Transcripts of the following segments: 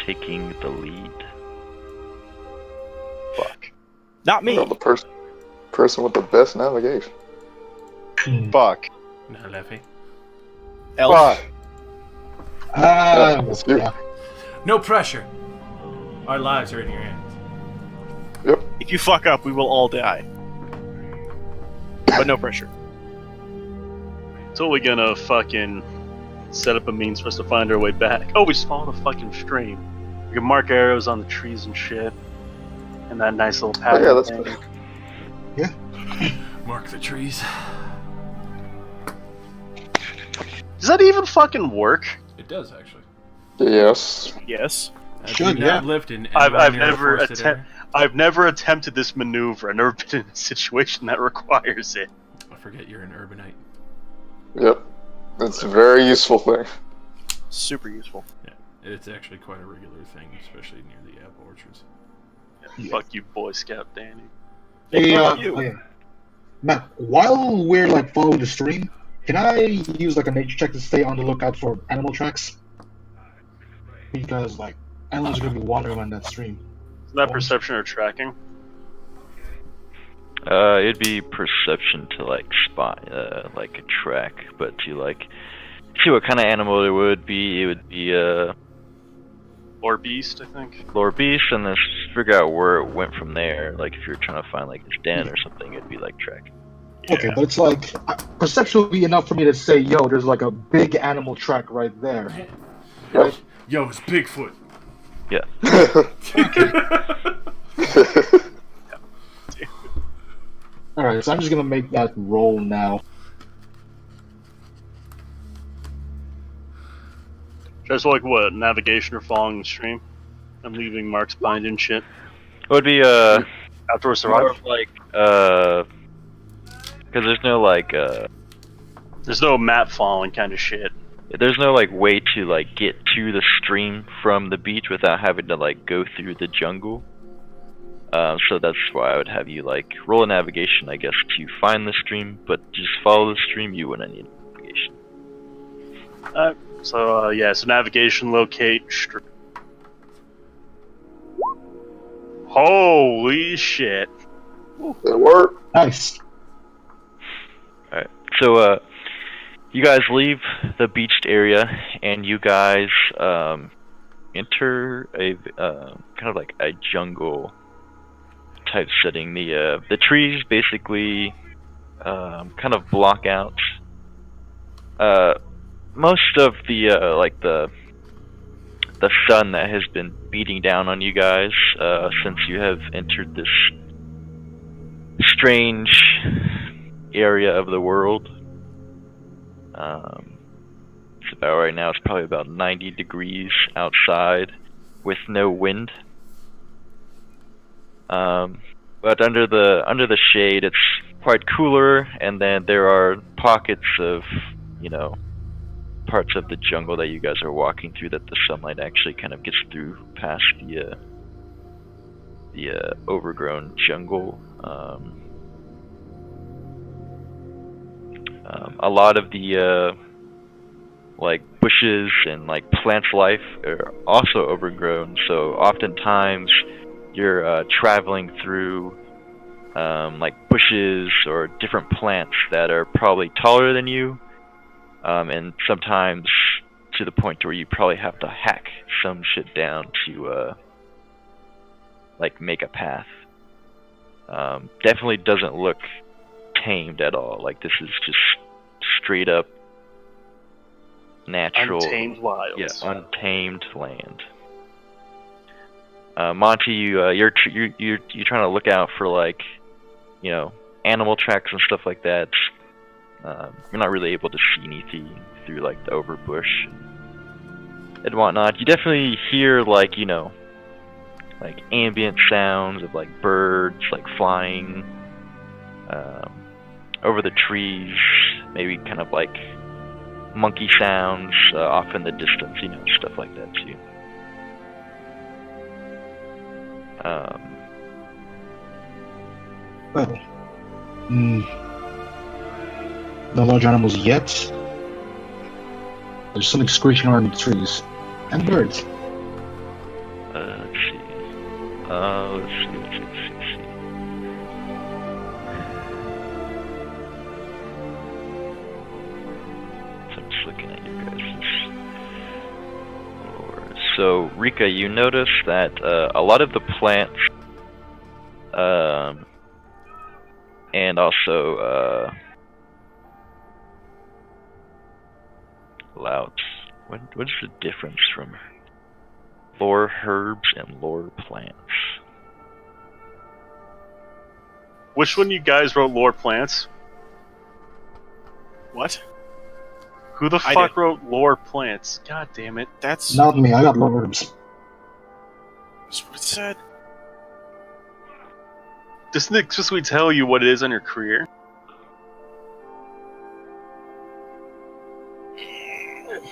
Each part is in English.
taking the lead? Fuck. Not me. Well, the person with the best navigation. Fuck. No, Leffy. Elf. Fuck. It's you. Yeah. No pressure. Our lives are in your hands. Yep. If you fuck up, we will all die. But no pressure. So we gonna fucking set up a means for us to find our way back. Oh, we just follow the fucking stream. We can mark arrows on the trees and shit. And that nice little Oh, pattern yeah, that's thing. good. Mark the trees. Does that even fucking work? It does actually. Yes. Yes. Have Should, you not yeah. lived in I've anywhere near the never forested area? I've never attempted this maneuver. I've never been in a situation that requires it. I forget you're an urbanite. Yep. It's a very useful thing. Super useful. Yeah, it's actually quite a regular thing, especially near the apple orchards. Yeah. Fuck you, Boy Scout Danny. Hey, Fuck you. okay. Matt, while we're like following the stream, can I use like a nature check to stay on the lookout for animal tracks? Because like animals are gonna be wandering on that stream. Is that perception or tracking? It'd be perception to like spot, like a track, but to like see what kind of animal it would be Or beast, I think. lore beast, and then figure out where it went from there. Like if you're trying to find like its den or something, it'd be like track. Okay, but it's like perception would be enough for me to say, yo, there's like a big animal track right there. Yep. Yo, it's Bigfoot. Yeah. Alright, so I'm just gonna make that roll now. Just like what? Navigation or following the stream? I'm leaving marks behind and shit. It would be Outdoor more survival. of like because there's no like There's no map following kind of shit. there's no like way to like get to the stream from the beach without having to like go through the jungle. So that's why I would have you like roll a navigation, I guess, to find the stream, but just follow the stream. You wouldn't need navigation. So navigation, locate, holy shit. It worked. Nice. Alright, so you guys leave the beached area and you guys enter a kind of like a jungle type setting. The trees basically kind of block out most of the like the sun that has been beating down on you guys since you have entered this strange area of the world. It's about right now. It's probably about 90 degrees outside with no wind. But under the shade, it's quite cooler, and then there are pockets of, you know, parts of the jungle that you guys are walking through that the sunlight actually kind of gets through past the overgrown jungle. A lot of the like bushes and like plant life are also overgrown, so oftentimes you're traveling through like bushes or different plants that are probably taller than you, and sometimes to the point where you probably have to hack some shit down to like make a path. Definitely doesn't look tamed at all. Like this is just straight up natural, Untamed wilds. yeah, untamed land. Monty, you're trying to look out for like, you know, animal tracks and stuff like that. You're not really able to see anything through like the overbush and whatnot. You definitely hear like, you know, like ambient sounds of like birds like flying over the trees, maybe kind of like monkey sounds off in the distance, you know, stuff like that too. Well, no large animals yet. There's something screeching around the trees. And birds. Let's see. Let's see. So I'm just looking at your guys'. So, Rika, you notice that a lot of the plants, and also louds. What is the difference from lore herbs and lore plants? Which one of you guys wrote lore plants? What? Who the I fuck did. wrote lore plants? God damn it. That's Not me. I got low herbs. that's what it said. Doesn't it explicitly tell you what it is on your career?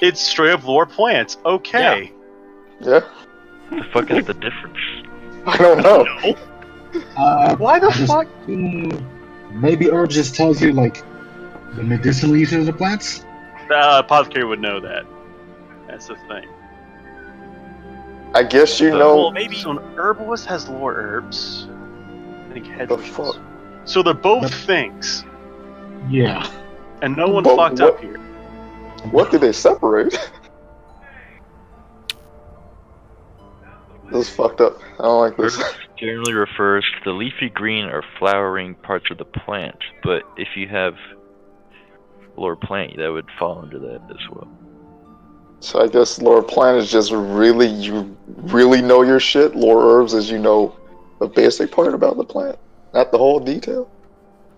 It's straight up lore plants. Okay. Yeah. The fuck is the difference? I don't know. Why the I just- fuck? Maybe herbs just tells you like the medicinal uses of the plants. Apothecary would know that. That's the thing. I guess you Well, know. Well, maybe. So an herbalist has lore herbs. I think head The wishes. fuck? So they're both But- things, Yeah. and no one But fucked what- up here. What did they separate? This is fucked up. I don't like this. Herbs generally refers to the leafy green or flowering parts of the plant, but if you have lore plant, that would fall under that as well. So I guess lore plant is just really, you really know your shit. Lore herbs is you know a basic part about the plant, not the whole detail.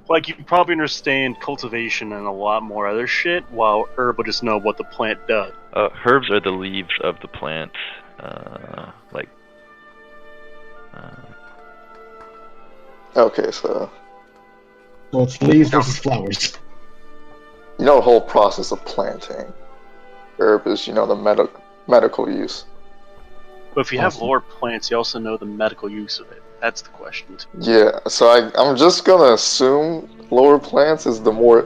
Like, you probably understand cultivation and a lot more other shit, while herb will just know what the plant does. Herbs are the leaves of the plant, like. Okay, so So it's leaves versus flowers. you know the whole process of planting. Herb is, you know, the medical use. But if you have Awesome. lore plants, you also know the medical use of it. That's the question. Yeah, so I'm just gonna assume lore plants is the more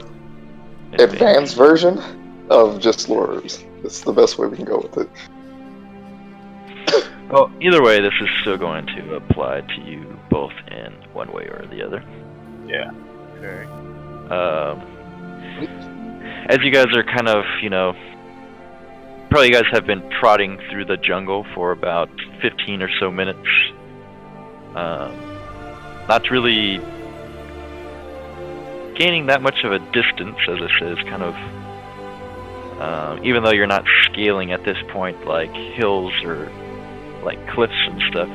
advanced version of just lore herbs. That's the best way we can go with it. Well, either way, this is still going to apply to you both in one way or the other. Yeah. Okay. As you guys are kind of, probably you guys have been trotting through the jungle for about 15 or so minutes. Not really gaining that much of a distance, as I said, is kind of, even though you're not scaling at this point like hills or like cliffs and stuff,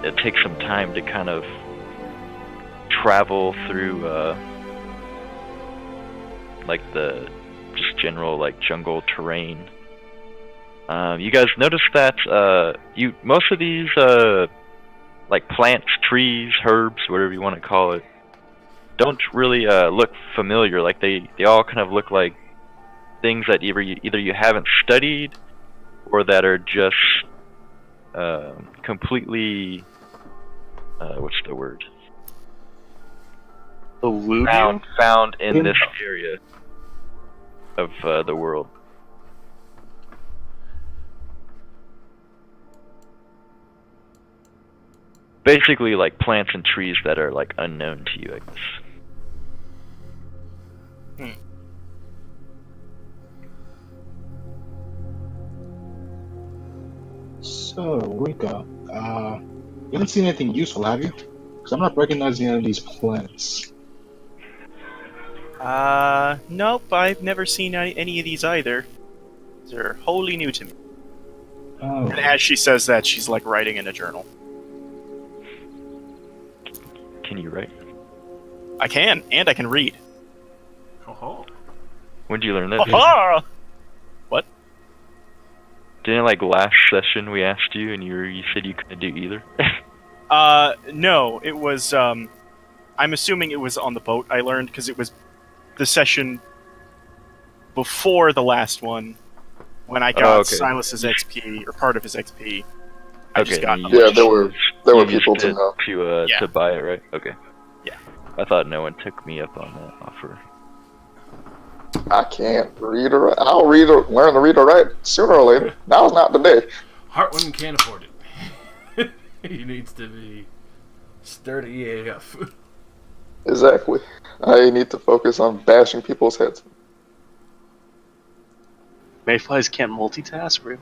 it takes some time to kind of travel through like the just general like jungle terrain. You guys notice that most of these like plants, trees, herbs, whatever you want to call it, don't really look familiar. Like they all kind of look like things that either you haven't studied or that are just completely what's the word? Alluvial? Found in this area of the world. Basically, like plants and trees that are like unknown to you, I guess. So, Rika, you haven't seen anything useful, have you? Because I'm not recognizing any of these plants. Nope, I've never seen any of these either. They're wholly new to me. Oh. And as she says that, she's like writing in a journal. Can you write? I can, and I can read. Oh, When did you learn that? Aha! Didn't like last session we asked you and you said you couldn't do either? No, it was, I'm assuming it was on the boat I learned, because it was the session before the last one, when I got okay. Silas's XP, or part of his XP. I Okay, just got you- Yeah, there were You people used to it know. Yeah. to buy it, right? Okay. Yeah. I thought no one took me up on that offer. I can't read or write. I'll learn to read or write sooner or later. Now's not the day. Hartwin can't afford it. He needs to be sturdy AF. Exactly. I need to focus on bashing people's heads. Mayflies can't multitask, really?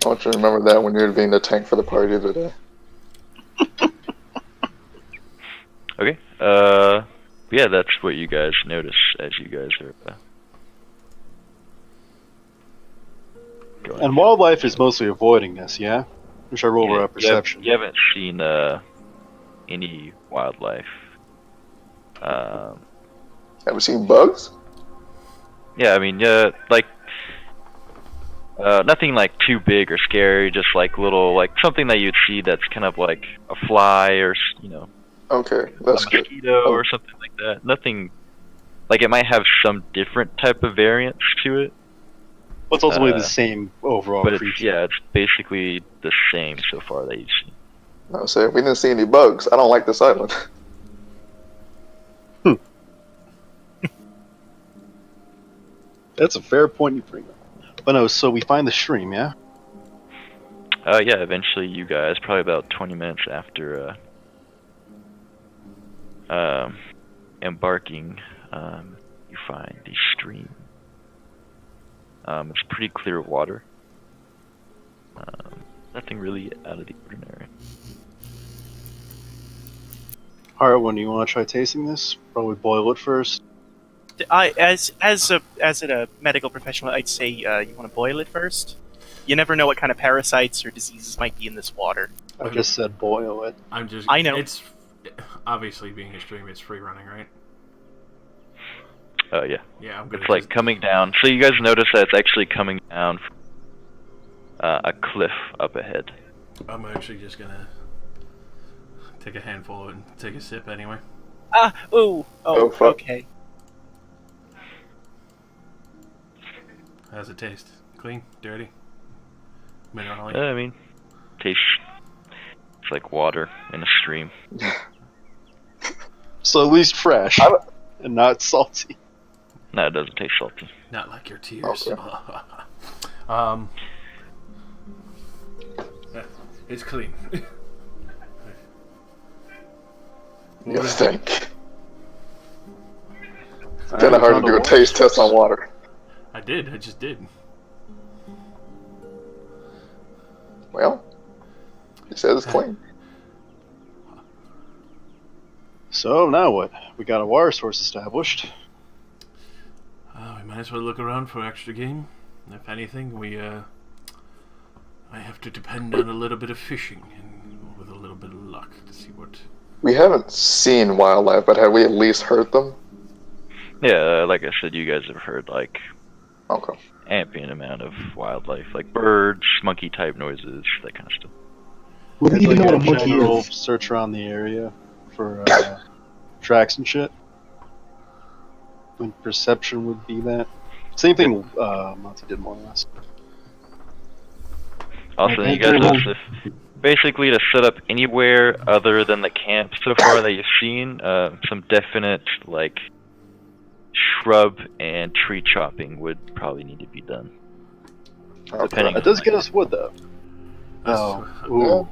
I want you to remember that when you're being the tank for the party today. Okay. Yeah, that's what you guys notice as you guys are going. And wildlife is mostly avoiding this, yeah? We should roll our perception. You haven't seen any wildlife. Haven't seen bugs? Yeah, I mean, like nothing like too big or scary. Just like little, like something that you'd see that's kind of like a fly or Okay, that's a good. mosquito or something like that. Nothing like it might have some different type of variance to it. But it's ultimately the same overall But creature. it's basically the same so far that you've seen. No, say we didn't see any bugs. I don't like this island. That's a fair point you bring up. But no, so we find the stream, yeah? Yeah, eventually you guys, probably about 20 minutes after embarking, you find the stream. It's pretty clear water. Nothing really out of the ordinary. Alright, when you want to try tasting this? Probably boil it first. As a medical professional, I'd say you want to boil it first. You never know what kind of parasites or diseases might be in this water. I just said boil it. I know. It's obviously being a stream. It's free running, right? Oh yeah. Yeah, I'm good. It's like coming down. So you guys notice that it's actually coming down from a cliff up ahead. I'm actually just gonna take a handful of it and take a sip anyway. Oh, fuck. okay. How's it taste? Clean? Dirty? Minerally? I mean, tastes. It's like water in a stream. So at least fresh. And not salty. No, it doesn't taste salty. Not like your tears. Okay. It's clean. You think? It's kind of hard to do a taste test on water. I just did. Well, he says it's clean. So now what? We got a water source established. We might as well look around for extra game. If anything, we might have to depend on a little bit of fishing and with a little bit of luck to see what. We haven't seen wildlife, but have we at least heard them? Yeah, like I said, you guys have heard like Okay. ambient amount of wildlife, like birds, monkey type noises, that kind of stuff. We don't even know what a a monkey general is. search around the area for tracks and shit. And perception would be that. Same thing Monty did more or less. Also, you guys notice if basically to set up anywhere other than the camp so far that you've seen, some definite like shrub and tree chopping would probably need to be done. Depending It does get us wood though. That's- Ooh.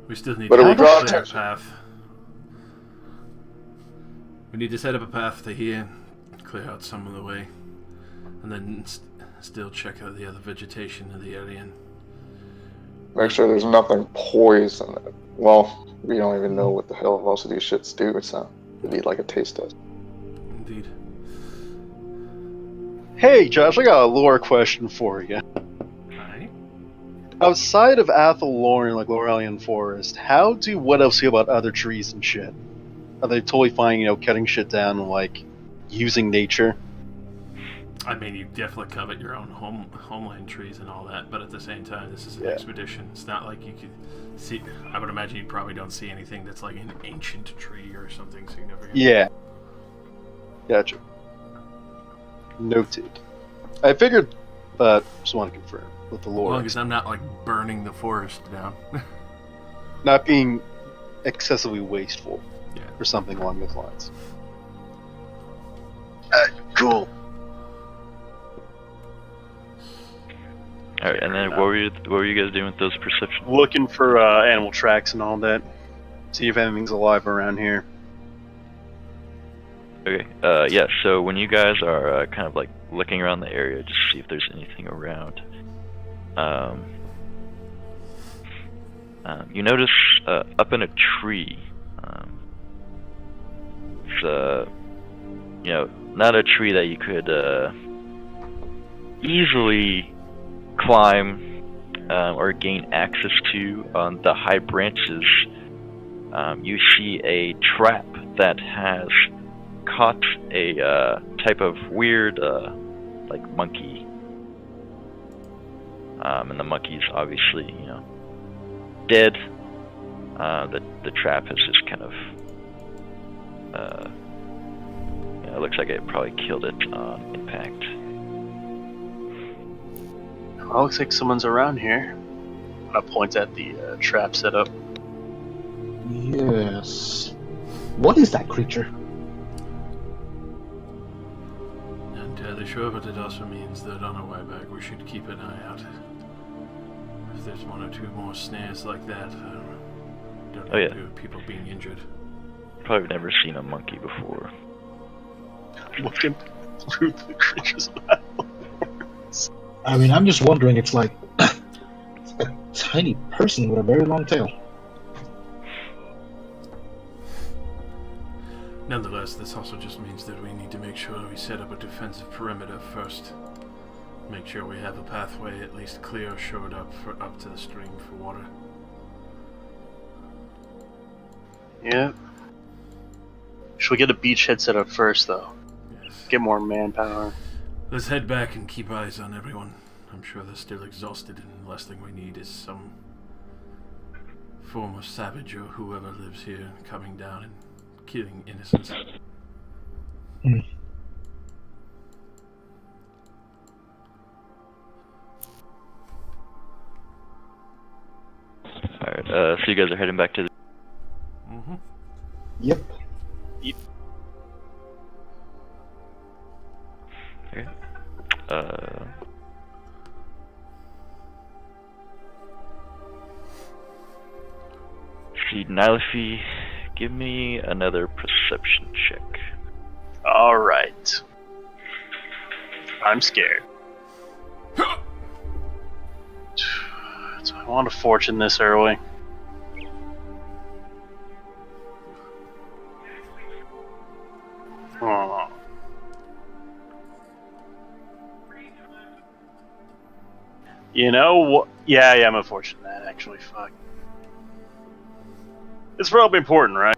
We still need But to it would draw clear a attention. path. We need to set up a path to here, clear out some of the way, and then still check out the other vegetation in the area. And Make sure there's nothing poison. Well, we don't even know what the hell most of these shits do, so we need like a taste test. indeed. Hey Josh, I got a lore question for you. Alright. Outside of Athelorn, like Laurelian Forest, how do what else feel about other trees and shit? Are they totally fine, cutting shit down and like using nature? I mean, you definitely covet your own homeland trees and all that, but at the same time, this is an expedition. It's not like you could see. I would imagine you probably don't see anything that's like an ancient tree or something significant. Yeah. Gotcha. Noted. I figured, but just want to confirm with the As lore. long as I'm not like burning the forest down. Not being excessively wasteful. Yeah. or something along those lines. Cool. All right, and then what were you guys doing with those perceptions? Looking for animal tracks and all that. See if anything's alive around here. Okay. Yeah. So when you guys are kind of like looking around the area, just see if there's anything around. You notice up in a tree. It's not a tree that you could easily climb or gain access to on the high branches. You see a trap that has caught a type of weird like monkey, and the monkey's obviously dead. The trap has just kind of it looks like it probably killed it on impact. Well, looks like someone's around here. I point at the trap setup. Yes. What is that creature? Not entirely sure, but it also means that on our way back we should keep an eye out. If there's one or two more snares like that, don't know if people being injured. Probably never seen a monkey before. Looking through the creature's mouth. I mean, I'm just wondering, it's like it's a tiny person with a very long tail. Nonetheless, this also just means that we need to make sure we set up a defensive perimeter first. Make sure we have a pathway at least clear, shored up to the stream for water. Yeah. Should we get a beachhead set up first, though? Yes. Get more manpower. Let's head back and keep eyes on everyone. I'm sure they're still exhausted, and the last thing we need is some form of savage or whoever lives here coming down and killing innocents. Alright, so you guys are heading back to the... Mm-hmm. Yep. Okay. See, Nylafi, give me another perception check. Alright. I'm scared. So I want to fortune this early. Oh. You know what? Yeah, I'm a fortune that actually. Fuck. It's probably important, right?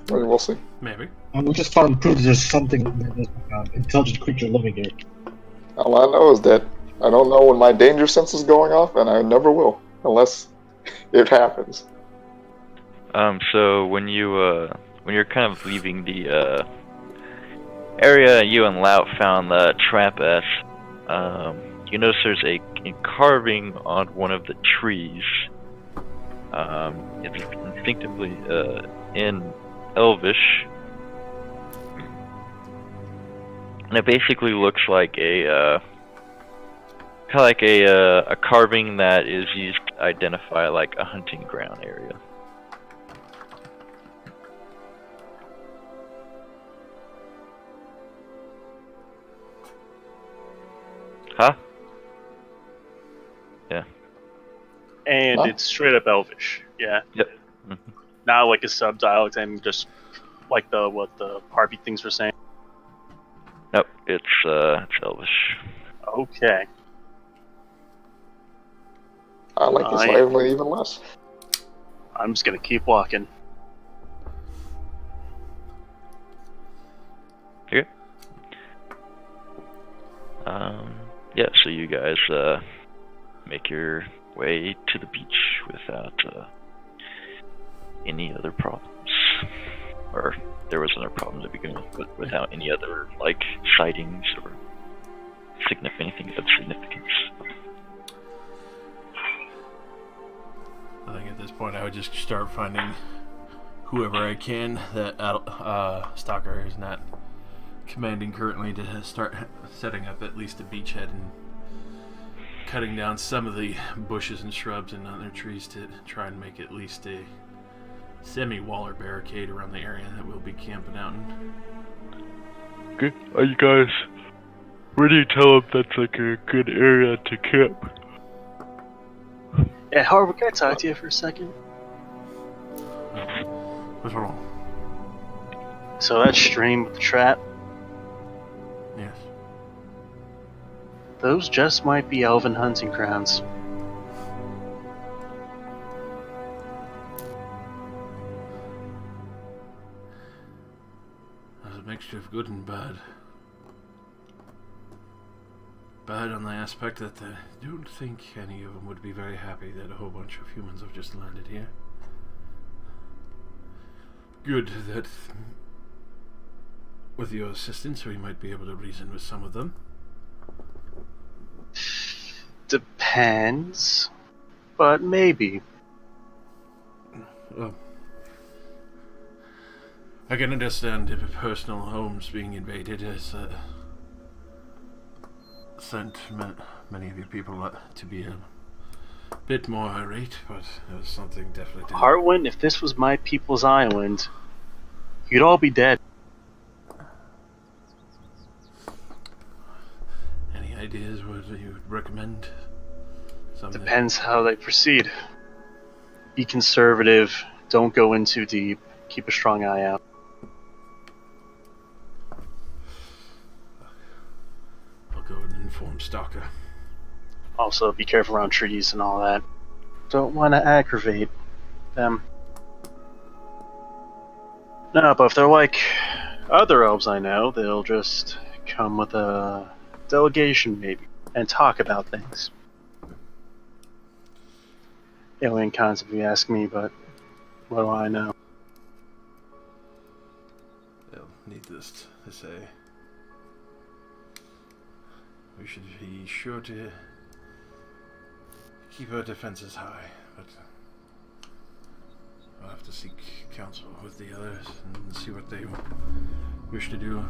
We'll see. Maybe. We just found proof there's something, intelligent creature living here. All I know is that I don't know when my danger sense is going off, and I never will, unless it happens. So when you're kind of leaving the area you and Lout found the trap at, you notice there's a carving on one of the trees. It's instinctively in Elvish, and it basically looks like a kind of like a carving that is used to identify like a hunting ground area. Huh? Yeah. And it's straight up Elvish. Yeah. Yep. Mm-hmm. Not like a sub-dialect and just like what the Harpy things were saying. Nope, it's Elvish. Okay. I like this language even less. I'm just gonna keep walking. Okay. Yeah, so you guys make your way to the beach without any other problems. Or there was another problem to begin with, but without any other like sightings or anything of significance. I think at this point I would just start finding whoever I can that Stalker is not commanding currently to start setting up at least a beachhead and cutting down some of the bushes and shrubs and other trees to try and make at least a semi-wall or barricade around the area that we'll be camping out in. Okay, are you guys ready to tell them that's like a good area to camp? Yeah, Harvey, can I talk to you for a second? What's wrong? So that stream with the trap, Yes. those just might be elven hunting grounds. There's a mixture of good and bad. Bad on the aspect that I don't think any of them would be very happy that a whole bunch of humans have just landed here. Good that with your assistance we might be able to reason with some of them. Depends, but maybe. Well, I can understand if personal homes being invaded has sent many of you people to be a bit more irate, but it was something definitely. Harwin, if this was my people's island, you'd all be dead. Any ideas what you would recommend? Something? Depends how they proceed. Be conservative, don't go in too deep, keep a strong eye out. I'll go and inform Stalker. Also, be careful around trees and all that. Don't want to aggravate them. No, but if they're like other elves I know, they'll just come with a delegation maybe and talk about things. Alien concept if you ask me, but what do I know? Well, needless to say, we should be sure to keep our defenses high, but I'll have to seek counsel with the others and see what they wish to do.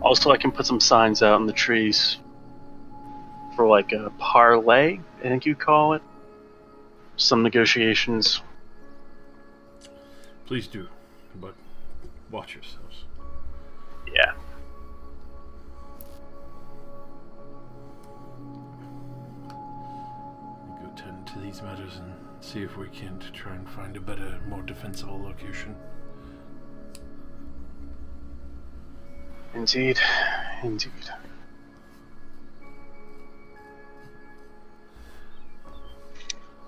Also, I can put some signs out in the trees for like a parlay, I think you call it. Some negotiations. Please do, but watch yourselves. Yeah. Go tend to these matters and see if we can try and find a better, more defensible location. Indeed. Indeed.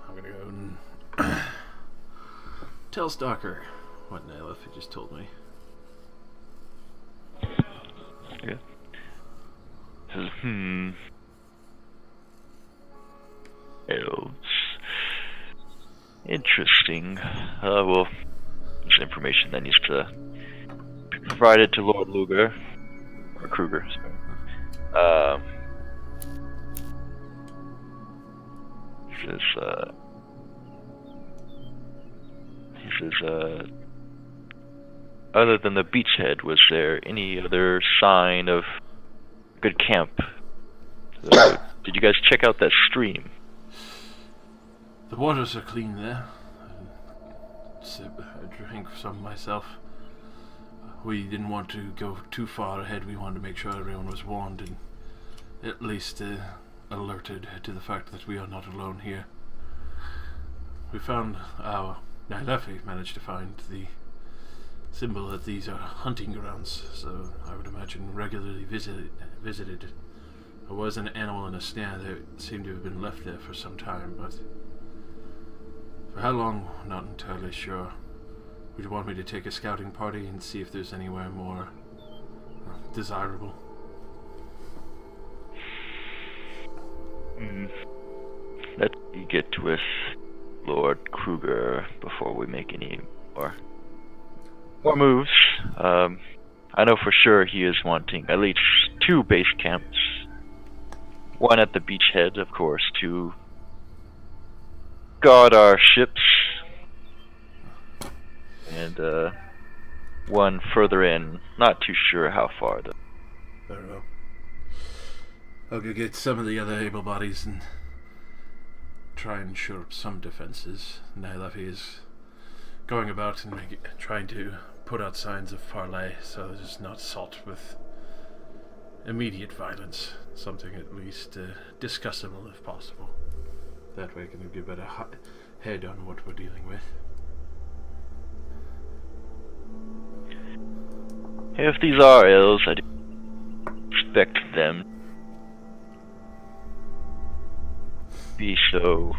I'm gonna go and tell Stalker what Nylefi just told me. Yeah. Elves. Interesting. Well, this information that needs to be provided to Lord Luger. Or Kruger, sorry. He says, other than the beachhead, was there any other sign of good camp? Did you guys check out that stream? The waters are clean there. I drank some myself. We didn't want to go too far ahead. We wanted to make sure everyone was warned and at least alerted to the fact that we are not alone here. We found Nylefi managed to find the symbol that these are hunting grounds, so I would imagine regularly visited. There was an animal in a snare that seemed to have been left there for some time, but for how long, not entirely sure. Would you want me to take a scouting party and see if there's anywhere more desirable? Let's get with Lord Kruger before we make any more moves. I know for sure he is wanting at least 2 base camps. One at the beachhead, of course, to guard our ships. and one further in. Not too sure how far though. Very well. I'll go get some of the other able bodies and try and shore up some defenses. Nylafi is going about and trying to put out signs of parley, so it's not sought with immediate violence. Something at least discussable if possible. That way I can give it a head on what we're dealing with. If these are elves, I do expect them to be so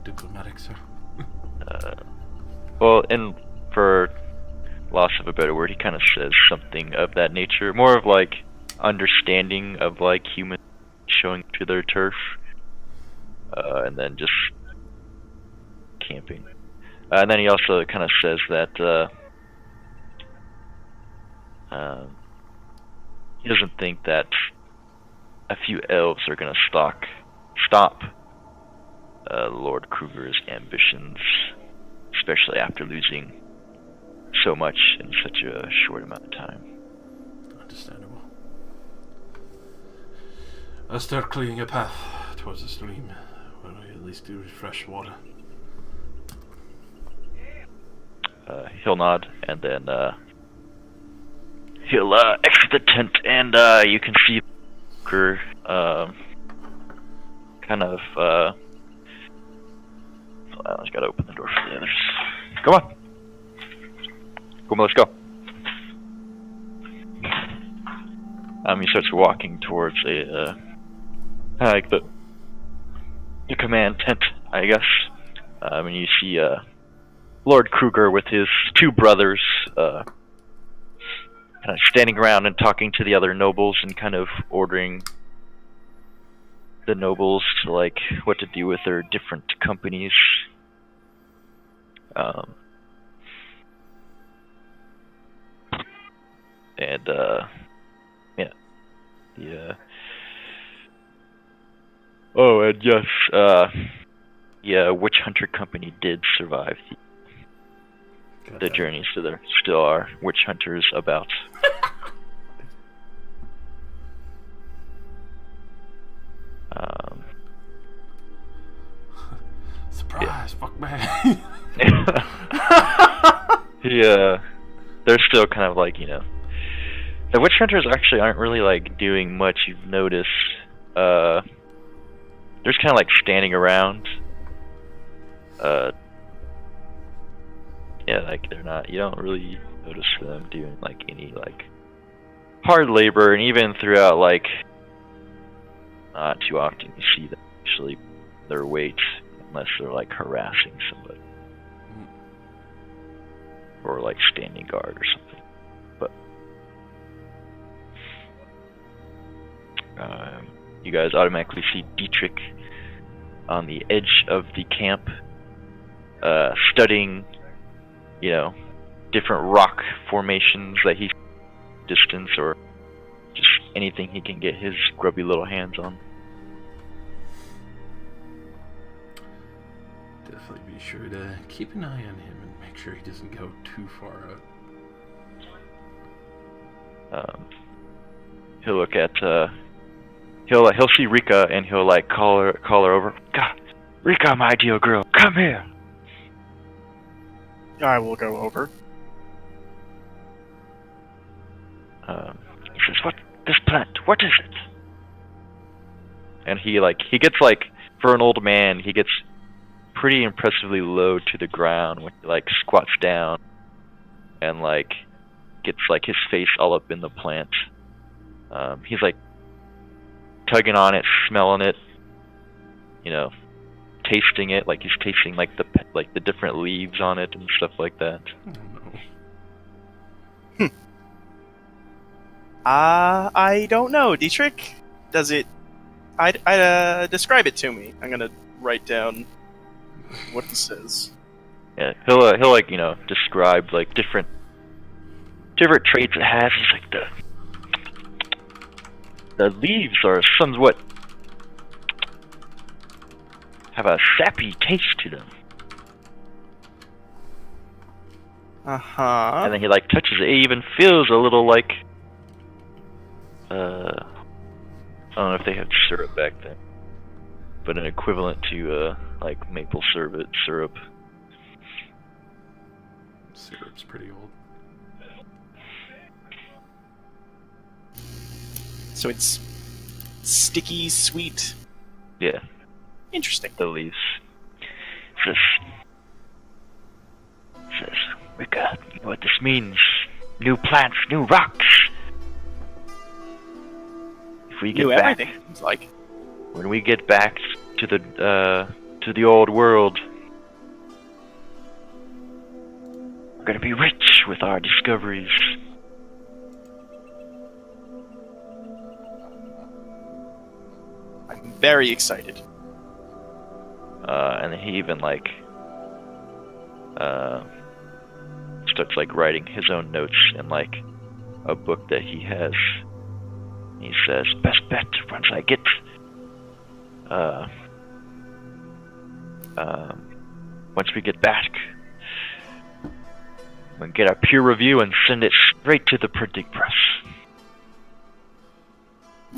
Diplomatic, sir. well, and for loss of a better word, he kind of says something of that nature, more of like understanding of like humans showing to their turf, and then just camping. And then he also kind of says that he doesn't think that a few elves are going to stop Lord Kruger's ambitions, especially after losing so much in such a short amount of time. Understandable. I'll start clearing a path towards the stream, where we at least do fresh water. He'll nod, and then he'll exit the tent, and you can see Kruger kind of I just gotta open the door for the others. Come on! Come on, let's go. He starts walking towards like the command tent, I guess. And you see Lord Kruger with his two brothers kind of standing around and talking to the other nobles and kind of ordering the nobles to like what to do with their different companies. And yeah. Oh, and yes, yeah, Witch Hunter Company did survive the journey, so there still are witch hunters about. Surprise, fuck man. They're still kind of like, you know, the witch hunters actually aren't really like doing much. You've noticed, they're just kind of like standing around. Yeah, like they're not. You don't really notice them doing like any like hard labor, and even throughout like not too often you see them actually their weight unless they're like harassing somebody or like standing guard or something. But you guys automatically see Dietrich on the edge of the camp, studying, you know, different rock formations that he's distance or just anything he can get his grubby little hands on. Definitely be sure to keep an eye on him and make sure he doesn't go too far out. He'll look at he'll see Rika and he'll like call her over. God, Rika, my ideal girl, come here. I will go over. He says, "What? This plant? What is it?" And he gets like, for an old man, he gets pretty impressively low to the ground when he like squats down and like gets like his face all up in the plant. He's like tugging on it, smelling it, you know, tasting it, like he's tasting like the different leaves on it and stuff like that. I don't know, Dietrich. Does it? Describe it to me. I'm gonna write down what he says. Yeah, he'll like, you know, describe like different traits it has. He's like the leaves are somewhat have a sappy taste to them. Uh-huh. And then he like touches it. It even feels a little like I don't know if they had syrup back then, but an equivalent to like maple syrup. Syrup's pretty old. So it's sticky, sweet. Yeah, Interesting. the leaves. Says, Rika, you know what this means? New plants, new rocks. If we get Knew back, everything. It's like, when we get back to the old world, we're gonna be rich with our discoveries. I'm very excited. And he even like starts like writing his own notes in like a book that he has. He says, "Best bet once I get once we get back, we'll get a peer review and send it straight to the printing press."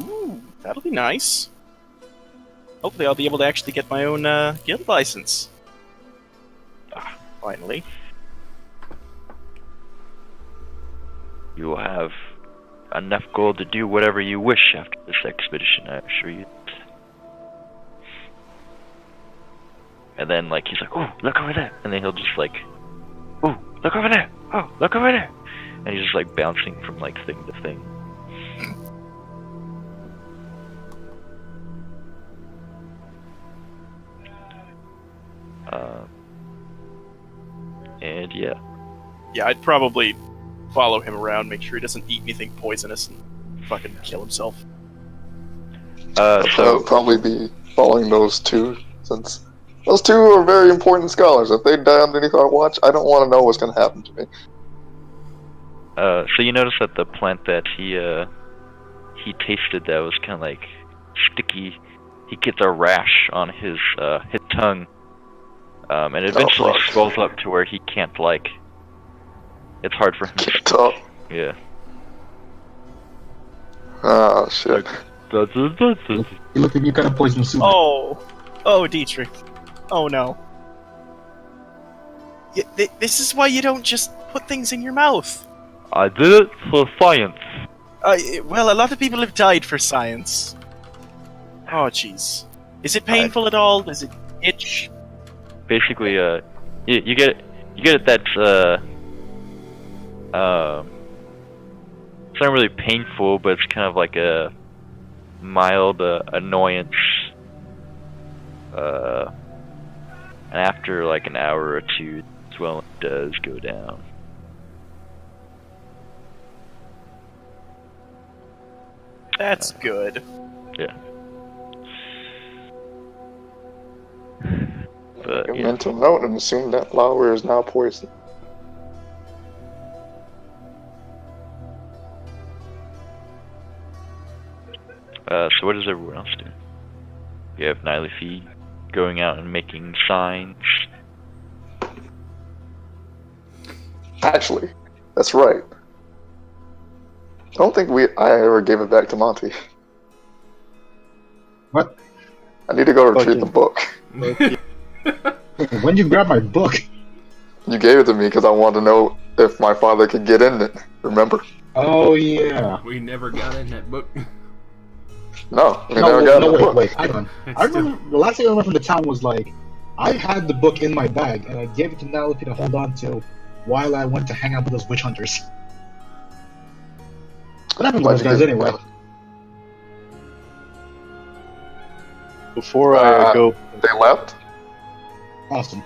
Ooh, that'll be nice. Hopefully I'll be able to actually get my own guild license. Finally. You will have enough gold to do whatever you wish after this expedition, I assure you. And then, like, he's like, "Oh, look over there!" And then he'll just like, "Oh, look over there! Oh, look over there!" And he's just like bouncing from like thing to thing. And yeah. Yeah, I'd probably follow him around, make sure he doesn't eat anything poisonous and fucking kill himself. I'll So probably be following those two, since those two are very important scholars. If they die underneath our watch, I don't want to know what's going to happen to me. so you notice that the plant that he tasted that was kind of like sticky, he gets a rash on his tongue, and eventually fuck. swells up to where he can't like. It's hard for him to Can't talk. Yeah. Oh, shit. You look at me kind of poison soup. Oh, Dietrich. Oh no. This is why you don't just put things in your mouth. I did it for science. Well, a lot of people have died for science. Oh, jeez. Is it painful at all? Does it itch? Basically, you get it. That's it's not really painful, but it's kind of like a mild annoyance. And after like an hour or two, swelling does go down. That's good. Yeah. But A yeah. mental note and assume that flower is now poison. So what does everyone else do? You have Nylafi going out and making signs. Actually, that's right. I don't think I ever gave it back to Monty. What? I need to go retrieve Okay. the book. When did you grab my book? You gave it to me because I wanted to know if my father could get in it. Remember? Oh yeah. We never got in that book. No, we never got the book. Wait, hang on. I remember the last thing I remember from the town was like, I had the book in my bag and I gave it to Nalopi to hold on to while I went to hang out with those witch hunters. What happened to those guys anyway? Before I go, They left? Awesome.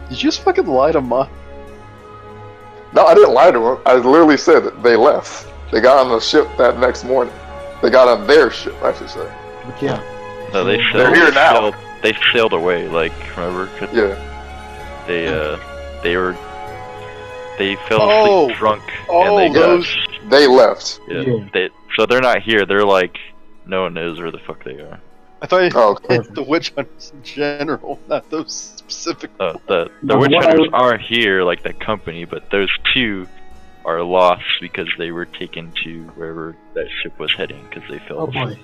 did you just fucking lie to Ma? No, I didn't lie to him. I literally said that they left. They got on the ship that next morning. They got on their ship, I should say. But yeah. No, they They're sailed. here now. They sailed away. Like, remember? 'Cause Yeah. they fell asleep drunk and they got. They left. Yeah. So they're not here. They're like, no one knows where the fuck they are. I thought you Oh, meant the witch hunters in general, not those specific. The No, witch what I hunters would- are here, like the company, but those two are lost because they were taken to wherever that ship was heading because they fell. Oh boy.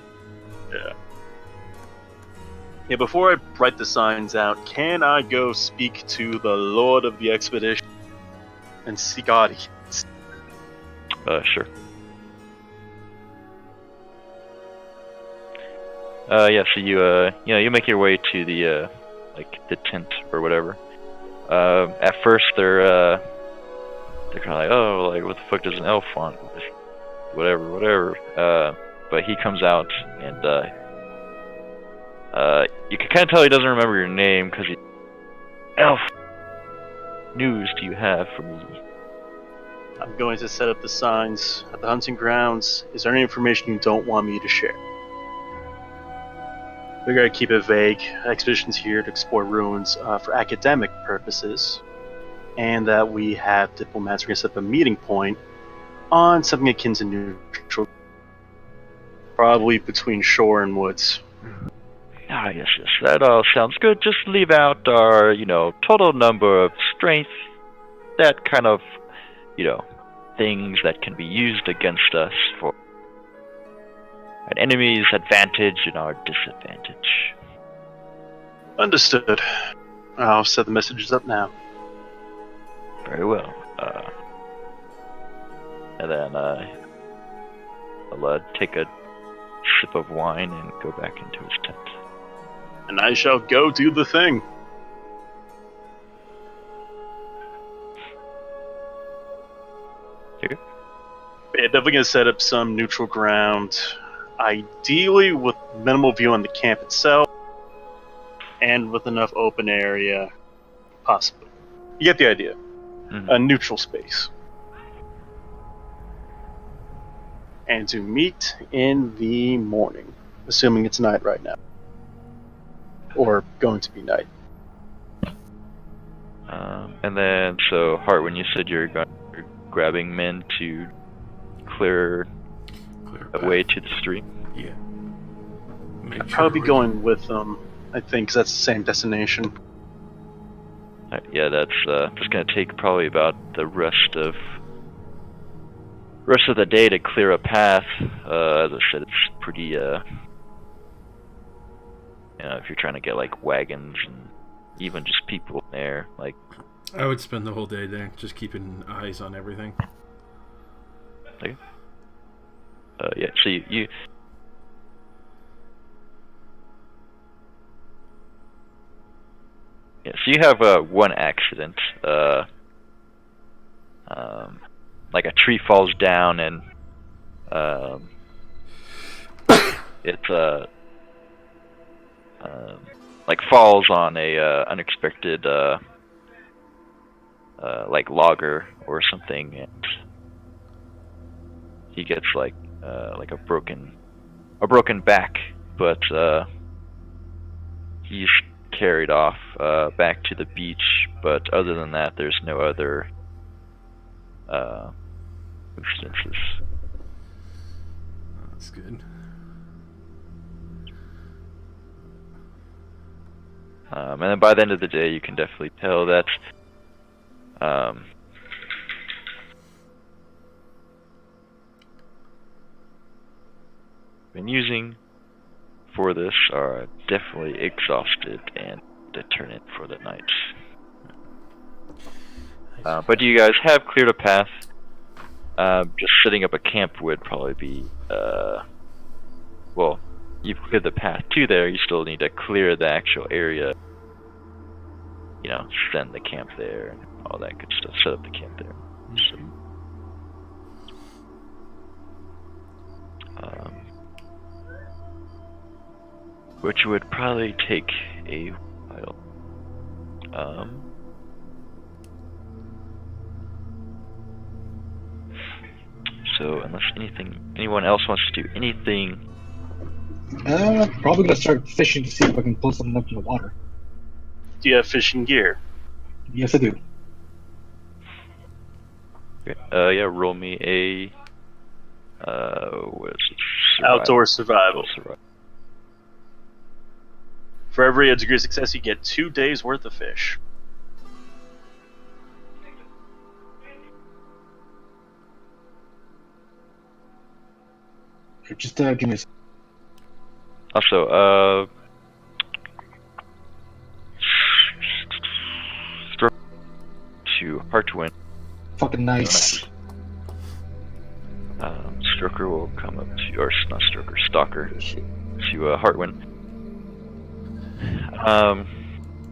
Yeah, before I write the signs out, can I go speak to the Lord of the Expedition and seek audience? Sure. Yeah. So you make your way to the like the tent or whatever. At first they're kind of like, oh, like what the fuck does an elf want? Whatever. But he comes out and you can kind of tell he doesn't remember your name because he. Elf. News do you have for me? I'm going to set up the signs at the hunting grounds. Is there any information you don't want me to share? We're going to keep it vague. Expedition's here to explore ruins for academic purposes, and that we have diplomats. We're going to set up a meeting point on something akin to neutral, probably between shore and woods. Ah, yes, that all sounds good. Just leave out our, total number of strength, that kind of, things that can be used against us for an enemy's advantage and our disadvantage. Understood. I'll set the messages up now. Very well. And then I'll take a sip of wine and go back into his tent. And I shall go do the thing. Here? Yeah, definitely gonna set up some neutral ground, ideally with minimal view on the camp itself, and with enough open area, possibly. You get the idea. Mm-hmm. A neutral space. And to meet in the morning, assuming it's night right now. Or going to be night. And then, so Hart, when you said you're grabbing men to clear a way to the stream, Yeah. I'd probably be going with them, I think, 'cause that's the same destination. yeah, that's gonna take probably about the rest of the day to clear a path. As I said, it's pretty if you're trying to get like wagons and even just people there, like. I would spend the whole day there, just keeping eyes on everything. Okay. Yeah. So you. Yeah, so you have one accident. Like a tree falls down and it like falls on a unexpected like logger or something, and he gets like a broken back, but he's carried off back to the beach. But other than that, there's no other instances. That's good. And then by the end of the day, you can definitely tell that been using for this are definitely exhausted and determined for the night. But you guys have cleared a path. Just setting up a camp would probably be well, you've cleared the path to there. You still need to clear the actual area. Send the camp there and all that good stuff. Set up the camp there. So, which would probably take a while. So unless anyone else wants to do anything. Probably gonna start fishing to see if I can pull something up from the water. Do you have fishing gear? Yes, I do. Okay. Yeah, roll me a what is it? Outdoor survival. For every degree of success, you get 2 days worth of fish. Just give me a Also, stroke to Heartwind. fucking nice. Stroker will come up to, or not Stroker, Stalker to Heartwind.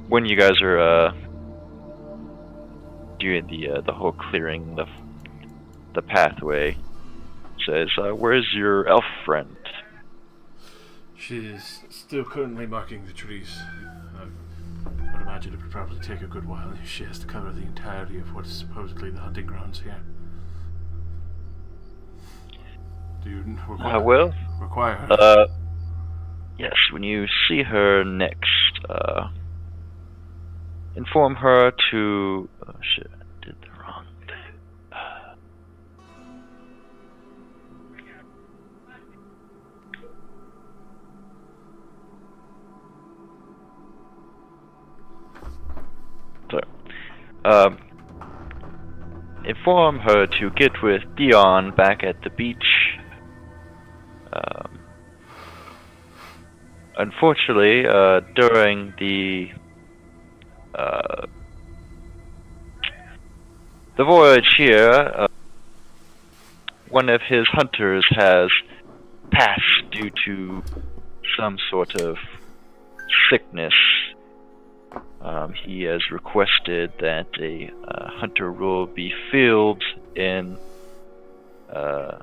When you guys are doing the whole clearing the pathway, says, "Where's your elf friend?" She's still currently marking the trees. I would imagine it would probably take a good while if she has to cover the entirety of what's supposedly the hunting grounds here. Do you require her? Yes, when you see her next, inform her to... Oh shit, I did the wrong thing. Sorry. Inform her to get with Dion back at the beach. Unfortunately, during the voyage here, one of his hunters has passed due to some sort of sickness. He has requested that a hunter rule be filled in to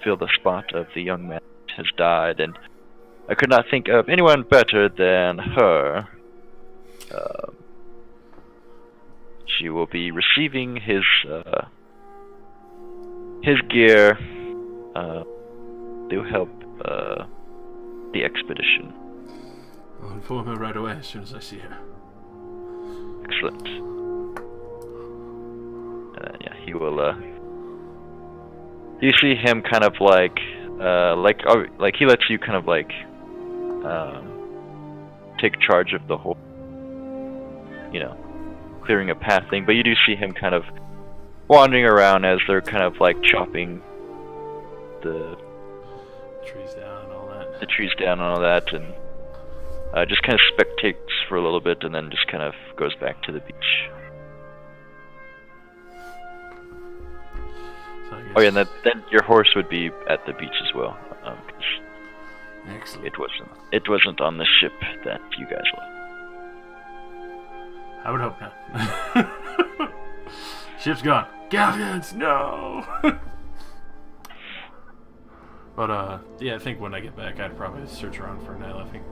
fill the spot of the young man who has died, and I could not think of anyone better than her. She will be receiving his gear to help the expedition. I'll inform her right away as soon as I see her. Excellent. Yeah, he will. You see him kind of like he lets you kind of like take charge of the whole, clearing a path thing. But you do see him kind of wandering around as they're kind of like chopping the trees down and all that. And just kind of spectates for a little bit, and then just kind of goes back to the beach. So Oh yeah, and then your horse would be at the beach as well. Excellent. It wasn't on the ship that you guys left. I would hope not. Ship's gone. Galleons, no! But, yeah, I think when I get back, I'd probably search around for Nell, I think.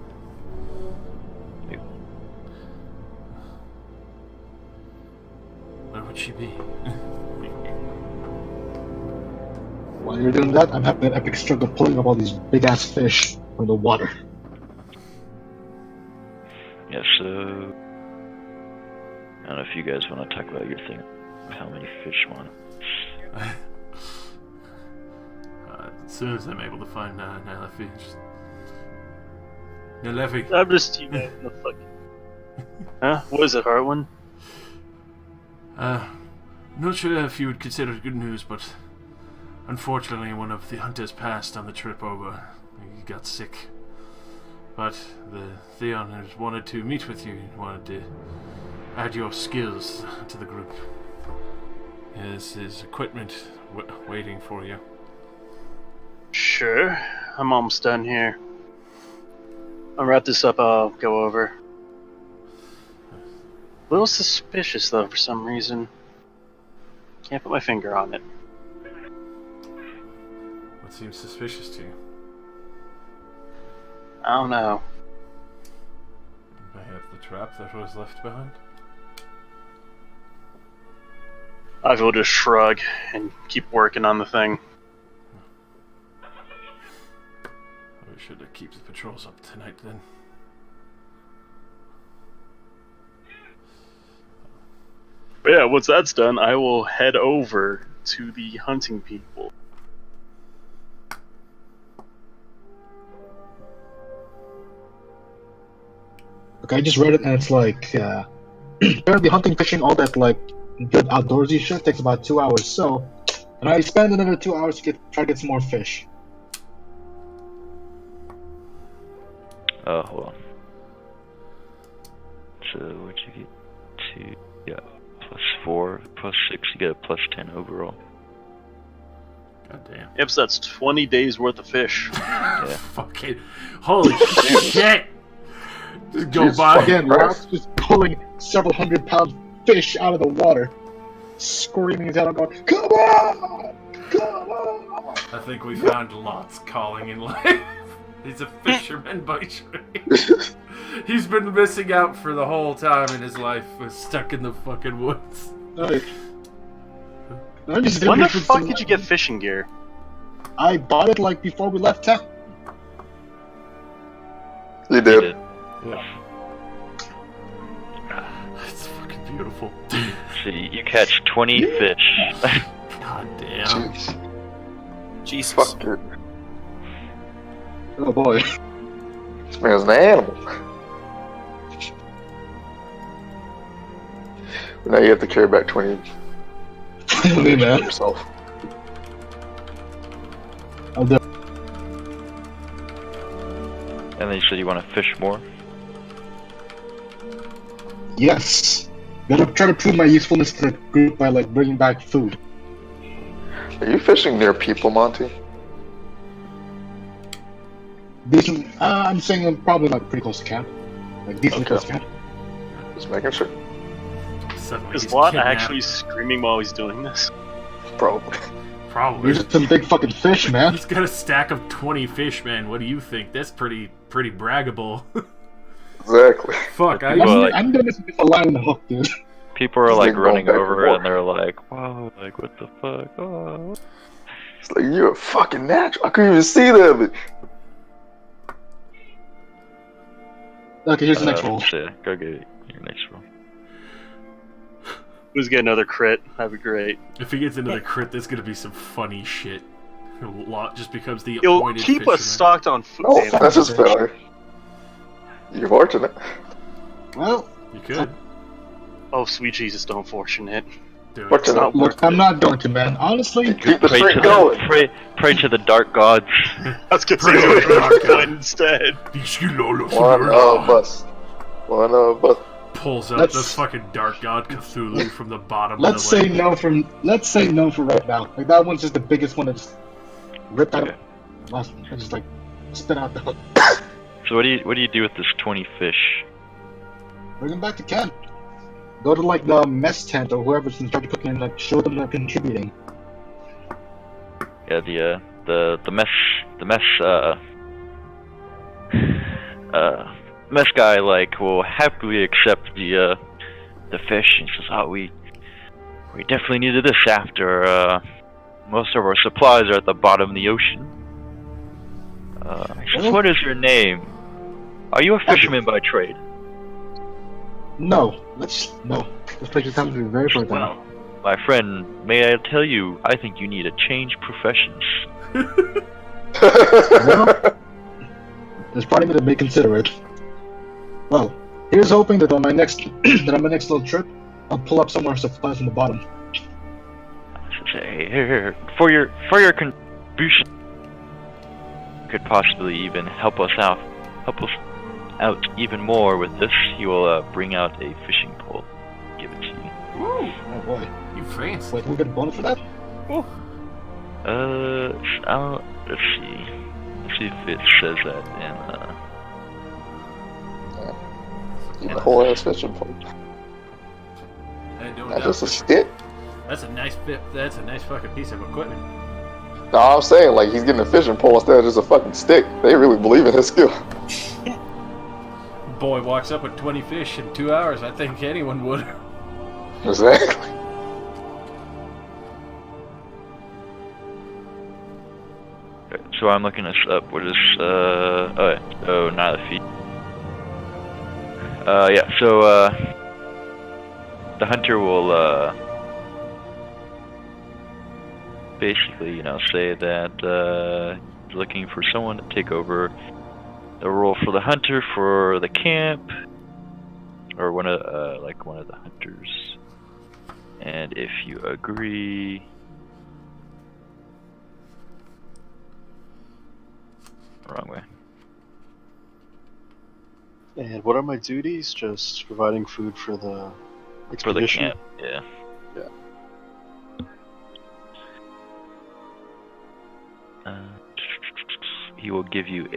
Where would she be? While you're doing that, I'm having an epic struggle pulling up all these big ass fish from the water. Yes, I don't know if you guys want to talk about your thing. How many fish want? As soon as I'm able to find Nelefi, Nelefi. I'm just the fucking. Huh? What is it, Harwin? Not sure if you would consider it good news, but unfortunately one of the hunters passed on the trip over. He got sick. But the Theon has wanted to meet with you, wanted to add your skills to the group. His equipment waiting for you. Sure. I'm almost done here. I'll wrap this up, I'll go over. A little suspicious, though, for some reason. Can't put my finger on it. What seems suspicious to you? I don't know. I have the trap that was left behind. I will just shrug and keep working on the thing. We should keep the patrols up tonight then. But yeah, once that's done, I will head over to the hunting people. Okay, I just read it, and it's like apparently hunting, fishing, all that like good outdoorsy shit takes about 2 hours. So, and I spend another 2 hours to try to get some more fish. Oh, hold on. So what'd you get? 2, yeah, +4, +6. You get a +10 overall. God damn. Yep, so that's 20 days worth of fish. Yeah. Fucking holy shit! Just go by. Again, Ralph's just pulling several 100-pound fish out of the water, screaming his head out, going, "Come on! Come on!" I think we found Lot's calling in life. He's a fisherman by trade. He's been missing out for the whole time in his life. Was stuck in the fucking woods. When When the fuck did you get fishing gear? I bought it like before we left town. You did. It's fucking beautiful. So you catch 20 fish. God damn. Jeez. Jesus. Fuck it. Oh boy. This man's an animal. But now you have to carry back 20 Hey, man. yourself. I'll do. And then you said you want to fish more? Yes. Gotta try to prove my usefulness to the group by like bringing back food. Are you fishing near people, Monty? Decent. I'm saying I'm probably like pretty close to camp. Like decently Okay. close to camp. Just making sure. Suddenly Is he's Lot kidnapped. actually screaming while he's doing this? Probably. Probably. These are some big fucking fish, man. He's got a stack of 20 fish, man. What do you think? That's pretty braggable. Exactly. Fuck, I Well, like- I'm doing this with a line and a hook, dude. People are This like thing running going back and over forth. and they're like, whoa, like what the fuck? Oh. It's like, you're a fucking natural. I couldn't even see that, but Okay, here's the next roll. So, go get your next roll. Who's getting another crit? That'd be great. If he gets another crit, there's gonna be some funny shit. Lot just becomes the Yo, appointed keep fisherman. us stocked on food. no, Damn, that's just failure. You're fortunate. Well, You could Oh, sweet Jesus, don't fortunate. do it. Fortunate. not look, I'm not going to, man. Honestly, Keep the Pray streak to going. pray to the dark gods. I was gonna say Pretty do it good, with okay. instead. One of us. One of us. Pulls out Let's- the fucking dark god Cthulhu from the bottom let's of the say lake. no from. Let's say no for right now. Like that one's just the biggest one that just ripped out. Okay. Last one, I just like spit out the hook. So what do you do with this 20 fish? Bring them back to camp. Go to like the mess tent or whoever's in charge of cooking and like show them they're contributing. Yeah, the mess guy like will happily accept the fish and says, "Oh, we definitely needed this after most of our supplies are at the bottom of the ocean." He says, "What is your name? Are you a fisherman by trade?" No, let's no. This place is time to be very fertile. Well, my friend, may I tell you, I think you need to change professions. There's part of me that may consider it. Well, here's hoping that on my next little trip, I'll pull up some more supplies from the bottom. Say, here, for your contribution, could possibly even help us out even more with this. He will bring out a fishing pole, give it to you. Ooh, Oh boy. you fancy. Wait, we get a bonus for that? Let's see if it says that in You whole ass fishing pole. I don't Not doubt just a it. stick. That's a nice bit. That's a nice fucking piece of equipment. No, I'm saying like he's getting a fishing pole instead of just a fucking stick. They really believe in his skill. Boy walks up with 20 fish in 2 hours. I think anyone would. Exactly. So I'm looking this up. What is not a feat. Yeah. So the hunter will basically, say that he's looking for someone to take over the role for the hunter for the camp. or one of the hunters. And if you agree, wrong way. And what are my duties? Just providing food for the For the expedition? camp, yeah. He will give you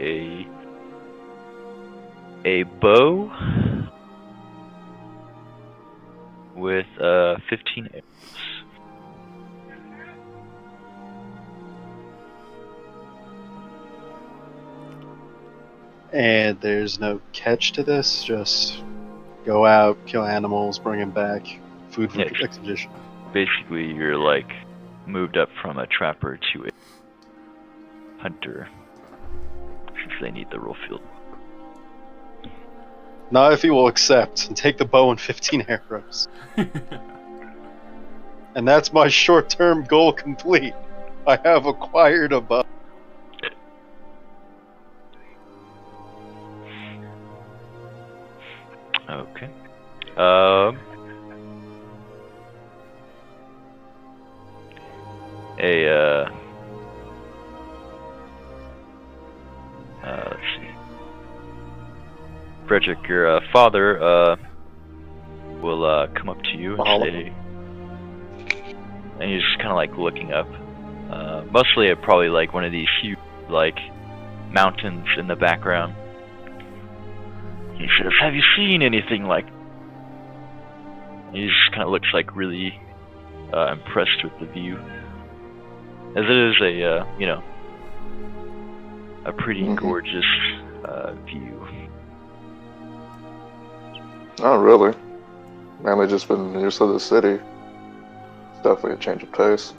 a bow with 15 arrows. And there's no catch to this, just go out, kill animals, bring them back, food for Yeah. the expedition. Basically, you're like moved up from a trapper to a hunter, since they need the roll field. Not if he will accept and take the bow and 15 arrows. And that's my short-term goal complete. I have acquired a bow. Okay. Let's see. Frederick, your father will come up to you and say, and he's just kind of like looking up, mostly at probably like one of these huge like mountains in the background. He says, "Have you seen anything like?" He just kind of looks like really impressed with the view, as it is a pretty gorgeous view. Not really. Mainly just been used to the city. It's definitely a change of pace.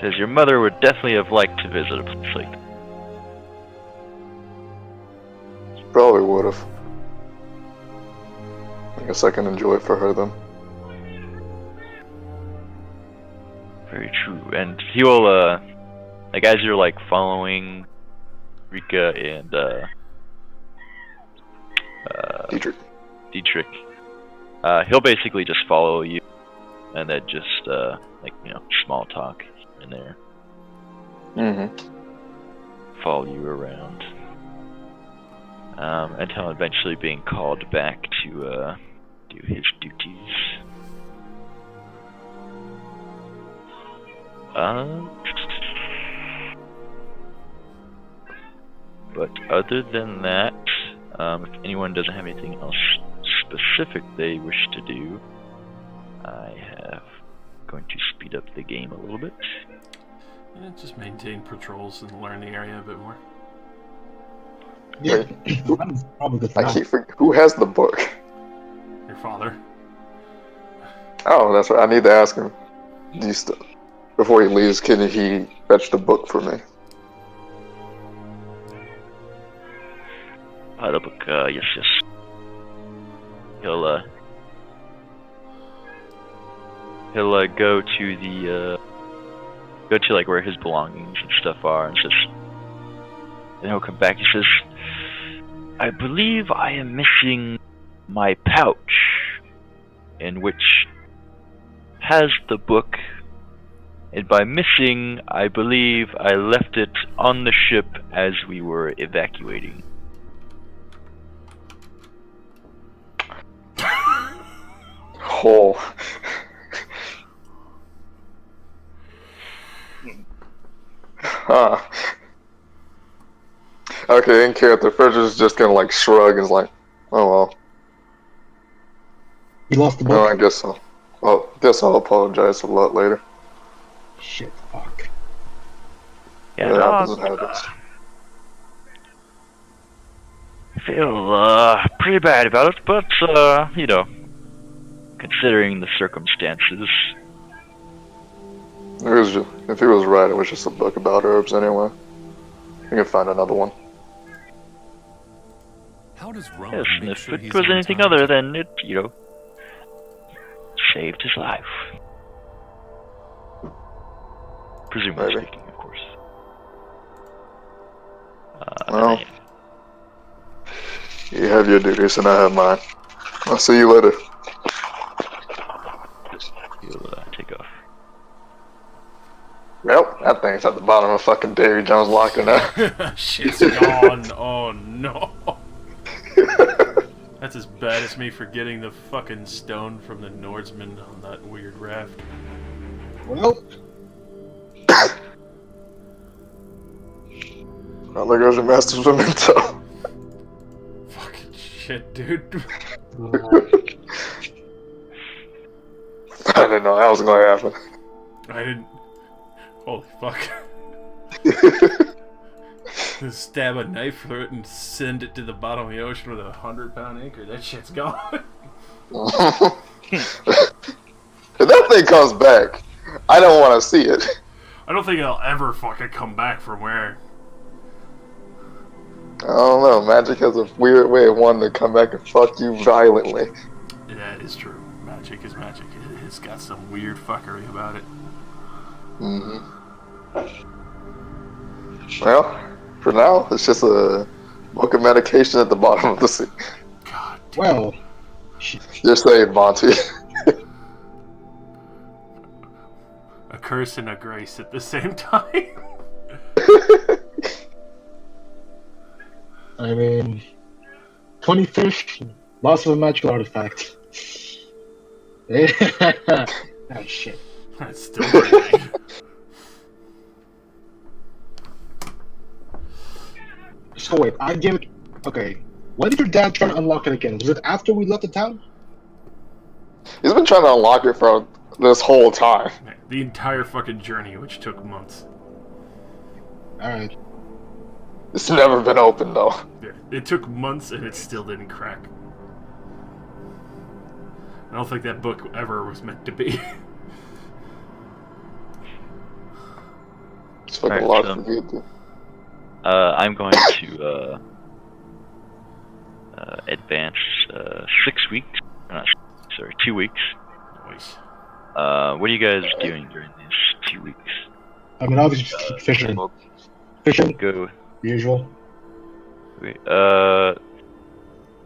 Says your mother would definitely have liked to visit a place like that. Probably would have. I guess I can enjoy it for her then. Very true. And he will, like, as you're like following Rika and Dietrich, he'll basically just follow you, and then just small talk here and there. Follow you around. Until eventually being called back to do his duties. But other than that, if anyone doesn't have anything else specific they wish to do, I have going to speed up the game a little bit. Yeah, just maintain patrols and learn the area a bit more. Yeah, I'm probably good for I now. keep forgetting. Who has the book? Your father. Oh, that's right. I need to ask him. Before he leaves, can he fetch the book for me? The book, yes. He'll go to like where his belongings and stuff are, and then he'll come back. He says, "I believe I am missing my pouch, in which has the book, and by missing, I believe I left it on the ship as we were evacuating." Oh. Huh. Okay, and Carrot, the Frederick's just gonna like shrug and is like, "Oh well." You lost the Well, book? I guess so. Well, guess I'll apologize a lot later. Shit, fuck. Yeah, It no, happens, it happens. I feel pretty bad about it, but considering the circumstances. If he was right, it was just a book about herbs anyway. You can find another one. How does Ron Yes, and make if sure it he's was on anything time? other than it, saved his life. Presumably Maybe. speaking, of course. Well, You have your duties, and I have mine. I'll see you later. You'll take off. Yep, that thing's at the bottom of fucking Davy Jones' locker now. Shit's gone. Oh no. That's as bad as me forgetting the fucking stone from the Nordsman on that weird raft. Well, Oh, there goes your master's memento. Fucking shit, dude. I didn't know that was gonna happen. I didn't. Holy fuck. Just stab a knife through it and send it to the bottom of the ocean with a 100-pound anchor. That shit's gone. If that thing comes back, I don't want to see it. I don't think it'll ever fucking come back from where. I don't know. Magic has a weird way of wanting to come back and fuck you violently. That is true. Magic is magic. It's got some weird fuckery about it. Mm-hmm. Well, for now, it's just a book of medication at the bottom of the sea. God damn. well, You're saying, Monty. A curse and a grace at the same time. I mean, 20 fish, loss of a magical artifact. Oh shit. That's still pretty. So wait, I give it. Okay, when did your dad try to unlock it again? Was it after we left the town? He's been trying to unlock it for this whole time. The entire fucking journey, which took months. Alright. It's never been open, though. Yeah, it took months and it still didn't crack. I don't think that book ever was meant to be. It's fucking Alright, locked for you, dude. I'm going to advance 6 weeks. Sorry, 2 weeks. Nice. What are you guys doing during these 2 weeks? I mean, obviously, just keep fishing. Fishing, Go. usual. Wait,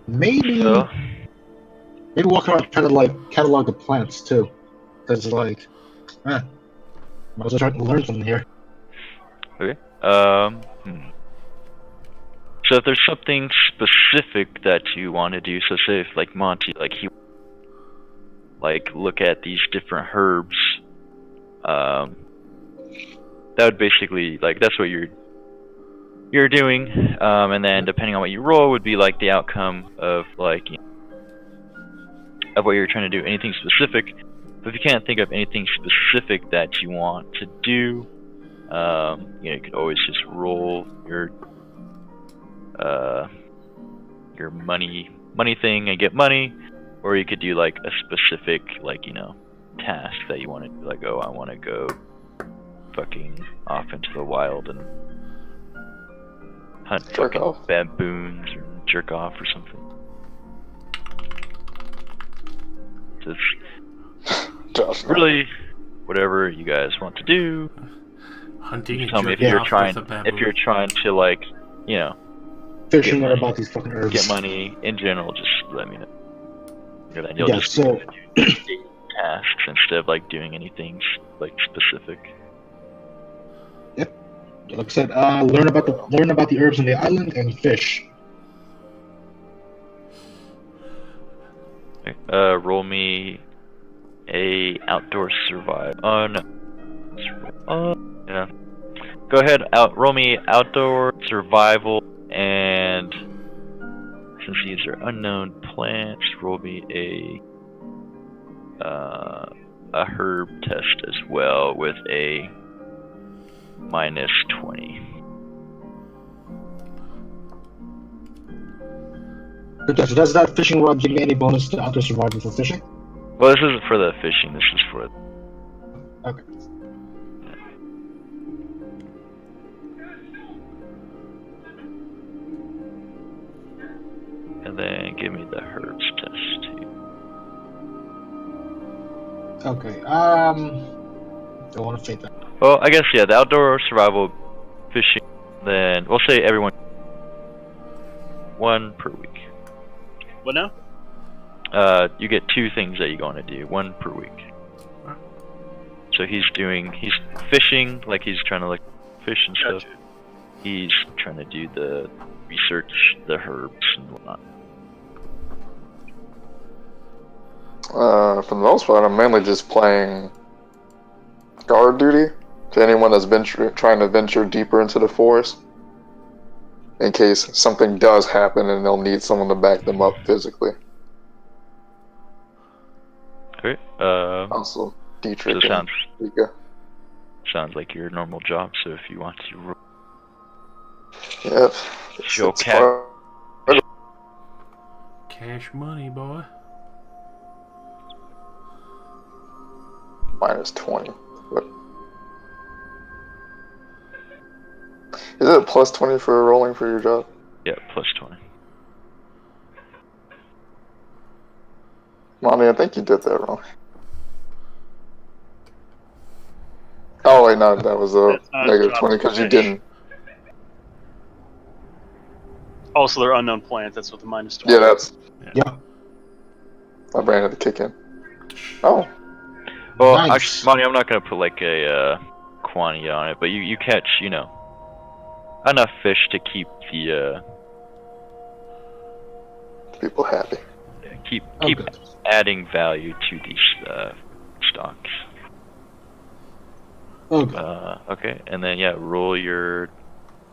Maybe, so, maybe walk around trying to like catalog the plants too, because like, might as well try to learn something here. okay. So if there's something specific that you want to do, so say if like Monty, like he, like look at these different herbs, that would basically, like, that's what you're doing, and then depending on what you roll would be like the outcome of like, you know, of what you're trying to do. Anything specific. But if you can't think of anything specific that you want to do, you know, you could always just roll your money thing and get money, or you could do like a specific, like, you know, task that you want to do, like, oh, I want to go fucking off into the wild and hunt Jerk fucking off. baboons or jerk off or something. So it's Josh, really whatever you guys want to do. Hunting and Tell me if jerking you're off trying, with a if baboon. you're trying to, like, you know, Fishing learn about these fucking herbs. get money in general. Just let me know. And then you'll Yeah, just so do tasks instead of like doing anything like specific. like I said, learn about the herbs on the island and fish. Okay. Roll me a outdoor survival. Oh no. Yeah. Go ahead. Roll me outdoor survival, and since these are unknown plants, roll me a herb test as well with a -20. Okay, so does that fishing rod give me any bonus to outdoor survival for fishing? Well, this isn't for the fishing. This is for. Okay. And then give me the herbs test too. Okay. Don't want to fake that. Well, I guess yeah. The outdoor survival, fishing. Then we'll say everyone 1 per week. What now? You get 2 things that you're going to do, 1 per week. So he's fishing, like he's trying to like fish and stuff. Gotcha. He's trying to do the research, the herbs and whatnot. For the most part, I'm mainly just playing guard duty to anyone that's trying to venture deeper into the forest, in case something does happen and they'll need someone to back them up physically. Okay. Also, Dietrich So and Rika. sounds like your normal job. So if you want to roll, Yep. Show It's cat. far- Cash money, boy. minus 20. But is it plus 20 for rolling for your job? yeah, plus 20. Mommy, I think you did that wrong. Oh wait, no, that was a That's not negative job 20 because you fish. didn't. Also, they're unknown plants. That's what the minus 20. Yeah, that's Yeah. my brain had to kick in. Oh, Well, Nice. actually, Monty, I'm not gonna put like a quantity on it, but you catch, enough fish to keep the people happy. keep Okay. adding value to these stocks. Okay. Okay, and then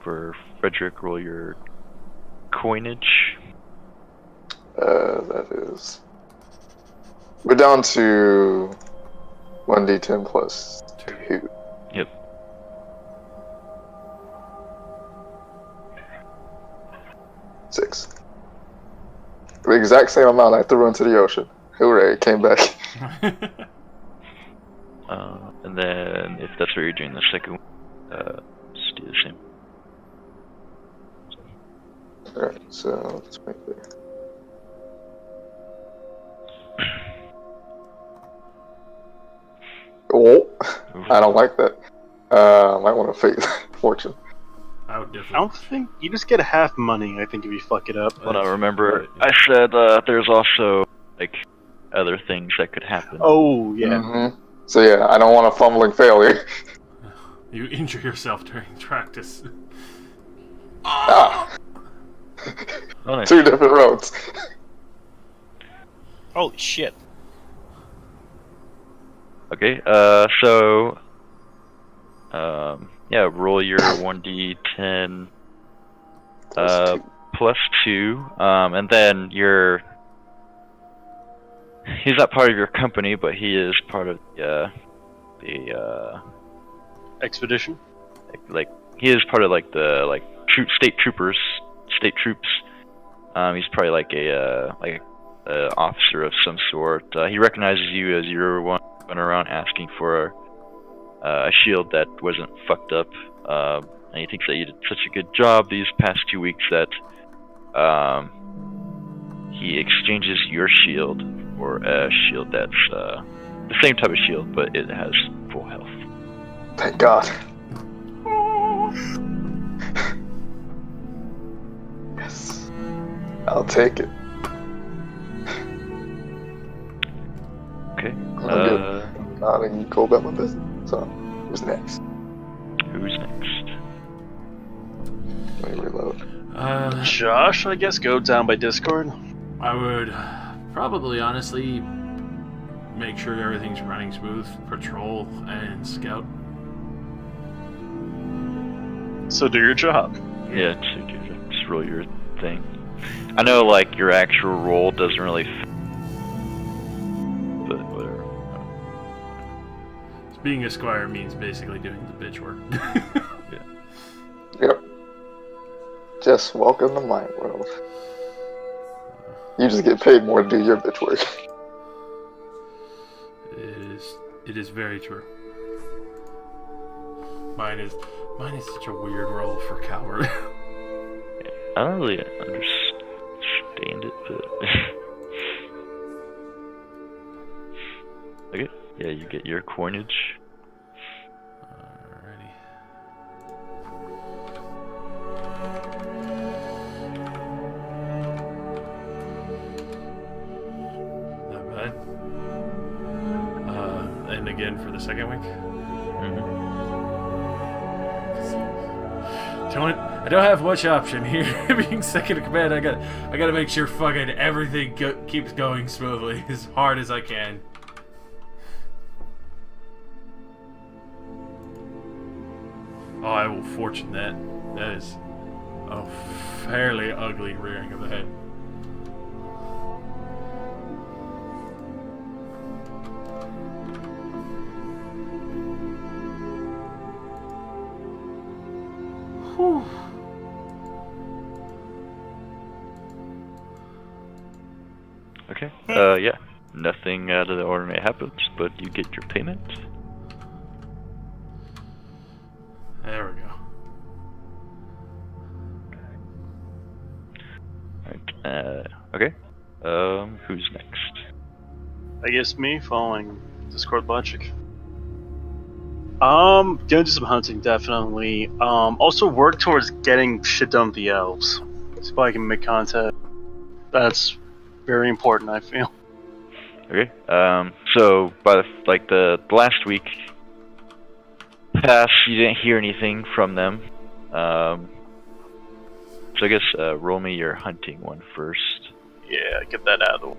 for Frederick, roll your coinage. That is. We're down to 1d10 plus 2. Yep. Six. The exact same amount I threw into the ocean. Hooray, it came back. And then if that's what you're doing the second one, just do the same. Alright, so let's make it. Oh, I don't like that. Might want to fate fortune. I would I definitely. don't think you just get half money. I think if you fuck it up. Well, I remember right, I said there's also like other things that could happen. Oh yeah. Mm-hmm. So yeah, I don't want a fumbling failure. You injure yourself during practice. Ah, Oh, nice. 2 different roads. Holy shit. Okay, so roll your 1d10 Plus 2. plus 2, and then he's not part of your company, but he is part of the Expedition. like he is part of like the state troops. He's probably like a officer of some sort. He recognizes you as you're one went around asking for a shield that wasn't fucked up, and he thinks that you did such a good job these past 2 weeks that he exchanges your shield for a shield that's the same type of shield, but it has full health. Thank God. Yes. I'll take it. Okay. I'm good. I'm nodding and go about my business. So, who's next? Who's next? Let me reload. Josh, I guess, go down by Discord. I would probably honestly make sure everything's running smooth, patrol and scout. So do your job. Yeah, just roll your thing. I know, like, your actual role doesn't really fit, but whatever. Being a squire means basically doing the bitch work. Yep. Just welcome to my world. You just get paid more to do your bitch work. It is very true. Mine is such a weird role for coward. I don't really understand it, but okay. Yeah, you get your coinage. Alrighty. again for the second week? Mm-hmm. I don't have much option here. Being second in command, I gotta make sure fucking everything keeps going smoothly as hard as I can. Oh, I will fortune that. That is a fairly ugly rearing of the head. Whew. Okay. Yeah. Nothing out of the ordinary happens, but you get your payment. There we go. Alright, okay. Who's next? I guess me, following Discord logic. Gonna do some hunting, definitely. Also work towards getting shit done with the elves. See if I can make contact. That's very important, I feel. Okay. So by the last week past, you didn't hear anything from them. So I guess roll me your hunting one first. Yeah, get that out of the way.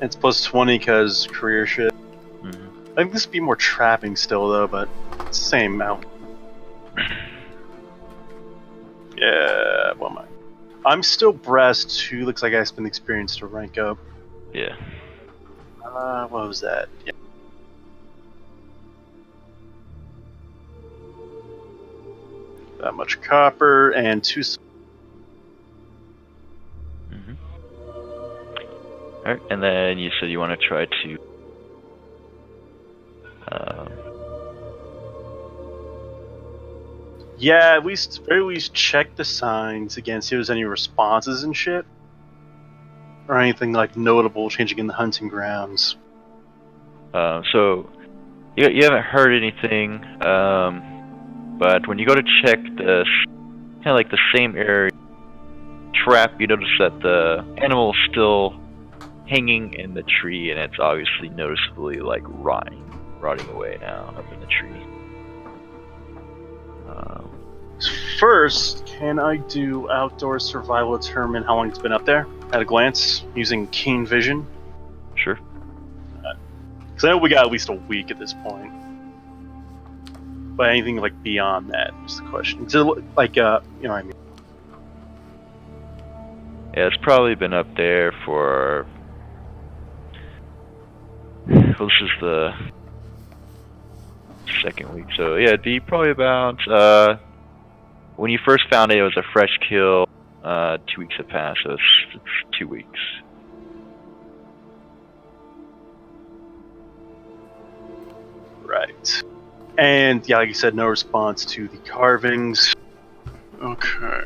It's plus 20 because career shit. Mm-hmm. I think this would be more trapping still, though, but it's the same amount. Yeah, what am I? I'm still brass 2. Looks like I spent experience to rank up. Yeah. What was that? Yeah. That much copper and 2. Mm-hmm. Alright, and then you said you want to try to Yeah, at least, very least check the signs again, see if there's any responses and shit. Or anything like notable changing in the hunting grounds. so you haven't heard anything, but when you go to check the kind of like the same area trap, you notice that the animal is still hanging in the tree, and it's obviously noticeably like rotting away now up in the tree. First, can I do outdoor survival to determine how long it's been up there at a glance using keen vision? Sure. Because I know we got at least a week at this point. But anything like beyond that is the question. Is it like you know what I mean? Yeah, it's probably been up there for. Well, this is the second week, so yeah, it'd be probably about. When you first found it, it was a fresh kill. 2 weeks have passed, so it's 2 weeks. Right. And yeah, like you said, no response to the carvings. Okay.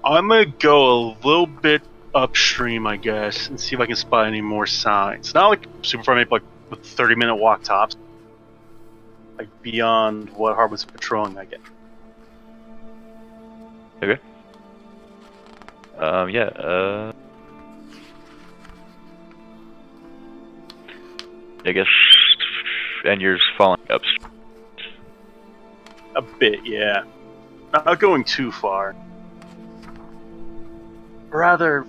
I'm gonna go a little bit upstream, I guess, and see if I can spot any more signs. Not like super far, maybe like with 30-minute walk tops. Like beyond what Harwood's patrolling, I get. Okay. Yeah, I guess, and you're following up. A bit, yeah. Not going too far. Rather,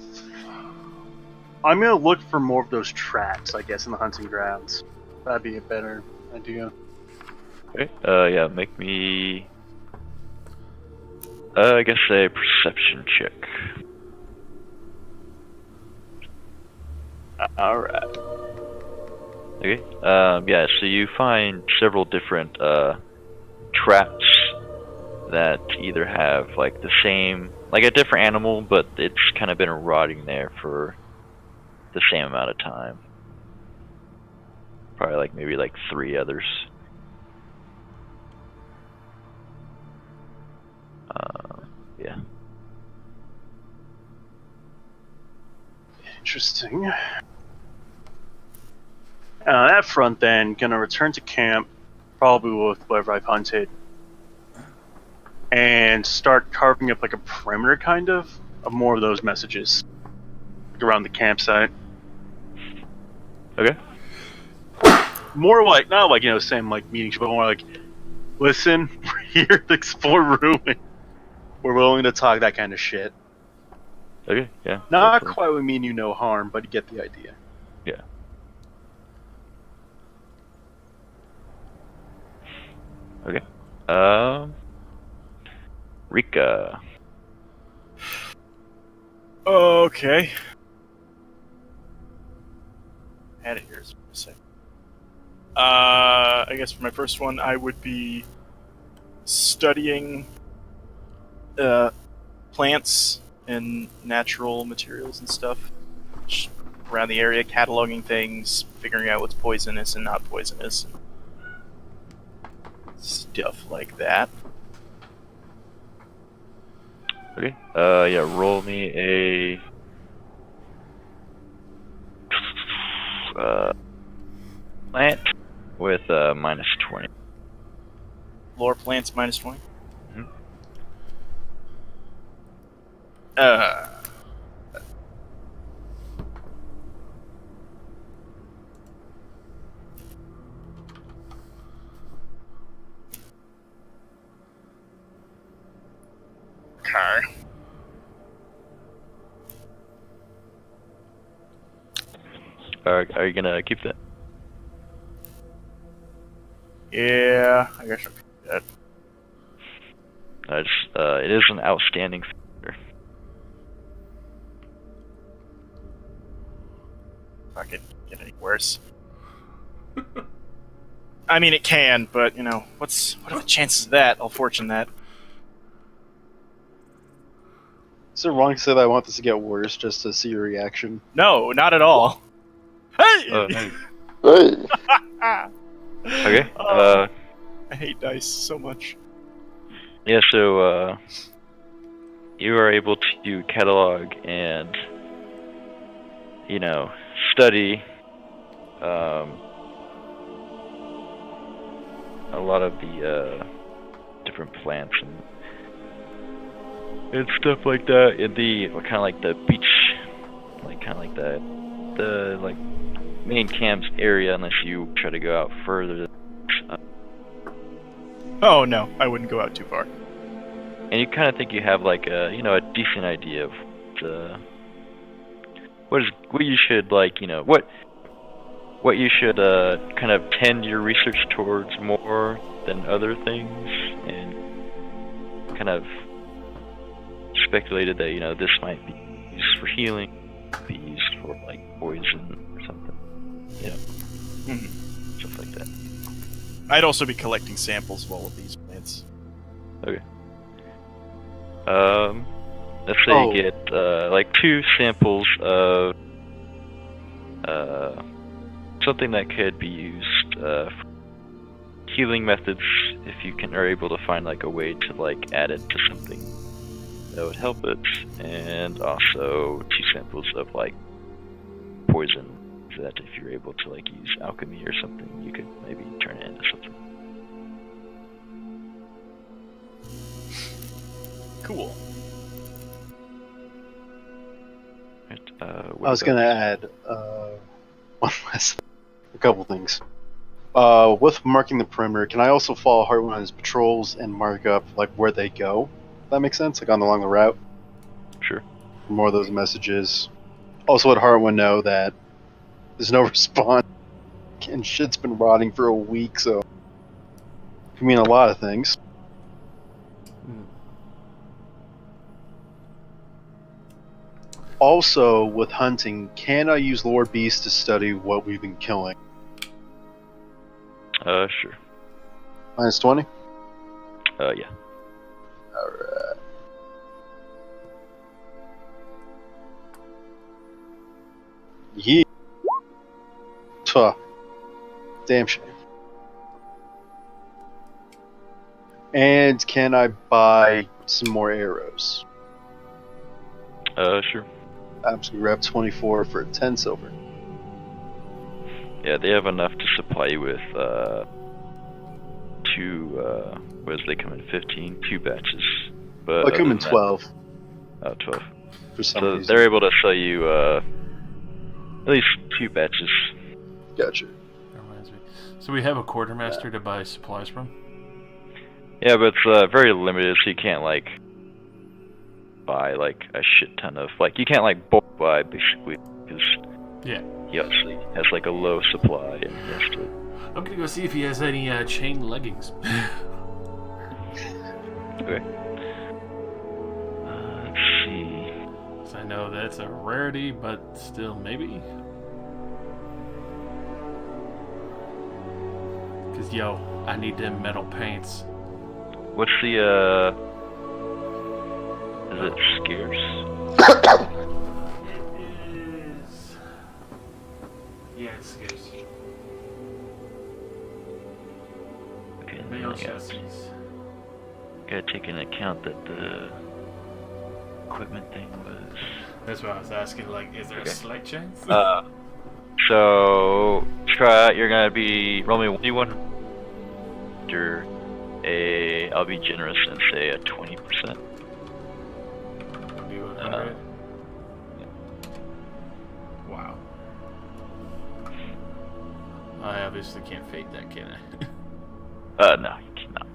I'm gonna look for more of those tracks, I guess, in the hunting grounds. That'd be a better idea. Okay. Yeah, make me. I guess a perception check. Alright. Okay. Yeah, so you find several different traps that either have like the same, like a different animal, but it's kind of been rotting there for the same amount of time. Probably like maybe like 3 others. Yeah. Interesting. On that front, then, gonna return to camp, probably with whatever I've hunted, and start carving up like a perimeter, kind of more of those messages like around the campsite. Okay. More like, not like, same like meeting, but more like, listen, we're here to explore ruin. We're willing to talk that kind of shit. Okay. Yeah. Not definitely. quite would mean you no harm, but you get the idea. Yeah. Okay. Rika. Okay. Had it here. A second. I guess for my first one, I would be studying plants and natural materials and stuff just around the area, cataloging things, figuring out what's poisonous and not poisonous, and stuff like that. Okay. Yeah. Roll me a. Plant with -20. Lore plants -20. Mhm. Okay. Are you gonna keep that? Yeah, I guess I'll keep that. It is an outstanding feature. If I could get any worse. I mean, it can, but what are the chances of that? I'll fortune that. Is it wrong to say that I want this to get worse just to see your reaction? No, not at all. Hey! Hey. Hey, Okay. I hate dice so much. Yeah. So you are able to catalog and study a lot of the different plants and stuff like that in the kind of like the beach, like kind of like the like main camp's area, unless you try to go out further. Oh no, I wouldn't go out too far. And you kind of think you have like a a decent idea of what you should what you should kind of tend your research towards more than other things, and kind of speculated that this might be used for healing, be used for like poison or something, stuff like that. I'd also be collecting samples of all of these plants. Okay. Let's say you get like 2 samples of something that could be used for healing methods, if you are able to find like a way to like add it to something that would help it, and also 2 samples of like poison that if you're able to like use alchemy or something, you could maybe turn it into something. Cool. Right, I was going to add one last a couple things. With marking the perimeter, can I also follow Heartwood on his patrols and mark up like where they go? If that makes sense? Like along the route? Sure. For more of those messages. Also let Heartwood know that there's no response. And shit's been rotting for a week, so it can mean a lot of things. Also, with hunting, can I use lore beasts to study what we've been killing? Sure. -20? Yeah. Alright. Yeah. Tuh. Damn shame. And can I buy some more arrows? Sure. I'm just gonna grab 24 for 10 silver. Yeah, they have enough to supply you with 2, what does they come in 15? 2 batches. But I come in 12. Oh, 12. For some So reason. they're able to sell you at least 2 batches Gotcha. That reminds me. So we have a quartermaster to buy supplies from? Yeah, but it's very limited, so you can't like buy like a shit ton of like you can't like bulk buy basically because Yeah. he obviously has like a low supply and he has to. I'm gonna go see if he has any chain leggings. Okay. Let's see. So I know that's a rarity, but still maybe. Cause yo, I need them metal paints. What's the is it scarce? It is. Yeah, it's scarce. Okay, and then Mail I chassis. gotta take into account that the equipment thing was. That's what I was asking. Like, is there Okay. a slight chance? So try. You're gonna be roll me 1d1. I'll be generous and say a 20%. Do 100. Wow. I obviously can't fake that, can I? No, you cannot.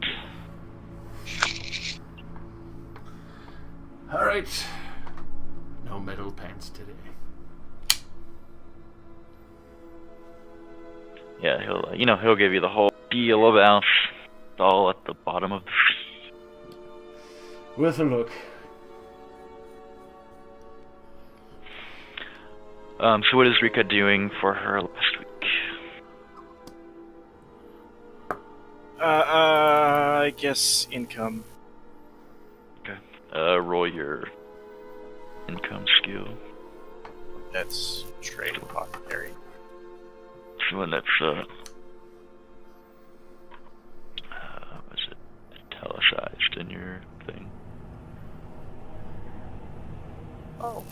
All right. No metal pants today. Yeah, he'll give you the whole deal about it's all at the bottom of the sea. Worth a look. So what is Rika doing for her last week? I guess income. Okay. Roll your income skill. That's trade apothecary. So when that's was it italicized in your thing? Oh.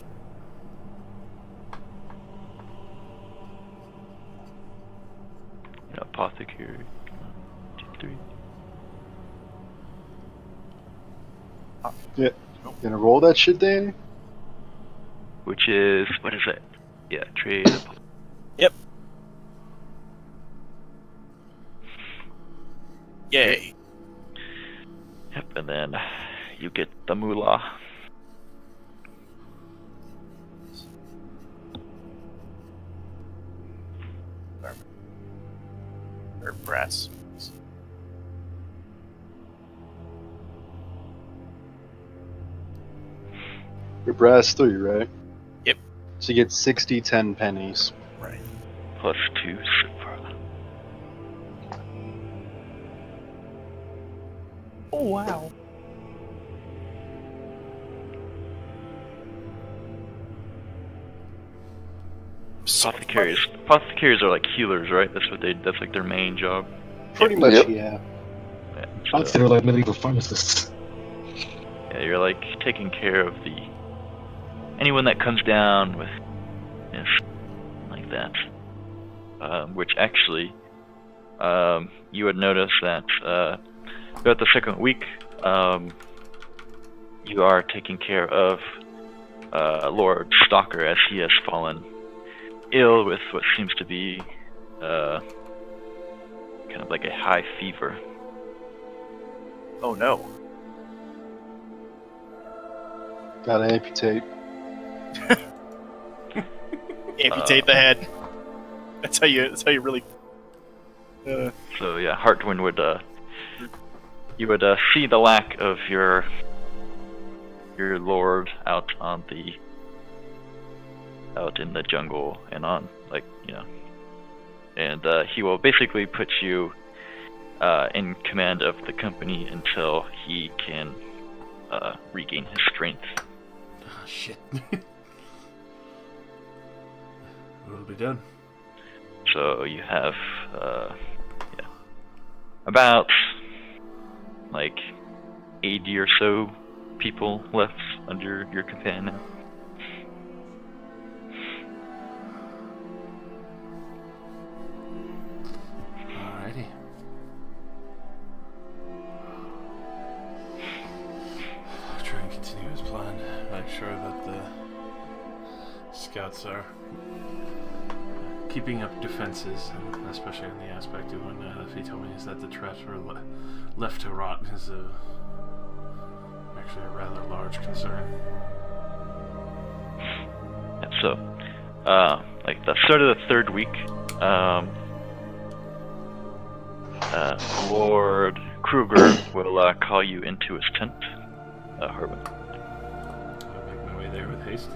Apothecary. 2, 3. Yeah. Gonna roll that shit, Danny? Which is what is it? Yeah, trade. Yep. Yay. Yep, and then you get the moolah. Or brass. Your brass 3, right? Yep. So you get 60, 10 pennies. Right. Plus 2 silver. Oh wow. Apothecaries are like healers, right? That's like their main job. Pretty much, Yep. yeah. Yeah, I'd say they're like medieval pharmacists. yeah, you're like taking care of anyone that comes down with like that. Which actually, you would notice that throughout the second week, you are taking care of Lord Stalker as he has fallen ill with what seems to be kind of like a high fever. Oh no. Gotta amputate. Amputate the head. That's how you really. So yeah, Hartwin would you would see the lack of your lord out in the jungle and on and he will basically put you in command of the company until he can regain his strength. Oh, shit. What'll be done? So you have about like 80 or so people left under your command now. Alrighty. I'll try and continue his plan. Make sure that the scouts are keeping up defenses, and especially on the aspect of when he told me is that the traps were left to rot is actually a rather large concern. And so, like the start of the third week, Lord Kruger will call you into his tent, Harwin. I'll make my way there with haste.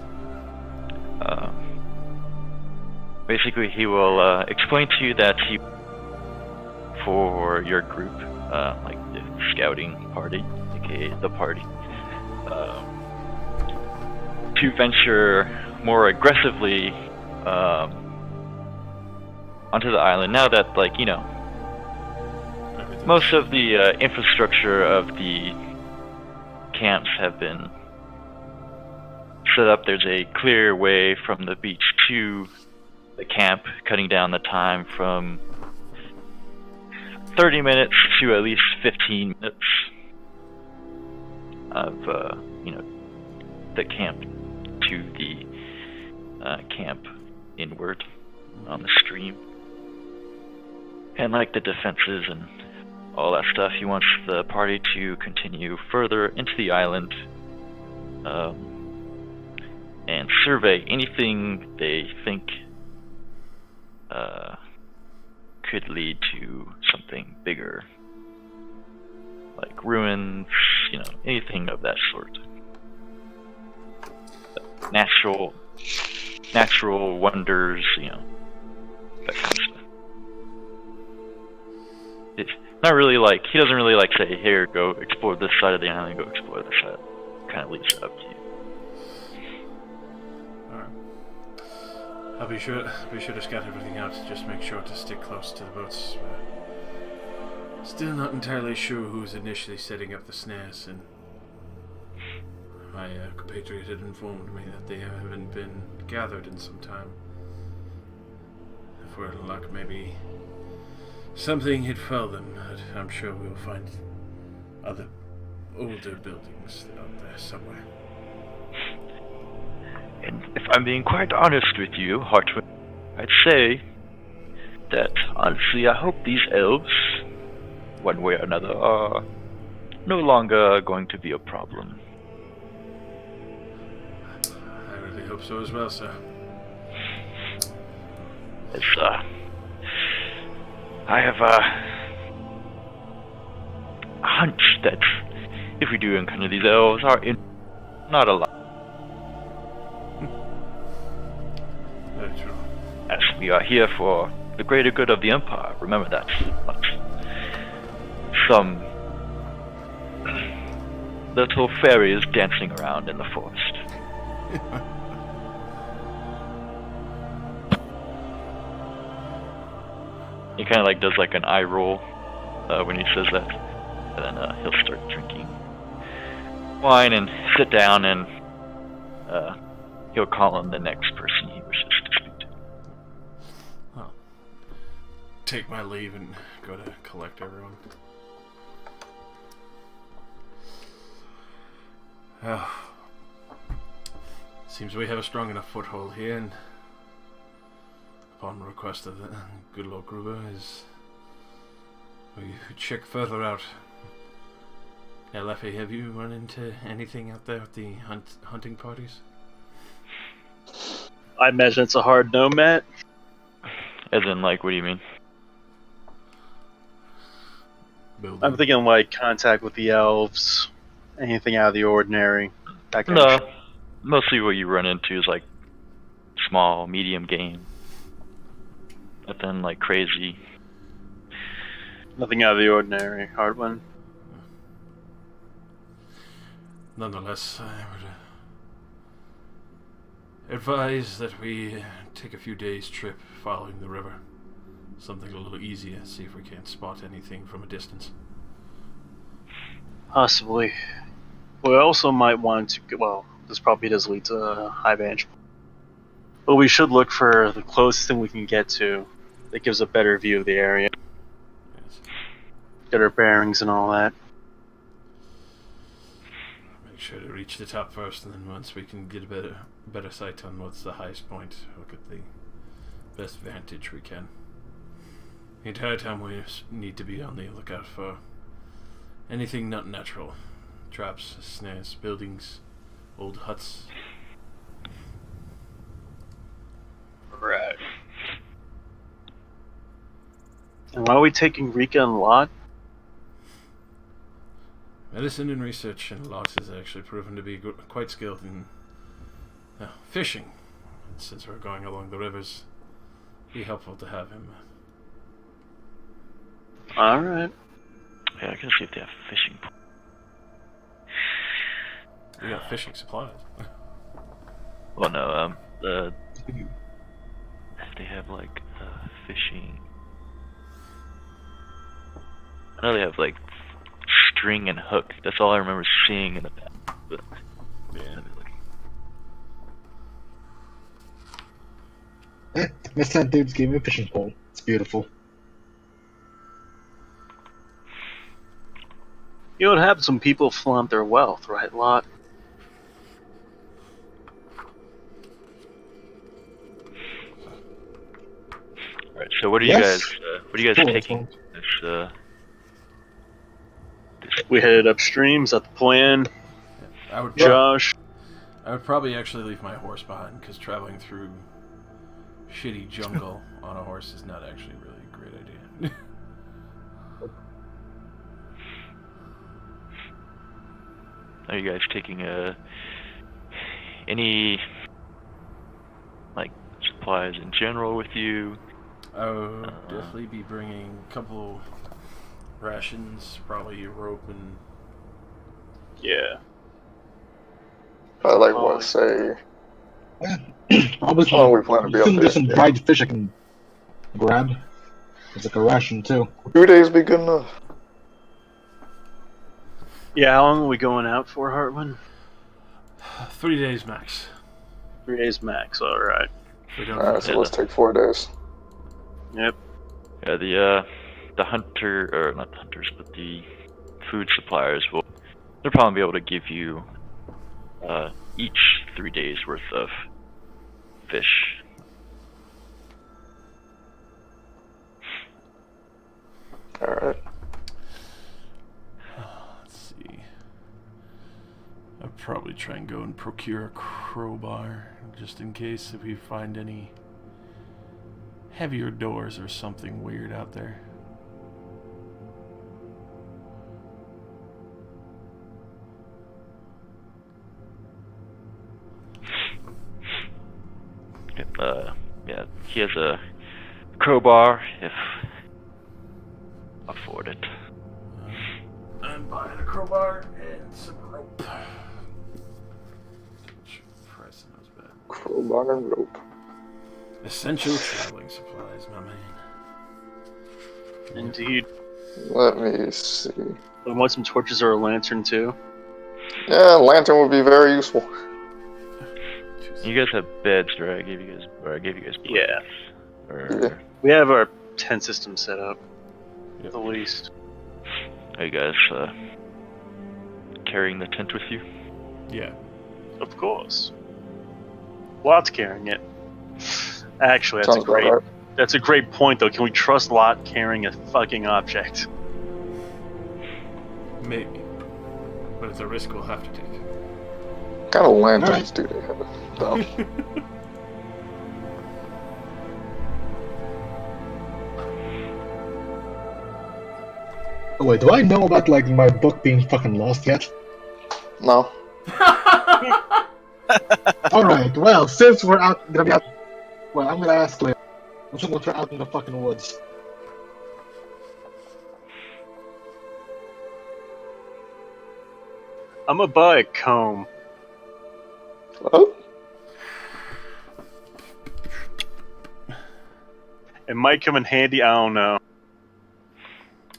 Basically, he will explain to you that for your group, like the scouting party, aka the party, to venture more aggressively onto the island. Now that, like, you know, most of the infrastructure of the camps have been set up, there's a clear way from the beach to the camp, cutting down the time from 30 minutes to at least 15 minutes of, you know, the camp to the camp inward on the stream. And like the defenses and all that stuff, he wants the party to continue further into the island and survey anything they think could lead to something bigger, like ruins, you know, anything of that sort. Natural wonders, you know, that kind of stuff. It's not really like, he doesn't really like say, here, go explore this side of the island, go explore this side. Kind of leaves it up to you. I'll be sure to scout everything out. Just make sure to stick close to the boats. Still not entirely sure who's initially setting up the snares, and my compatriot had informed me that they haven't been gathered in some time. If we're in luck, maybe something had felled them, but I'm sure we'll find other older buildings out there somewhere. And if I'm being quite honest with you, Hartwin, I'd say that, honestly, I hope these elves, one way or another, are no longer going to be a problem. I really hope so as well, sir. It's, I have a hunch that if we do encounter these elves, are not alive. Very true. As we are here for the greater good of the Empire. Remember that. Not some little fairies dancing around in the forest. He kind of like does like an eye roll when he says that, and then he'll start drinking wine and sit down, and he'll call on the next person he wishes to speak to. I'll take my leave and go to collect everyone. Seems we have a strong enough foothold here, and upon request of the good Lord Gruber, we check further out. Yeah, Leffy, have you run into anything out there at the hunting parties? I imagine it's a hard no, Matt. As in, like, what do you mean? Building. I'm thinking like contact with the elves, anything out of the ordinary. That kind of No, shit. mostly what you run into is like small, medium game. Nothing like crazy. Nothing out of the ordinary. Hard one. Nonetheless, I would advise that we take a few days' trip following the river. Something a little easier, see if we can't spot anything from a distance. Possibly. We also might want to. Well, this probably does lead to a high vantage point. But we should look for the closest thing we can get to that gives a better view of the area. Yes. Get our bearings and all that. Make sure to reach the top first, and then once we can get a better sight on what's the highest point, look at the best vantage we can. The entire time we need to be on the lookout for anything not natural. Traps, snares, buildings, old huts. Right. And why are we taking Rika and Lot? Medicine and research, and Lot is actually proven to be quite skilled in fishing. Since we're going along the rivers, it'd be helpful to have him. Alright. Yeah, I can see if they have fishing. We got fishing supplies. Well, no, if they have like fishing. I know they have like string and hook. That's all I remember seeing in the past. But Yeah. This time dudes gave me a fishing pole. It's beautiful. You know what happens when people flaunt their wealth, right, Lot? Alright, so what are you Yes. guys? What are you guys Cool, taking? cool. This, We headed upstream. Is that the plan? I would Josh? I would probably actually leave my horse behind, because traveling through shitty jungle on a horse is not actually really a great idea. Are you guys taking any like supplies in general with you? I would definitely be bringing a couple rations, probably a rope and Yeah. I like what say. Probably Oh, we plan to be up there's there. some Yeah. dried fish I can grab. It's like a ration too. 2 days be good enough. Yeah, how long are we going out for, Hartwin? 3 days max. 3 days max, alright. If we don't Alright, so Yeah. let's take 4 days. Yep. Yeah, the hunter, or not the hunters, but the food suppliers they'll probably be able to give you each 3 days worth of fish. Alright. Let's see. I'd probably try and go and procure a crowbar, just in case if we find any heavier doors or something weird out there. Yeah, he has a crowbar if afforded. I'm buying a crowbar and some rope. Price on those bad. Crowbar and rope. Essential traveling supplies, my man. Indeed. Let me see. I want some torches or a lantern, too. Yeah, lantern would be very useful. You guys have beds, right? I gave you guys beds. Yeah. Or We have our tent system set up, Yep. at the least. are you guys carrying the tent with you? Yeah. Of course. Lot's carrying it. Actually, Sounds about right. that's a great point, though. Can we trust Lot carrying a fucking object? Maybe. But it's a risk we'll have to take. What kind of lanterns do they have? Though? Oh wait, do I know about like my book being fucking lost yet? No. Alright, well, since we're gonna be out, well, I'm gonna ask later. Once we're out in the fucking woods. I'm gonna buy a comb. Oh, It might come in handy, I don't know.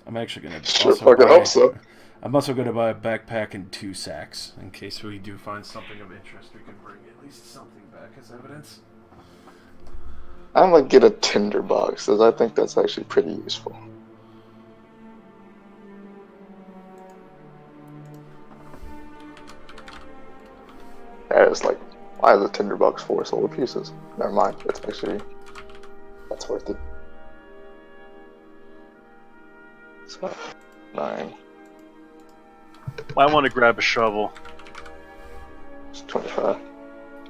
I'm actually gonna sure also fucking buy, hope so. I'm also gonna buy a backpack and 2 sacks in case we do find something of interest. We can bring at least something back as evidence. I'm gonna get a tinderbox because I think that's actually pretty useful. That is like, why is a tinderbox 4 solar pieces? Never mind, it's actually That's worth it. So, 9. I want to grab a shovel. It's 25.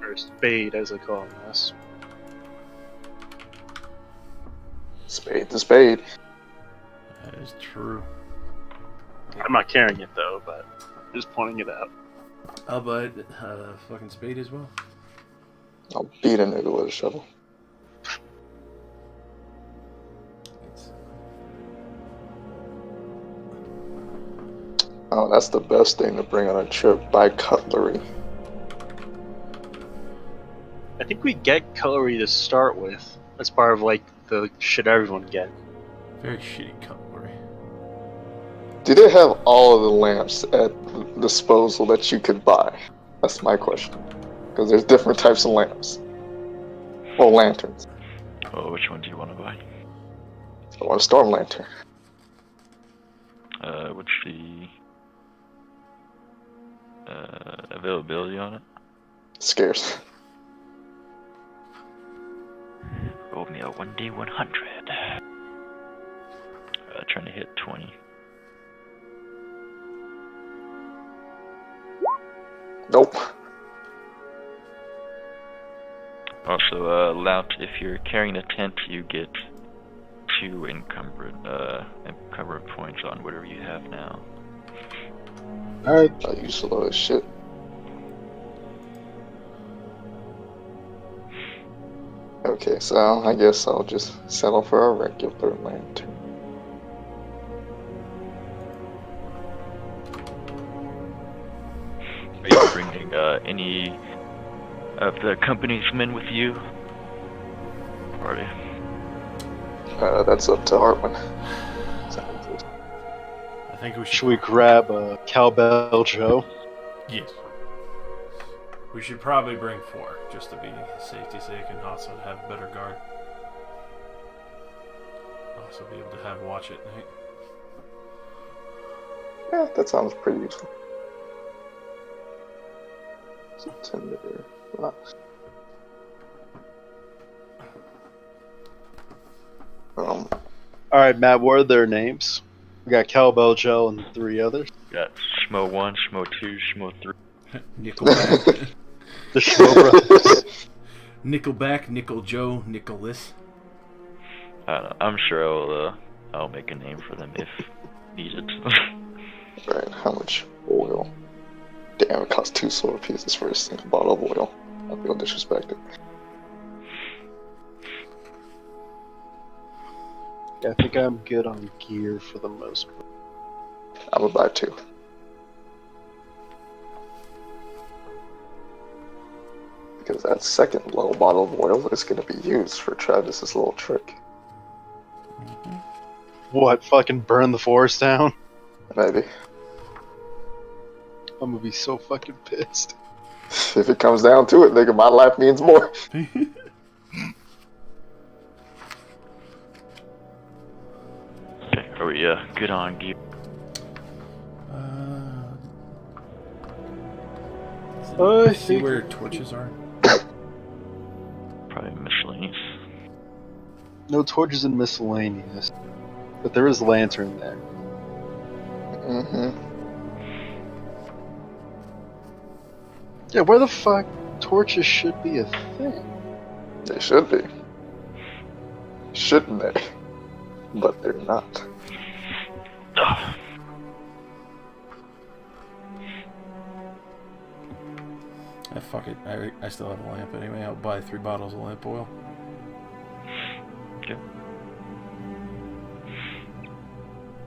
Or spade, as I call this. Spade to spade. That is true. I'm not carrying it though, but just pointing it out. I'll buy a fucking spade as well. I'll beat a nigga with a shovel. Oh, that's the best thing to bring on a trip. Buy cutlery. I think we get cutlery to start with. That's part of like the shit everyone gets. Very shitty cutlery. Do they have all of the lamps at disposal that you could buy? That's my question. Because there's different types of lamps. Well, lanterns. Oh, which one do you want to buy? I want a storm lantern. What's the availability on it? Scarce. Roll me a 1D100. Trying to hit 20. Nope. Also, if you're carrying a tent, you get 2 encumbered points on whatever you have now. Alright. I use a lot of shit. Okay, so I guess I'll just settle for a regular lantern. Are you bringing any of the company's men with you? Party. That's up to Hartman. I think we should. Should we grab a Cowbell Joe? Yes. We should probably bring 4, just to be safety's sake, and also to have better guard. Also be able to have watch at night. Yeah, that sounds pretty useful. September. Alright, Matt, what are their names? We got Cowbell Joe and 3 others. Got Schmo 1, Schmo 2, Schmo 3. Nickelback. The Schmo brothers. Nickelback, Nickel Joe, Nicholas. I don't know. I'm sure I'll make a name for them if needed. Right, how much oil? Damn, it costs 2 silver pieces for a single bottle of oil. I feel disrespected. Yeah, I think I'm good on gear for the most part. I'm gonna buy 2. Because that second little bottle of oil is gonna be used for Travis's little trick. What, fucking burn the forest down? Maybe. I'm gonna be so fucking pissed. If it comes down to it, nigga, my life means more. Okay, are we good on gear? See where torches are? Probably miscellaneous. No torches and miscellaneous. But there is a lantern there. Mm-hmm. Yeah, where the fuck torches should be a thing? They should be. Shouldn't they? But they're not. Ugh. Fuck it. I still have a lamp anyway. I'll buy 3 bottles of lamp oil. Okay.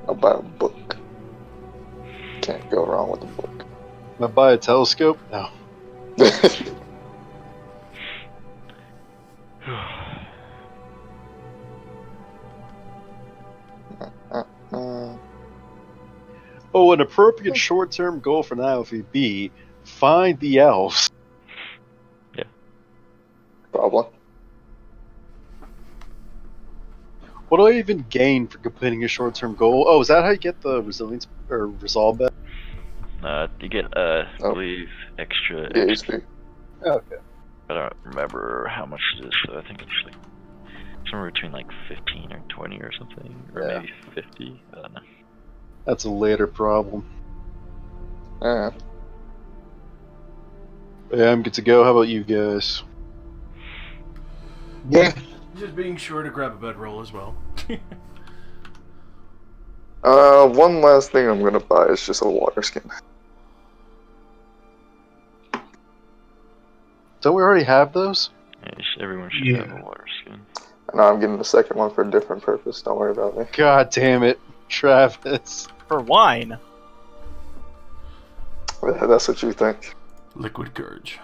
I'll buy a book. Can't go wrong with a book. Am I buy a telescope? No. Oh, an appropriate short-term goal for now would be find the elves. Probably. What do I even gain for completing a short-term goal? Oh, is that how you get the resilience or resolve bet? You get, I believe, extra. HP. Okay. I don't remember how much it is, so I think it's like somewhere between like 15 or 20 or something, or Yeah. maybe 50. I don't know. That's a later problem. Yeah. Yeah, I'm good to go. How about you guys? Yeah. Just being sure to grab a bedroll as well. One last thing I'm gonna buy is just a water skin. Don't we already have those? Yeah, everyone should Yeah. have a water skin. No, I'm getting the second one for a different purpose. Don't worry about me. God damn it, Travis. For wine. That's what you think. Liquid courage.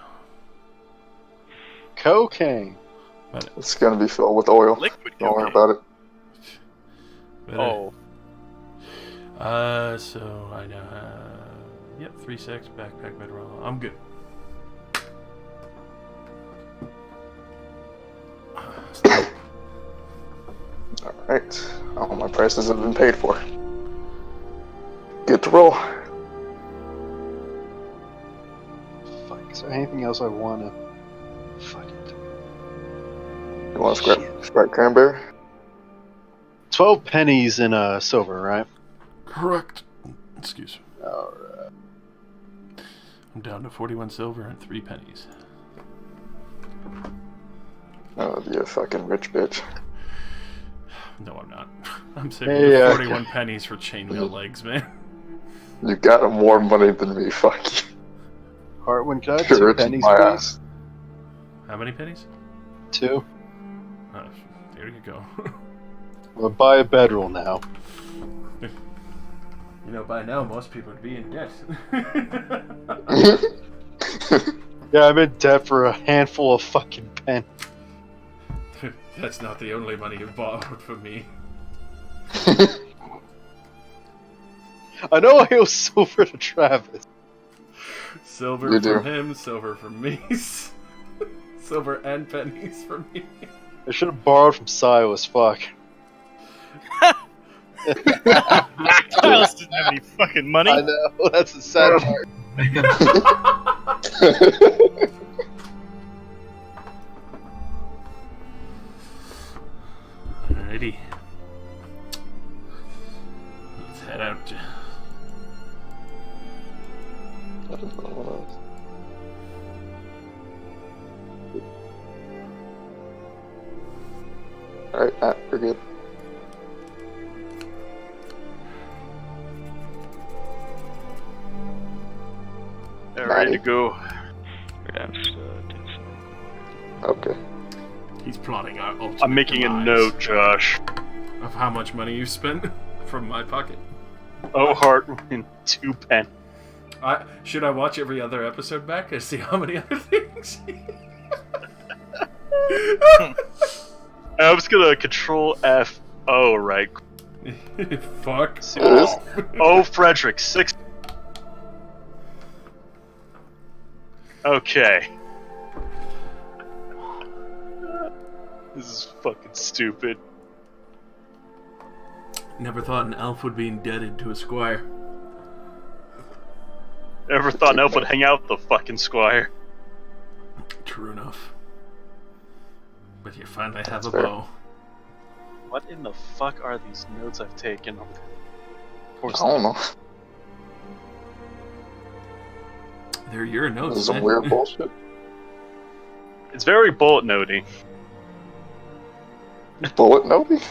Cocaine. It's gonna be filled with oil. Liquid Don't worry cocaine. about it. Oh. So I know. Yep, 3 6 backpack bedroll. I'm good. Alright. All my prices have been paid for. Good to roll. Fuck, is there anything else I wanna... Fuck it. You want to scrap cranberry? 12 pennies in silver, right? Correct. Excuse me. Alright. I'm down to 41 silver and 3 pennies. Oh, you fucking rich bitch. No, I'm not. I'm saving Hey, 41 pennies for chainmail legs, man. You got more money than me, fuck you. Hartwin, can I have Sure, 2 it's pennies, my please? ass. How many pennies? 2. Oh, there you go. I'm gonna buy a bedroll now. You know, by now most people would be in debt. Yeah, I'm in debt for a handful of fucking pen. That's not the only money you've borrowed from me. I know I owe silver to Travis. Silver You do. from him, silver from me. Silver and pennies from me. I should have borrowed from Silas, fuck. Silas didn't have any fucking money. I know, that's the sad part. Alrighty. Let's head out. Alright, Matt, you're good. Ready to go. Okay. He's plotting our ultimate I'm making a demise note, Josh. of how much money you spent from my pocket. Oh, Hartwin, 2 pen. Should I watch every other episode back to see how many other things? I was gonna control F. Oh, right. Fuck. Oh, Frederick, 6. Okay. This is fucking stupid. Never thought an elf would be indebted to a squire. Never thought an elf would hang out with the fucking squire. True enough. But you finally have That's a fair. bow. What in the fuck are these notes I've taken? Of course, I don't know. They're your This notes, is some man. weird bullshit. it's very bullet notey. Bullet notey?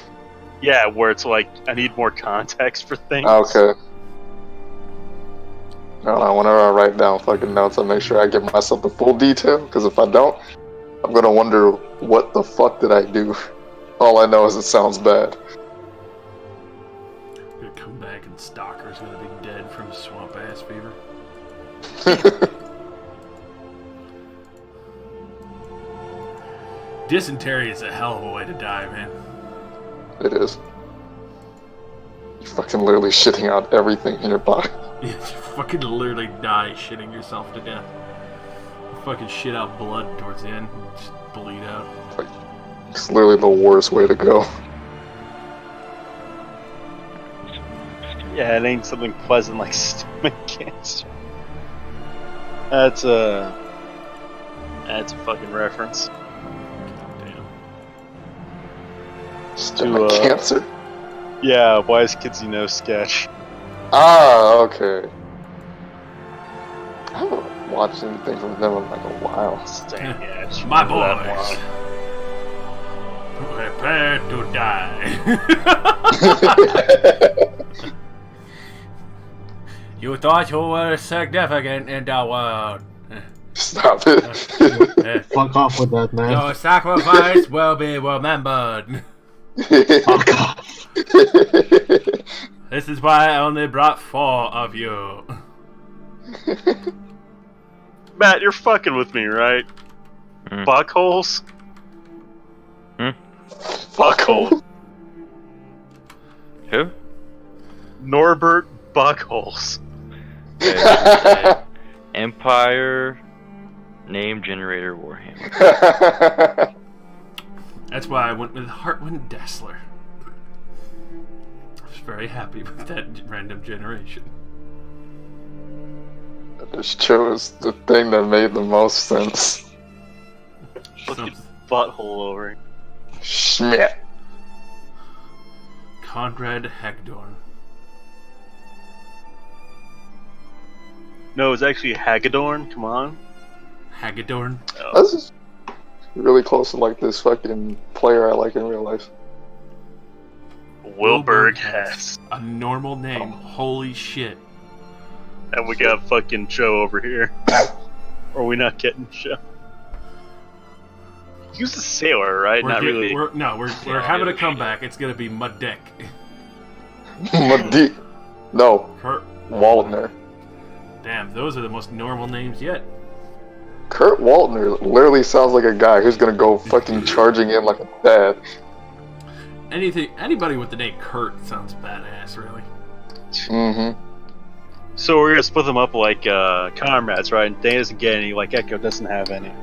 Yeah, where it's like, I need more context for things. Okay. No, whenever I write down fucking notes, I make sure I give myself the full detail, because if I don't, I'm gonna wonder what the fuck did I do. All I know is it sounds bad. Gonna come back and Stalker's gonna be dead from swamp ass fever. Dysentery is a hell of a way to die, man. It is. You're fucking literally shitting out everything in your body. You fucking literally die shitting yourself to death. You fucking shit out blood towards the end, and just bleed out. It's literally the worst way to go. Yeah, it ain't something pleasant like stomach cancer. That's a fucking reference. Damn. To Cancer? yeah, Wise Kids You Know sketch. Ah, okay. I haven't watched anything from them in like a while. Same, yeah, it's My remember that boys. one. Prepare to die. You thought you were significant in the world. Stop it. Fuck off with that, man. Your sacrifice will be remembered. Fuck off. This is why I only brought 4 of you. Matt, you're fucking with me, right? Buckholes? Buckholes. Who? Norbert Buckholes. Empire name generator Warhammer. That's why I went with Heartwind Dassler. I was very happy with that random generation. I just chose the thing that made the most sense. Fucking butthole over it. Schmidt. Conrad Hagdorn. No, it's actually Hagedorn. Come on. Hagedorn? That's just really close to like this fucking player I like in real life. Wilbur Hess. A normal name. Holy shit. And we got fucking Joe over here. Or are we not getting Joe? He was a sailor, right? We're Not really. We're having a comeback. It's gonna be Muddeck. No, Kurt. Waldner. Damn, those are the most normal names yet. Kurt Waldner literally sounds like a guy who's gonna go fucking charging in like a dad. Anybody with the name Kurt sounds badass, really. Mm-hmm. So we're gonna split them up like comrades, right? And Dan doesn't get any, like Echo doesn't have any.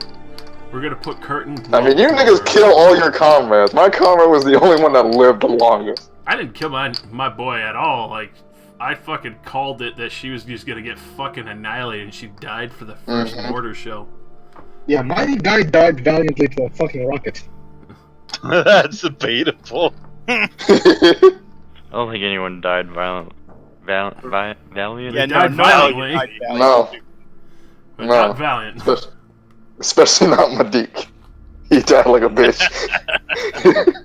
We're gonna put Curtin. I mean, you niggas kill all your comrades. My comrade was the only one that lived the longest. I didn't kill my boy at all. Like, I fucking called it that she was just gonna get fucking annihilated, and she died for the first mortar shell. Yeah, my guy died valiantly to a fucking rocket. That's debatable. I don't think anyone died valiantly. Yeah, died valiantly. No. But No. not valiant. Especially not Madik. He died like a bitch.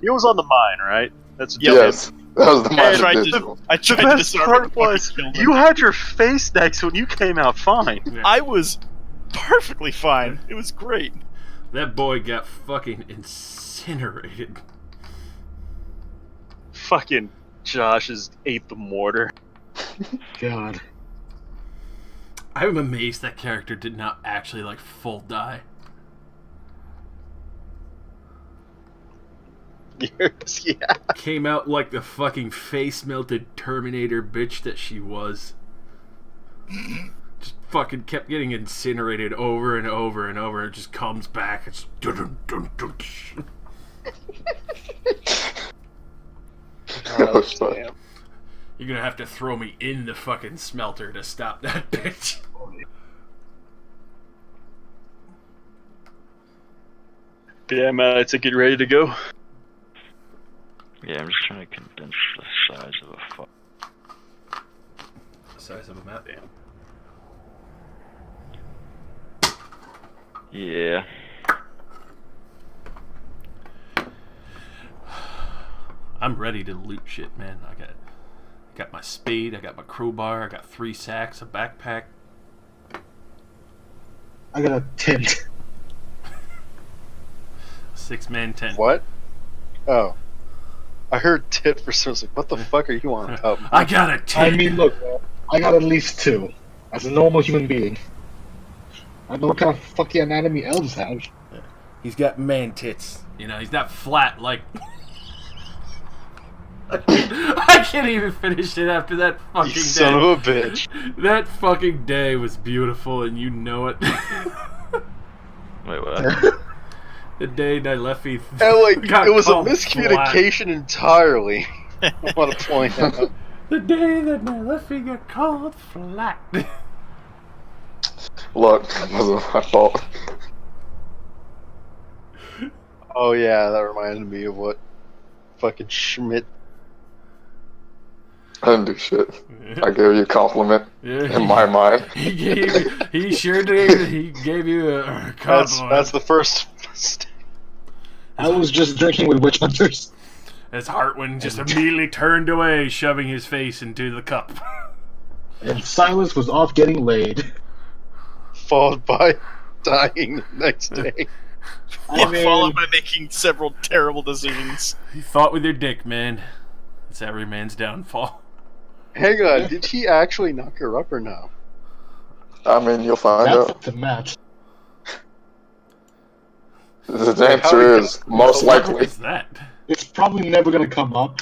He was on the mine, right? That's what Yes. That was the I mind tried of to, Digital. I The tried to best disarm part it, was fucking killed him. you had your face next when you came out fine. Yeah. I was perfectly fine. It was great. That boy got fucking incinerated. Fucking Josh has ate the mortar. God. I'm amazed that character did not actually like full die. Yeah. Came out like the fucking face melted Terminator bitch that she was. Just fucking kept getting incinerated over and over and over. It just comes back. It's Oh, fuck. Damn. You're gonna have to throw me in the fucking smelter to stop that bitch. Yeah, man, I think it ready to go. Yeah, I'm just trying to condense the size of a fuck. The size of a map, damn. Yeah. I'm ready to loot shit, man. I got my spade, I got my crowbar, I got 3 sacks, a backpack. I got a tent. 6-man tent. What? Oh. I heard tit for some. I was like, what the fuck are you on top? I got a tent. I mean, look, I got at least 2. As a normal human being. I don't know what kind of fucking anatomy elves have. He's got man tits. You know, he's not flat like. I can't even finish it after that fucking You day. son of a bitch. That fucking day was beautiful, and you know it. Wait, what? The day Nyleffi And like, got it was a called miscommunication entirely. I want to point out. flat. The day that Nyleffi got called flat. Look, it wasn't my fault. Oh yeah, that reminded me of what Fucking Schmidt. I didn't do shit. I gave you a compliment in my mind. He sure did. He gave you a compliment. That's the first mistake. I was just drinking with witch hunters. As Hartwin just immediately turned away, shoving his face into the cup. And Silas was off getting laid. Followed by dying the next day. Followed by making several terrible decisions. You fought with your dick, man. It's every man's downfall. Hang on, did he actually knock her up or no? I mean, you'll find That's out. up to Matt. The answer is most likely. What's that? It's probably never gonna come up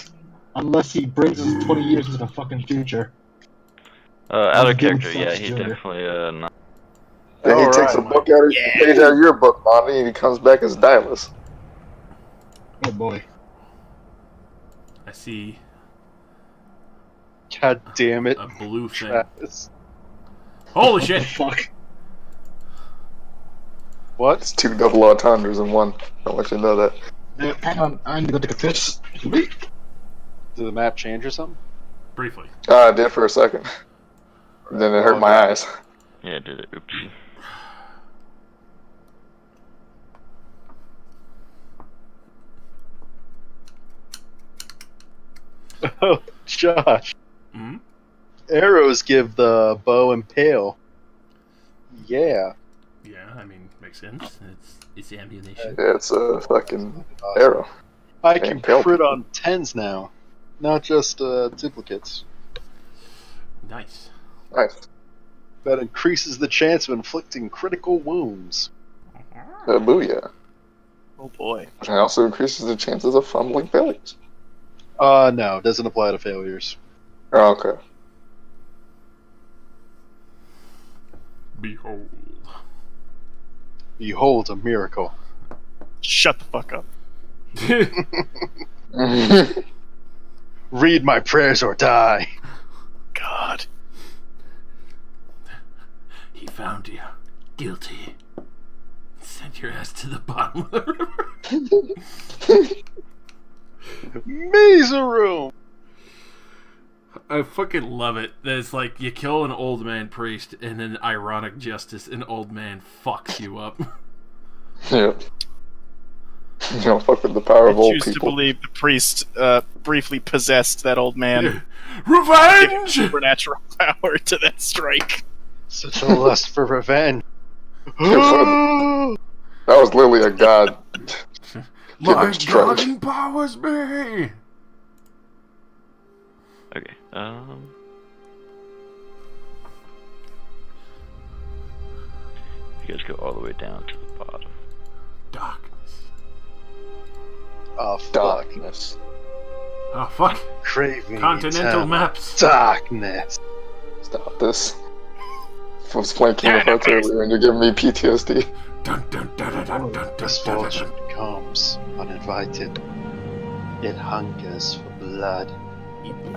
unless he brings us 20 years into the fucking future. Out of Game character, yeah, Fox he Jr. definitely not. Then he takes a book out of page out of your book, Monty, and he comes back as Dylus. Oh boy. I see God damn it. a blue thing. Travis. Holy What the shit! fuck? What? It's 2 double entendres in one. I'll let you know that. Hang on, I need to go take a piss. Did the map change or something? Briefly. I did for a second. Then it hurt my eyes. Yeah, did it. Oops. Oh, Josh. Hmm? Arrows give the bow impale. Yeah. Yeah, I mean, makes sense. It's ammunition. Yeah, it's a fucking arrow. I can Impale crit people. on 10s now, not just duplicates. Nice. Nice. That increases the chance of inflicting critical wounds. Booyah. Oh boy. And it also increases the chances of fumbling failures. No, it doesn't apply to failures. Oh, okay. Behold. Behold a miracle. Shut the fuck up. Read my prayers or die. God. He found you guilty. Sent your ass to the bottom of the river. Miserum! I fucking love it. That it's like you kill an old man priest, and then ironic justice, an old man fucks you up. Yep. You don't fuck with the power of I old choose to people. believe the priest briefly possessed that old man. Revenge! Supernatural power to that strike. Such a lust for revenge. That was literally a god. My Giving strength. God empowers me! Okay. You guys go all the way down to the bottom. Darkness. Oh, fuck. Darkness. Oh, fuck. Craving Continental eternal maps. darkness. Stop this. I was playing Kingdom Hearts earlier and you're giving me PTSD. Dun dun dun dun dun dun dun dun Misfortune dun. comes uninvited. It hungers for blood,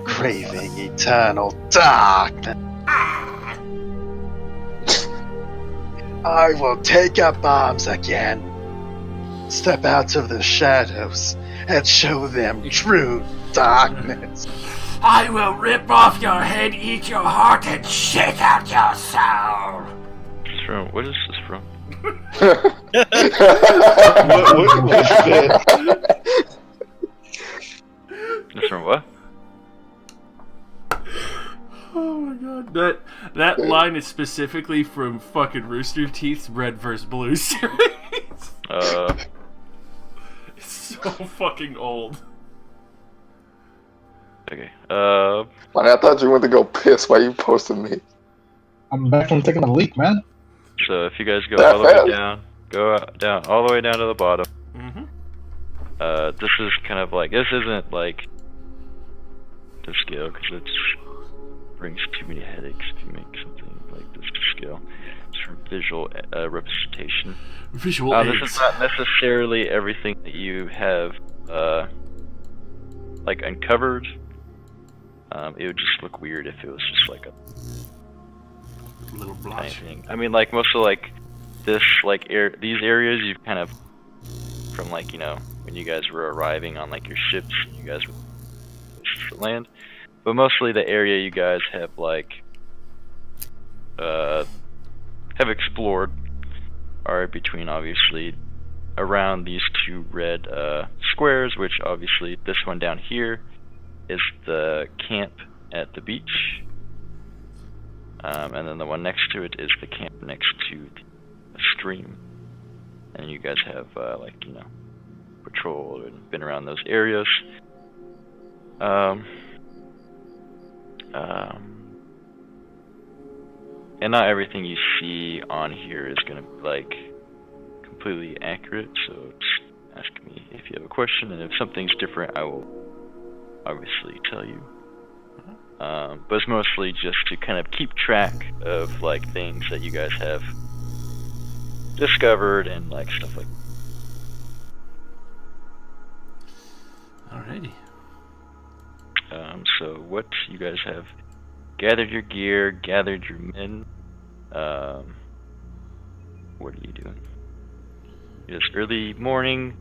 craving eternal darkness. I will take up arms again. Step out of the shadows and show them true darkness. I will rip off your head, eat your heart, and shake out your soul. What is this from? what shit? This from what? Oh my god. That line is specifically from fucking Rooster Teeth's Red vs. Blue series. It's so fucking old. Okay. Man, I thought you went to go piss. Why you posting me? I'm back from taking a leak, man. So if you guys go That all the way fast? down, down, all the way down to the bottom. Mm-hmm. This is kind of like, this isn't like to scale because it brings too many headaches if you make something like this to scale. It's for visual representation. Visual This aids. is not necessarily everything that you have like uncovered. It would just look weird if it was just like a Little tiny blush. thing. I mean, like most of like this, like these areas, you've kind of from like when you guys were arriving on like your ships, you guys were to land. But mostly the area you guys have like have explored are between obviously around these two red squares, which obviously this one down here is the camp at the beach, and then the one next to it is the camp next to the stream. And you guys have like, you know, patrolled and been around those areas. And not everything you see on here is gonna be like completely accurate, so just ask me if you have a question, and if something's different I will obviously tell you. But it's mostly just to kind of keep track of like things that you guys have discovered and like stuff like that. Alrighty. So what you guys have gathered your gear, gathered your men. What are you doing? It's early morning.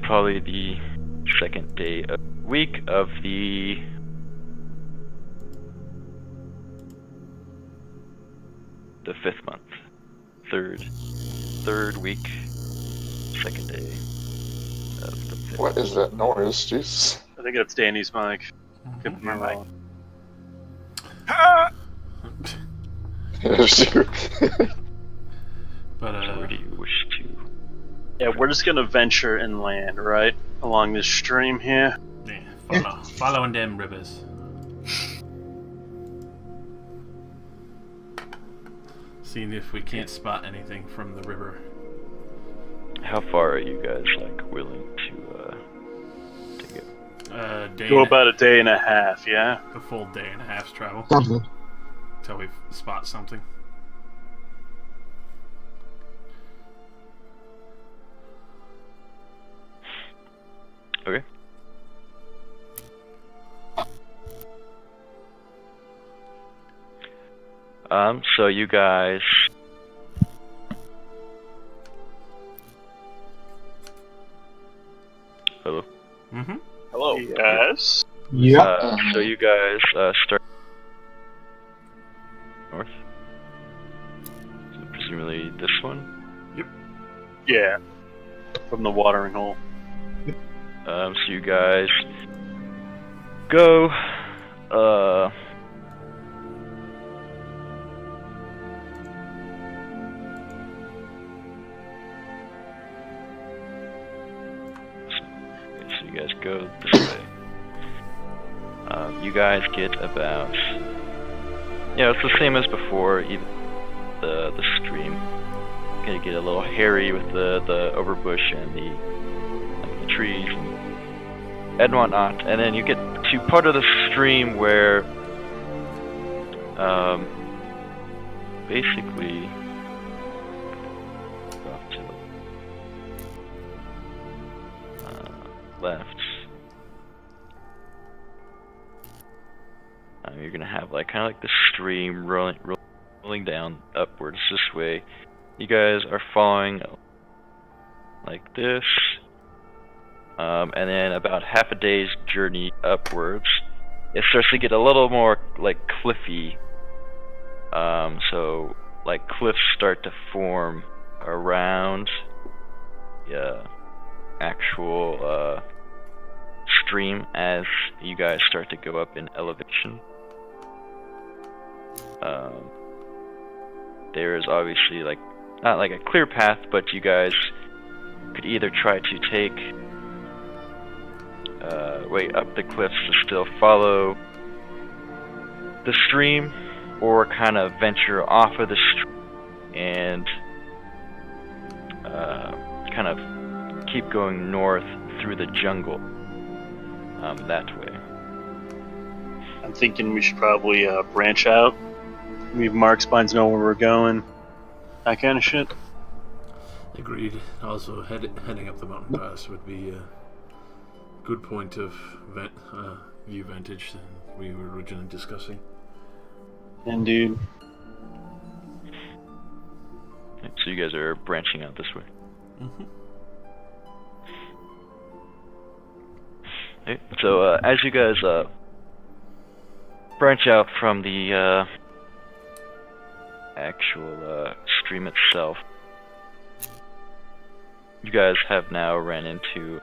Probably the second day of the week of the fifth month. Third week, second day of the fifth. What is that noise? Jesus. I think that's Danny's mic. Could be wrong. Here's you. But Where do you wish to? Yeah, we're just gonna venture inland, right? Along this stream here. yeah, following them rivers. Seeing if we can't spot anything from the river. How far are you guys like willing to go? Go about a day and a half, yeah? A full day and a half's travel Sounds good. until we spot something. Okay. So you guys hello. Mm-hmm. Hello. Yes. Yeah. So you guys start north. So presumably this one. Yeah. From the watering hole. So you guys go so you guys go this way. You guys get about, yeah, it's the same as before. Even the stream gonna get a little hairy with the overbush and the trees and whatnot, and then you get to part of the stream where basically off to the left. You're gonna have like kind of like the stream rolling down upwards this way. You guys are following like this, and then about half a day's journey upwards, it starts to get a little more like cliffy. So like cliffs start to form around the actual stream as you guys start to go up in elevation. There is obviously like not like a clear path, but you guys could either try to take way up the cliffs to still follow the stream, or kind of venture off of the stream and kind of keep going north through the jungle that way. I'm thinking we should probably branch out. Leave mark spines, know where we're going. That kind of shit. Agreed. Also, heading up the mountain pass would be a good point of view vantage that we were originally discussing. Indeed. So you guys are branching out this way. Mm-hmm. Okay, so as you guys branch out from the actual stream itself, you guys have now ran into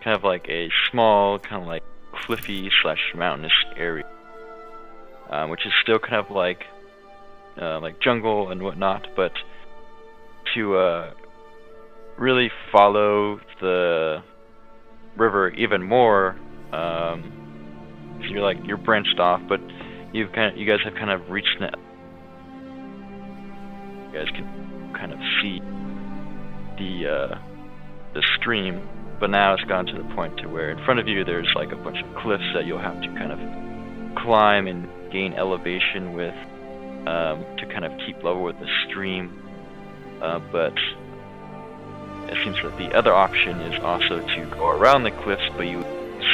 kind of like a small, kind of like cliffy / mountainous area, which is still kind of like jungle and whatnot, but to really follow the river even more, so you're branched off, but you guys have kind of reached that. You guys can kind of see the stream, but now it's gone to the point to where in front of you there's like a bunch of cliffs that you'll have to kind of climb and gain elevation with, to kind of keep level with the stream, but it seems that the other option is also to go around the cliffs, but you lose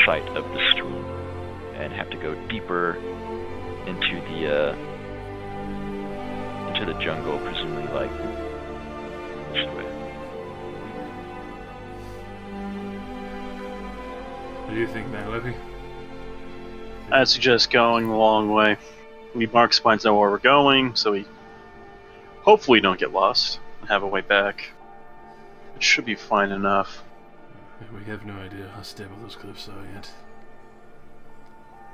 sight of the stream and have to go deeper into the jungle, presumably like this way. What do you think, Magleppy? I'd suggest going the long way. We mark points know where we're going, so we hopefully don't get lost and have a way back. It should be fine enough. We have no idea how stable those cliffs are yet.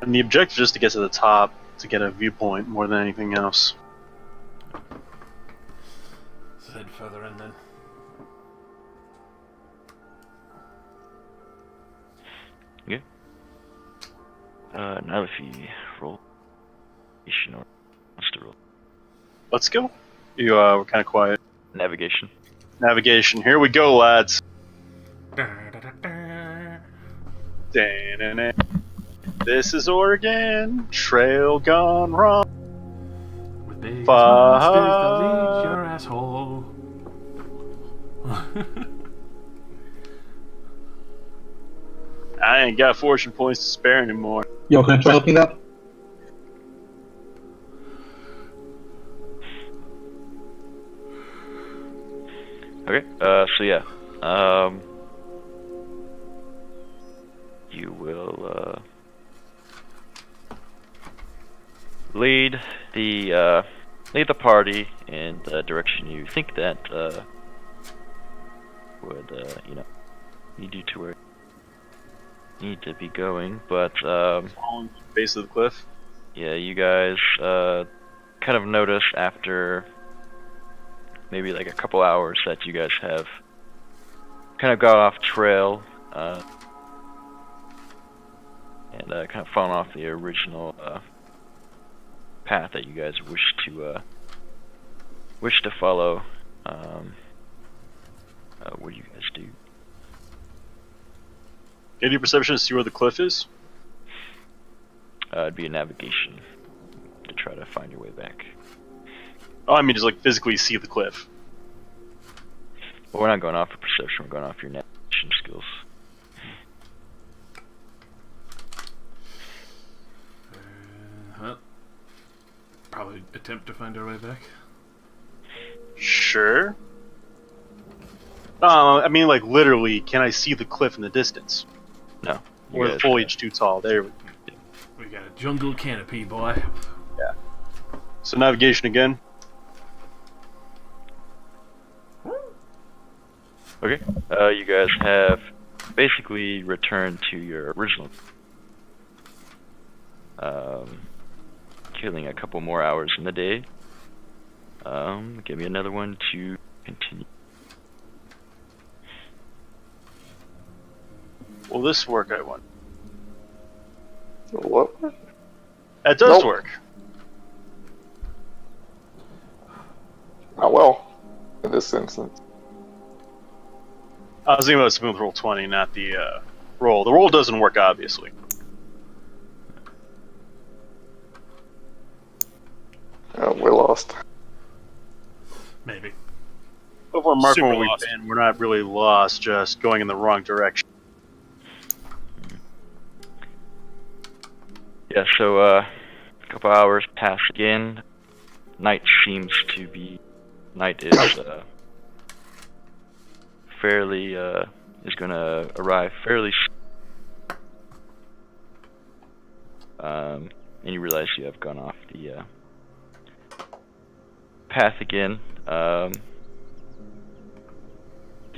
And the objective is to get to the top to get a viewpoint more than anything else. Let's head further in then. Okay. Now if you roll, you should know wants to roll. Let's go. You were kind of quiet. Navigation. Navigation. Here we go, lads. This is Oregon. Trail gone wrong. With big Fuck. monsters that lead your asshole. I ain't got fortune points to spare anymore. Yo, can I try helping that? Okay, so yeah, you will, lead the party in the direction you think that, would, lead you to where you need to be going, but, Following the base of the cliff. yeah, you guys, kind of notice after maybe like a couple hours that you guys have kind of got off trail, and kind of fallen off the original path that you guys wish to follow. What do you guys do? Get your perception to see where the cliff is. It'd be a navigation to try to find your way back. Oh, I mean just like physically see the cliff. Well, we're not going off of perception, we're going off your navigation skills. Well, probably attempt to find our way back. Sure. I mean, like literally, can I see the cliff in the distance? No. you Or the guys- foliage too tall? There we go. We got a jungle canopy, boy. So navigation again. Okay. You guys have basically returned to your original. Killing a couple more hours in the day. Give me another one to continue. Will this work? I want. What? That does Nope. work. Not well, in this instance. I was thinking about smooth roll 20, not the roll. The roll doesn't work, obviously. We're lost. Maybe. But if we're marking Super where we've lost. been, we're not really lost, just going in the wrong direction. Yeah, so a couple hours pass again. Night is is going to arrive fairly soon. And you realize you have gone off the path again. Do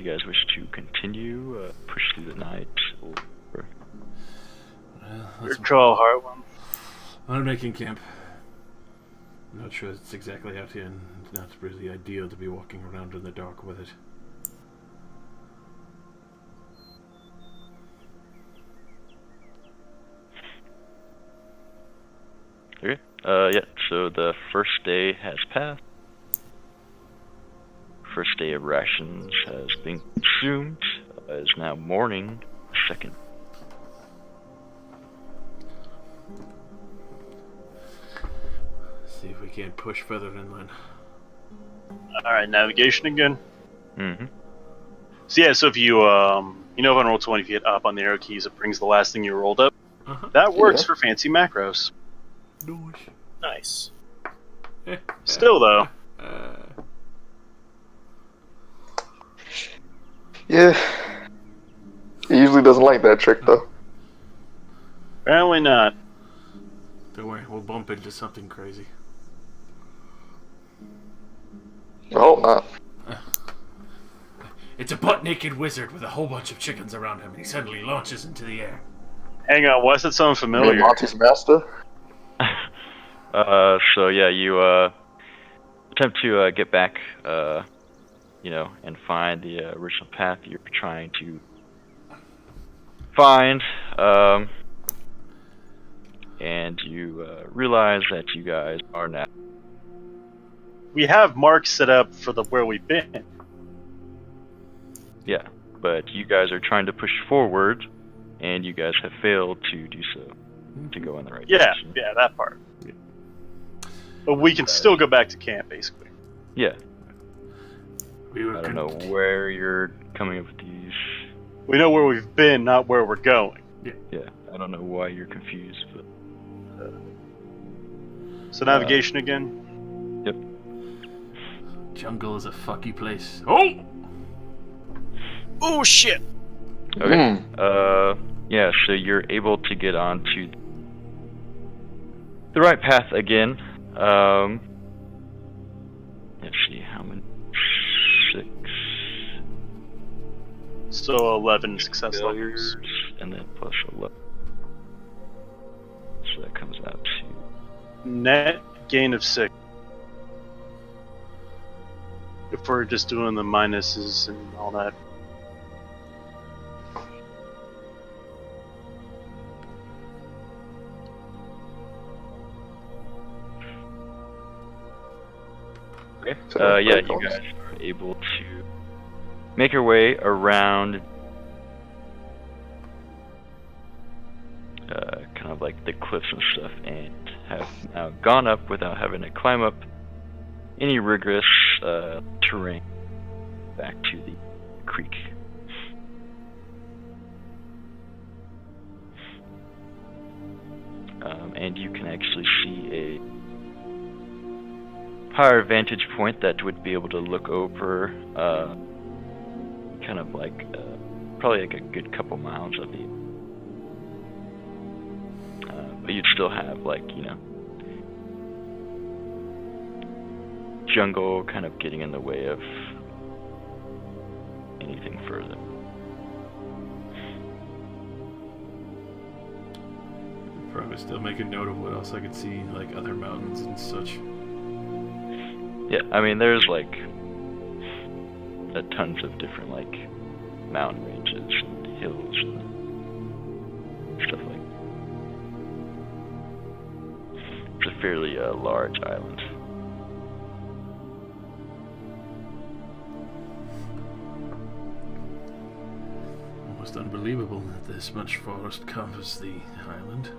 you guys wish to continue, push through the night, or? Your call, hard one. I'm making camp. I'm not sure it's exactly out here, and it's not really ideal to be walking around in the dark with it. Okay. Yeah, so the first day has passed. First day of rations has been consumed. It is now morning, second. See if we can't push further inland. Alright, navigation again. Mm-hmm. So yeah, so if you, if on roll 20, if you hit up on the arrow keys, it brings the last thing you rolled up. Uh-huh. That works for fancy macros. Nice. Still, though. Yeah. He usually doesn't like that trick, though. Apparently not. Don't worry, we'll bump into something crazy. I hope not. It's a butt-naked wizard with a whole bunch of chickens around him, and he suddenly launches into the air. Hang on, why is that sounding familiar? Monty's master? So yeah, you attempt to get back, and find the original path you're trying to find, and you realize that you guys are now. We have marks set up for where we've been. Yeah, but you guys are trying to push forward, and you guys have failed to do so, to go in the right direction. Yeah, that part. But we can still go back to camp, basically. Yeah. We were I don't know where you're coming up with these. We know where we've been, not where we're going. Yeah, I don't know why you're confused, but... So navigation again? Yep. Jungle is a fucky place. Oh! Oh shit! Okay. Yeah, so you're able to get onto the right path again. Let's see, how many? 6 So 11 success failures, levels. and then plus 11. So that comes out to... Net gain of 6. If we're just doing the minuses and all that. Okay. Yeah, you guys are able to make your way around kind of like the cliffs and stuff, and have now gone up without having to climb up any rigorous terrain back to the creek. And you can actually see a higher vantage point that would be able to look over kind of like probably like a good couple miles of the but you'd still have like, jungle kind of getting in the way of anything further. Probably still make a note of what else I could see, like other mountains and such. Yeah, I mean, there's like tons of different like mountain ranges and hills and stuff like that. It's a fairly large island. Almost unbelievable that this much forest covers the island.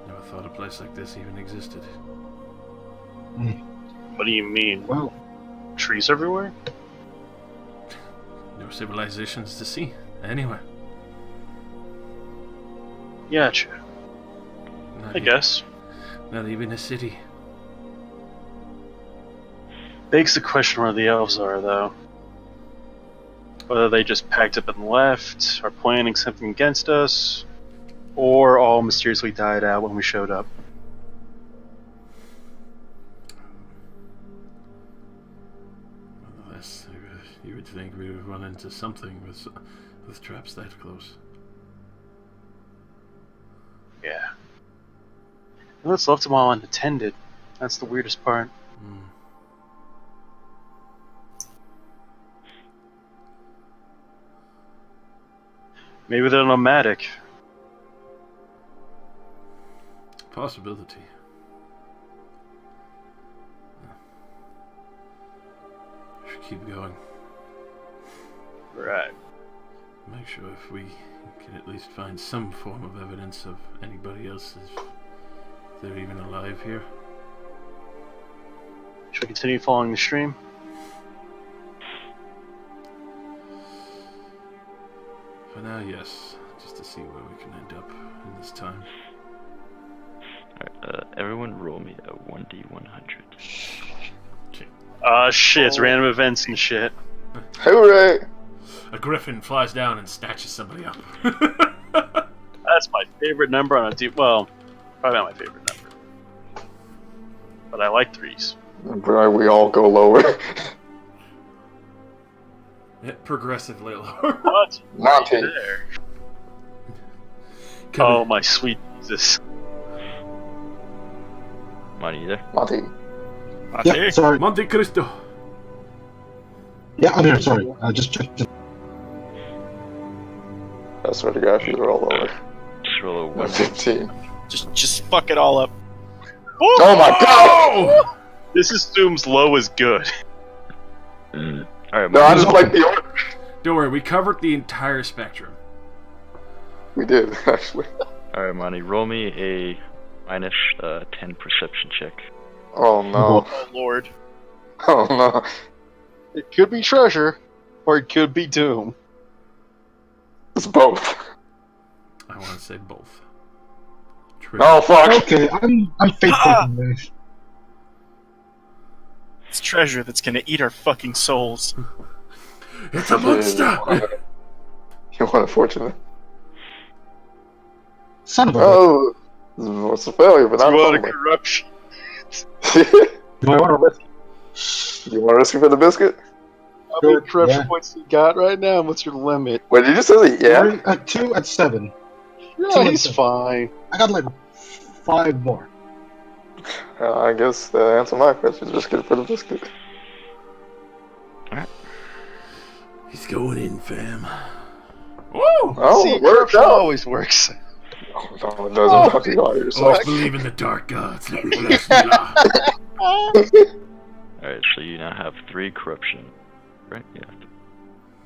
Never thought a place like this even existed. What do you mean? Well, Trees everywhere? No civilizations to see anywhere. Gotcha. I guess. Not even a city. Begs the question where the elves are, though. Whether they just packed up and left, are planning something against us, or all mysteriously died out when we showed up. Unless you would think we would run into something with traps that close. Yeah. And let's left them all unattended. That's the weirdest part. Hmm. Maybe they're nomadic. Possibility. Should keep going. Right. Make sure if we can at least find some form of evidence of anybody else if they're even alive here. Should we continue following the stream? For now, yes. Just to see where we can end up in this time. Alright, everyone roll me a 1d100. Shit, it's random events and shit. Hooray! A griffin flies down and snatches somebody up. That's my favorite number on a deep. Well, probably not my favorite number. But I like threes. But we all go lower. Progressively lower. What? Monty. There. Come Oh in. my sweet Jesus. Money there? Monty. Yeah, sorry. Monte Cristo. Yeah, I'm here. Sorry, I just checked. I swear to God, if you were all lower. Just roll a 1. 15. Just fuck it all up. Oh my God! This assumes low is good. Alright, No, I just like the order. Don't worry, we covered the entire spectrum. We did, actually. Alright, Monty, roll me a minus 10 perception check. Oh no. Oh lord. Oh no. It could be treasure, or it could be doom. It's both. I want to say both. True. Oh fuck. Okay, I'm faithful in this. It's treasure that's gonna eat our fucking souls. It's a monster! You want a fortune? Son of a. Oh, it's a failure, but not You a want a fumble. corruption? Do I want to risk? You want to risk it for the biscuit? How many Sure, corruption yeah. points you got right now? What's your limit? Wait, did you say that? Yeah. At 2 at 7. Yeah, he's fine. I got like 5 more. I guess the answer to my question is just get it for the biscuit. He's going in, fam. Woo! Oh, See, it worked corruption out. always works. No, it doesn't. Not you out here, so. Let's believe in the dark gods. Let me bless you. Alright, so you now have 3 corruption. Right? Yeah.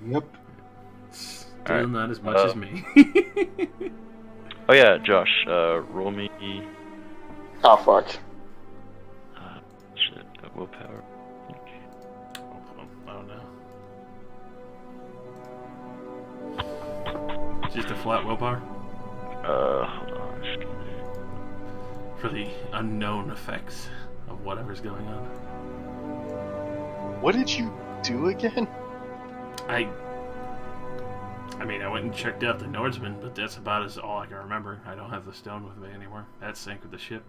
Yep. Still Alright, not as much as me. Oh yeah, Josh, roll me Oh fuck. shit, willpower. I don't know. Just a flat willpower? Hold on. For the unknown effects of whatever's going on. What did you do again? I mean, I went and checked out the Nordsman, but that's about as all I can remember. I don't have the stone with me anymore. That sank with the ship.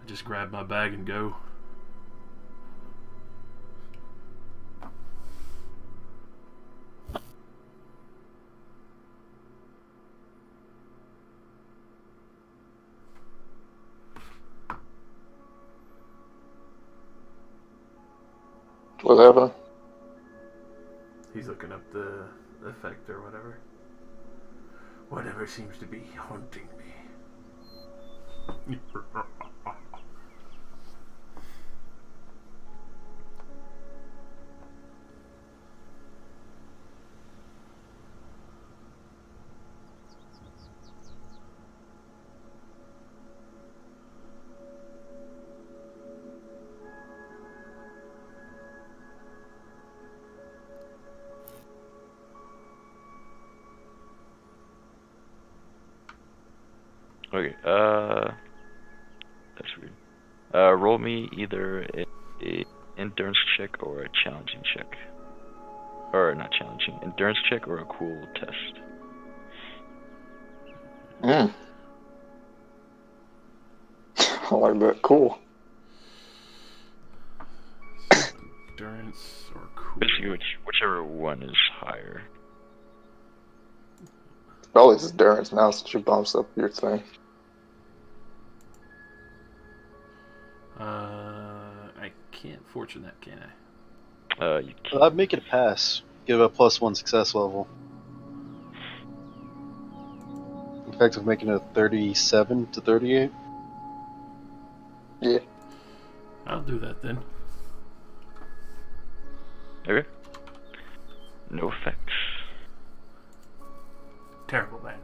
I just grab my bag and go. What's happening? He's looking up the effect or whatever. Whatever seems to be haunting me. Okay, that's weird. Roll me either a endurance check or a challenging check. Or not challenging, endurance check or a cool test. I like that. Cool. Endurance or cool? Basically, whichever one is higher. Probably just endurance now since you bumps up your thing. I can't fortune that, can I? You can't. I'd make it a pass. Give it a +1 success level. Effective making it 37 to 38. Yeah. I'll do that then. Okay. No effects. Terrible, man.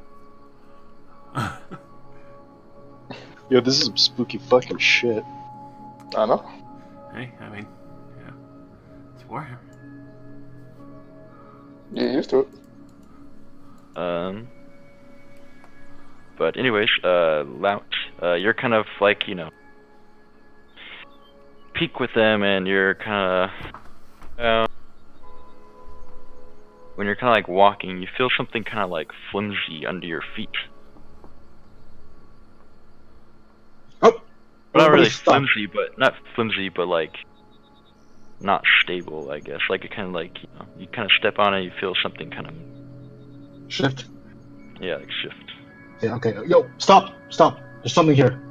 Yo, this is some spooky fucking shit. I know. Hey, I mean, yeah. It's Warhammer. Get used to it. But anyways, Lout, you're kind of like, peek with them, and you're kind of, when you're kind of like walking, you feel something kind of like flimsy under your feet. Oh, Well, not really stop. flimsy, but like not stable, I guess. Like it kind of like, you kind of step on it, you feel something kind of, Shift. yeah, like shift. Yeah, okay. Yo, stop. There's something here.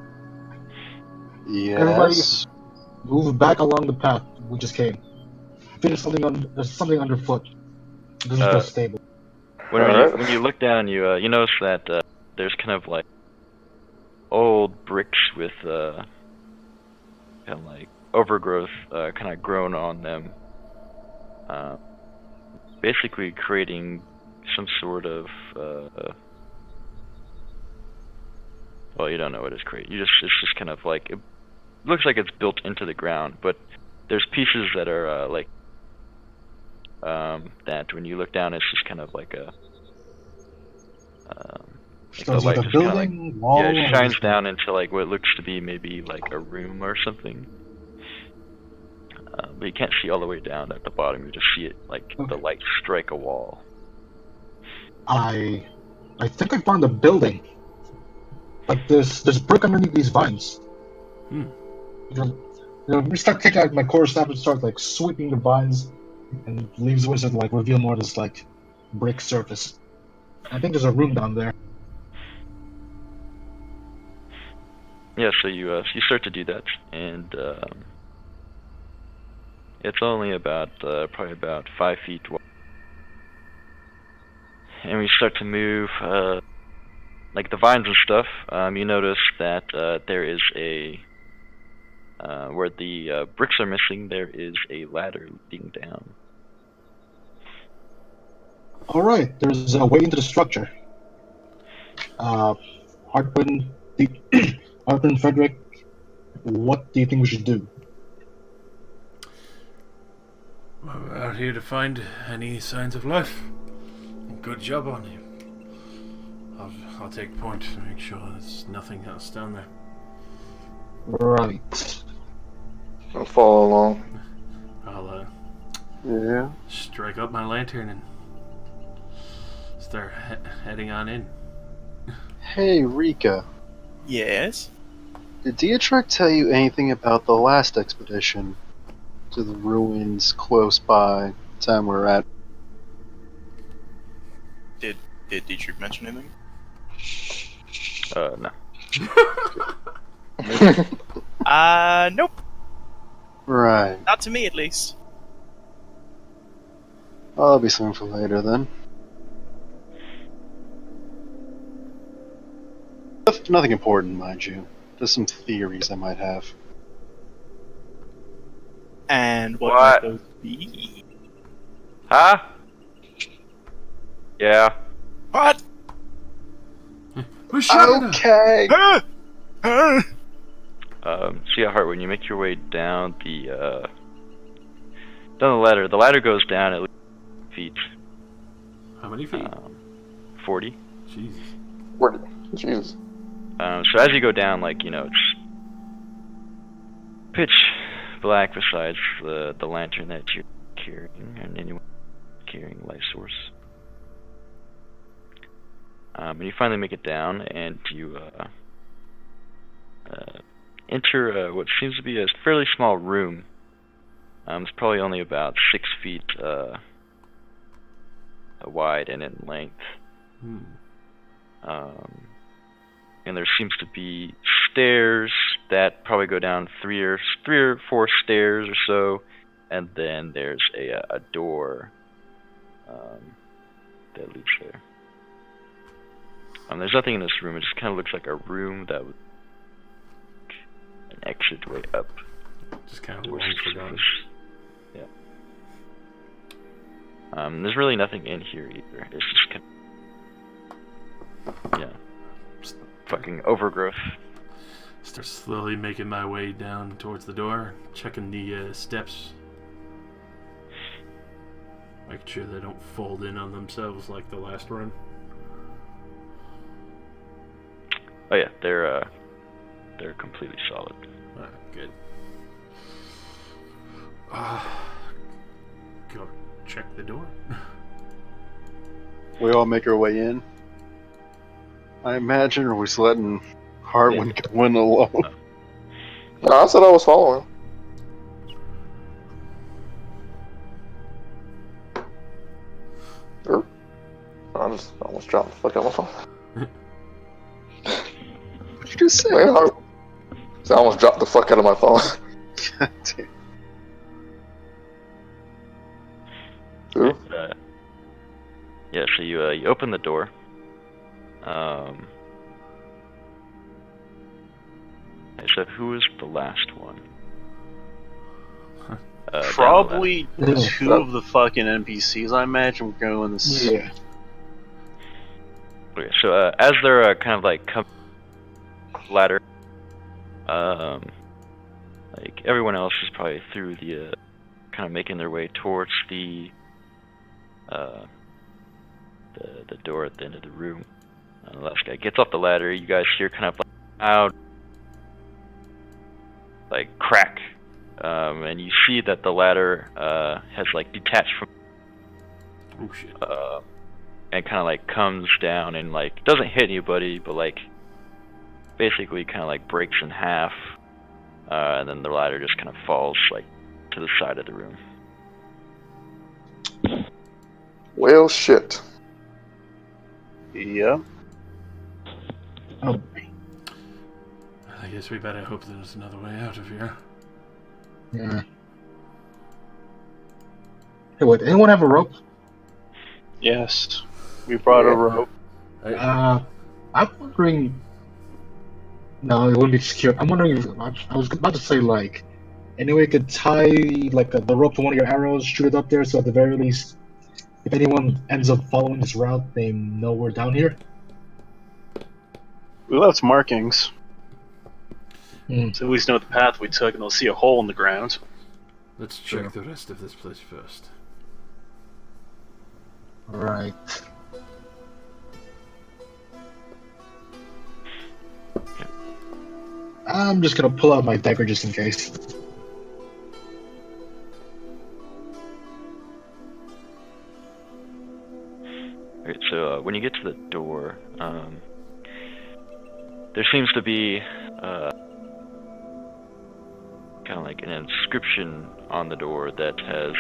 Yes. Move back along the path we just came. There's something underfoot. This is just stable. When you look down, you notice that there's kind of like old bricks with kind of like overgrowth kind of grown on them, basically creating some sort of well, you don't know what it's creating. It's just kind of like, it looks like it's built into the ground, but there's pieces that are like that when you look down, it's just kind of like a So it's like a building, wall, yeah, it shines down into like what looks to be maybe like a room or something. But you can't see all the way down at the bottom. You just see it like the light strike a wall. I think I found a building. Like there's brick underneath these vines. We start taking out my core staff and start like sweeping the vines, and leaves the wizard like reveal more of this like brick surface. I think there's a room down there. Yeah, so you start to do that, and it's only about probably about 5 feet wide, and we start to move like the vines and stuff. You notice that there is a where the bricks are missing, there is a ladder leading down. All right, there's a way into the structure. Hartman, Hartman, Frederick, what do you think we should do? Well, we're out here to find any signs of life. Good job on you. I'll take point to make sure there's nothing else down there. Right. I'll follow along. I'll Yeah. strike up my lantern and start heading on in. Hey, Rika. Yes? Did Dietrich tell you anything about the last expedition to the ruins close by the time we're at? Did Dietrich mention anything? No. Nope. Right. Not to me, at least. Well, that'll be something for later then. Nothing important, mind you. Just some theories I might have. And what What? might those be? Huh? Yeah. What? Okay! Huh? See how hard when you make your way down the ladder. The ladder goes down at least feet. How many feet? 40. Jesus. Jesus. So as you go down, like, it's pitch black besides the lantern that you're carrying and anyone carrying life source. And you finally make it down, and you enter what seems to be a fairly small room. It's probably only about 6 feet wide and in length. And there seems to be stairs that probably go down three or four stairs or so, and then there's a door that leads there. There's nothing in this room. It just kind of looks like a room that would an exit way up. Just kind of long forgotten. Yeah. There's really nothing in here either. It's just kind of, fucking overgrowth. Start slowly making my way down towards the door, checking the steps, making sure they don't fold in on themselves like the last run. Oh yeah, they're completely solid. Good. Go check the door. We all make our way in. I imagine, or we're just letting Harwin go in alone. No, I said I was following. I just almost dropped the fuck out of my phone. What you just say? I almost dropped the fuck out of my phone. God damn. Ooh. Yeah, so you open the door. So who is the last one? Probably Yeah. two of the fucking NPCs, I imagine, we're going this. Yeah. Okay, so as they're kind of like come ladder, like everyone else is probably through the kind of making their way towards the door at the end of the room. The last guy gets off the ladder. You guys hear kind of like loud, like crack, and you see that the ladder has like detached from. Oh shit. And kind of like comes down and like doesn't hit anybody, but like basically kind of like breaks in half, and then the ladder just kind of falls like to the side of the room. Well, shit. Yeah. Oh, I guess we better hope there's another way out of here. yeah. Hey, wait, anyone have a rope? Yes. We brought a rope. I'm wondering. No, it wouldn't be secure. I'm wondering if I was about to say like, any way you could tie like the rope to one of your arrows, shoot it up there, so at the very least, if anyone ends up following this route, they know we're down here. We left markings, Hmm. so at least know the path we took, and they'll see a hole in the ground. Let's check the rest of this place first. Right. I'm just gonna pull out my dagger just in case. Alright, so when you get to the door, there seems to be kind of like an inscription on the door that has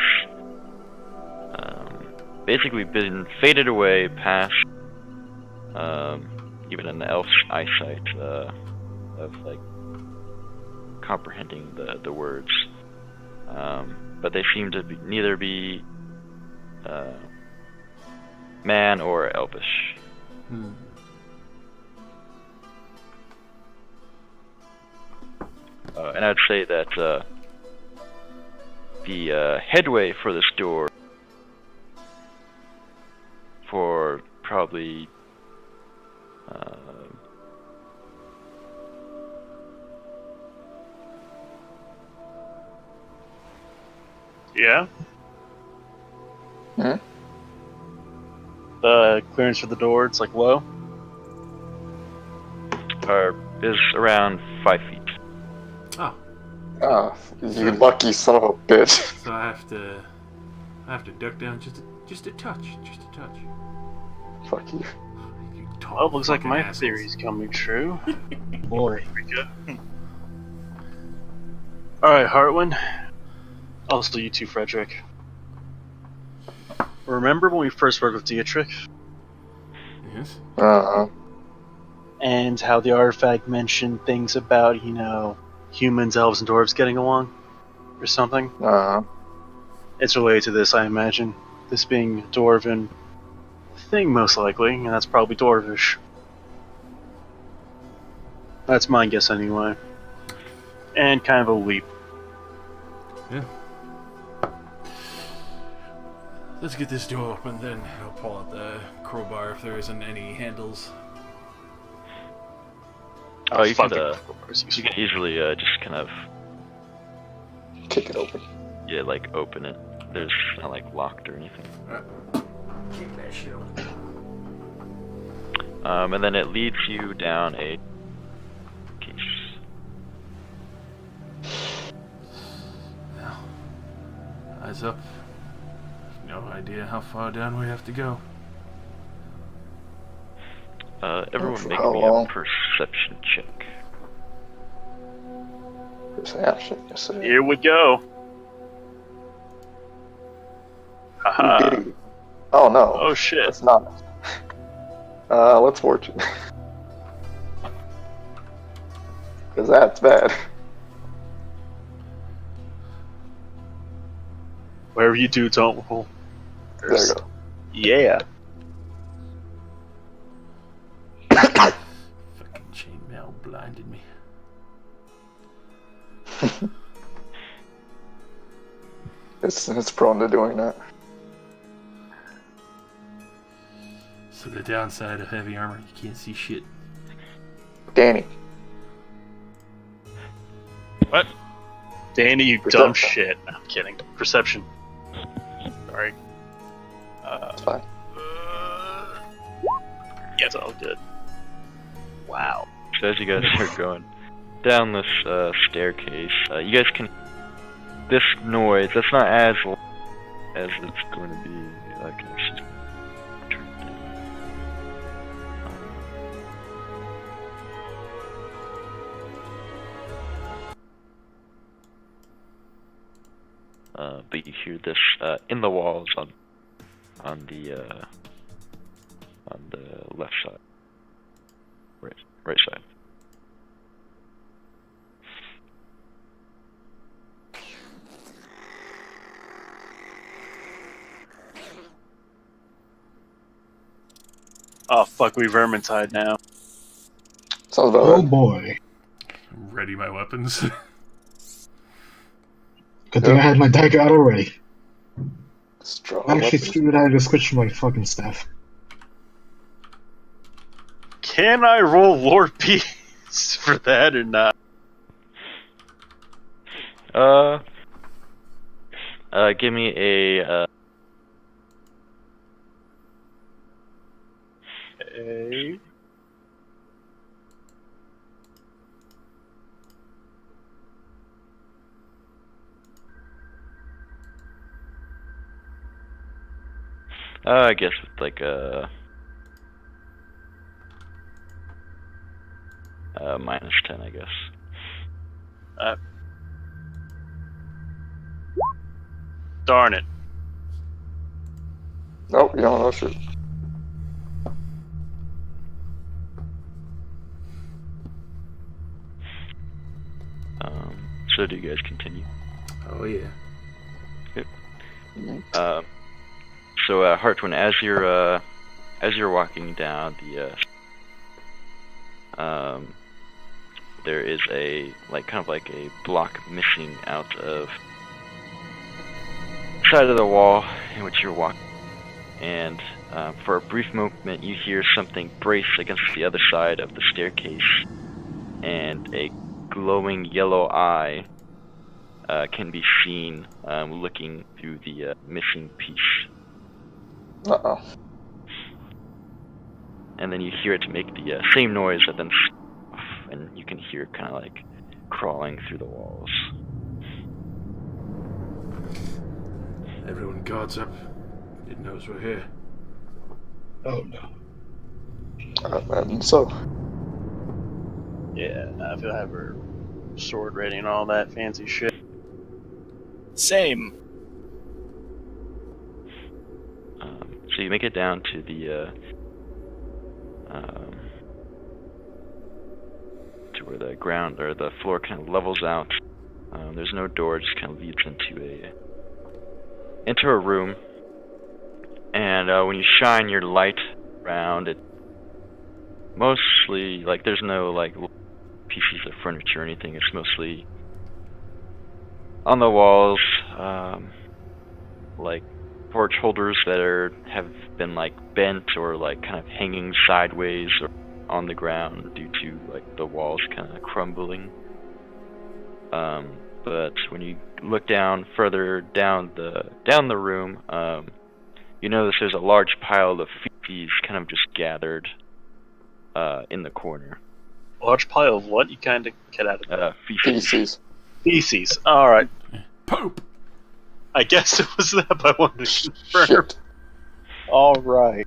basically been faded away past even an elf's eyesight of like comprehending the words, but they seem to neither be man or elvish. And I'd say that the headway for this door for probably Yeah? Hmm? The clearance for the door, it's like low. is around 5 feet. Oh, Ah, you lucky son of a bitch. So I have to duck down just a touch. Fuck you. You tall Well, looks like fucking my assholes. theory's coming true. Boy. Alright, Hartwin. Also, you too, Frederick. Remember when we first worked with Dietrich? Yes. And how the artifact mentioned things about, humans, elves, and dwarves getting along? Or something? It's related to this, I imagine. This being a dwarven thing, most likely, and that's probably dwarvish. That's my guess, anyway. And kind of a leap. Yeah. Let's get this door open, then I'll pull out the crowbar if there isn't any handles. Oh, you Fuck could, it. you can easily just kind of, Kick it open. yeah, like open it. There's not like locked or anything. Kick that shit open. And then it leads you down a case. Now, eyes up. No idea how far down we have to go. Everyone make How me long? a perception check. Perception, yes sir. Here we go. Haha. Diddy. Oh no. Oh shit. That's not. Let's fortune. Because that's bad. Wherever you do, don't roll. There you go. Yeah. Fucking chainmail blinded me. It's prone to doing that. So the downside of heavy armor, you can't see shit. Danny. What? Danny, you Perception. dumb shit. No, I'm kidding. Perception. Sorry. It's fine. Yeah, it's all good. Wow. So as you guys are going down this staircase, you guys can. This noise, that's not as loud as it's going to be. Can I just turn it down? But you hear this in the walls on the left side, right side. Oh fuck, we Vermintide now. Sounds about Oh right. boy. Ready my weapons. Good thing I had my dagger out already. Strong I actually weapons. threw the dagger to switch to my fucking staff. Can I roll Lord Peace for that or not? Give me a Hey. I guess with like a -10, I guess. Darn it. Nope, you don't know shit. So do you guys continue? Oh yeah. So Hartwin, as you're walking down the there is a kind of like a block missing out of side of the wall in which you're walking, and for a brief moment you hear something brace against the other side of the staircase, and a glowing yellow eye can be seen looking through the missing piece. Uh-oh. And then you hear it make the same noise, and then and you can hear kind of like crawling through the walls. Everyone guards up. It knows we're here. Oh no. And so, Yeah, I feel have her sword ready and all that fancy shit. Same. So you make it down to the to where the ground or the floor kind of levels out. There's no door; it just kind of leads into a room. And when you shine your light around, it mostly like there's no like pieces of furniture or anything. It's mostly on the walls, like torch holders that have been like bent or like kind of hanging sideways or on the ground due to like the walls kind of crumbling. But when you look down further down the room, you notice there's a large pile of feces kind of just gathered in the corner. Large pile of what? You kind of cut out of that. feces. Feces. Alright. Poop! I guess it was that, but I wanted to confirm. Shit. Alright.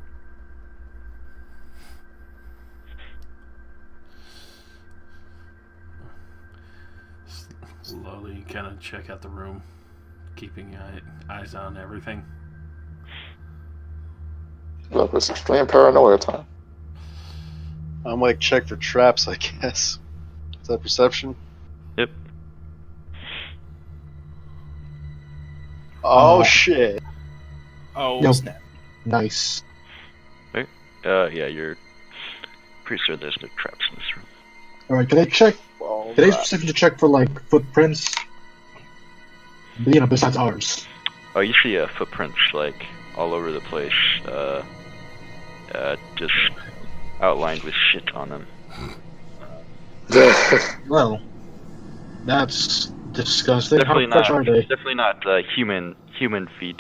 Slowly kind of check out the room, keeping eyes on everything. Look, it's extreme paranoia time. I'm like, check for traps, I guess. Is that perception? Yep. Oh, shit. Oh, Nope. snap. Nice. Yeah, you're pretty sure there's no traps in this room. Alright, can I check? Can I specifically check for like footprints? You know, besides ours. Oh, you see footprints like all over the place, just outlined with shit on them. Well, that's disgusting. Definitely How fresh are they? Definitely not human feet.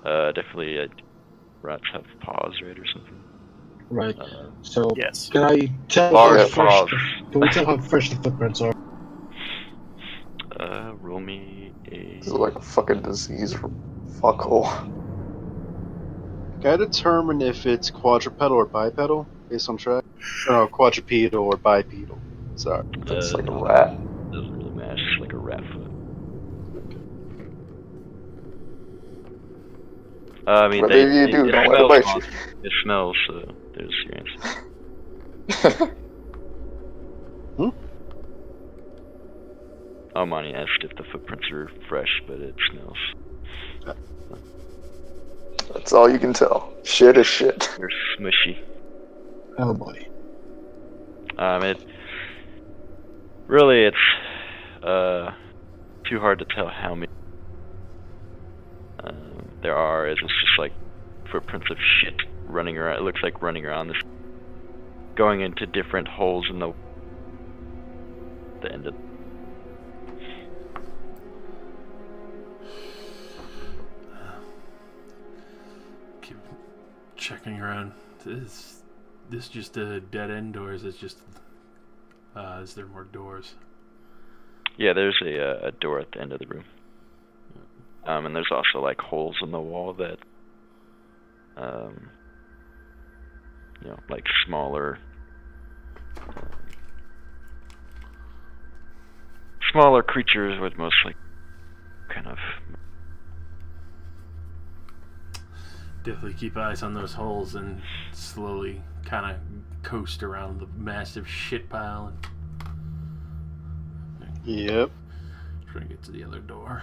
Definitely rats have paws, right, or something. Right. So, Yes. can I tell Large how fresh? paws. Can we tell how fresh the footprints are? Roll me a. This is like a fucking disease fuckhole. Can I determine if it's quadrupedal or bipedal based on track? No, quadrupedal or bipedal. Sorry. It's like a rat. Doesn't really matter. It's like a rat foot. I mean, Whatever you do, don't let it bite you. It smells, so there's your answer. Armani asked if the footprints are fresh, but it smells. That's all you can tell. Shit is shit. They're smushy. Oh boy. It's too hard to tell how many there are. It's just like footprints of shit running around. It looks like running around this, going into different holes in the end of. Keep checking around. Is this just a dead end, or is it just? Is there more doors? Yeah, there's a door at the end of the room. And there's also like holes in the wall that, like smaller creatures would mostly kind of. Definitely keep eyes on those holes and slowly kind of coast around the massive shit pile and Yep. try to get to the other door.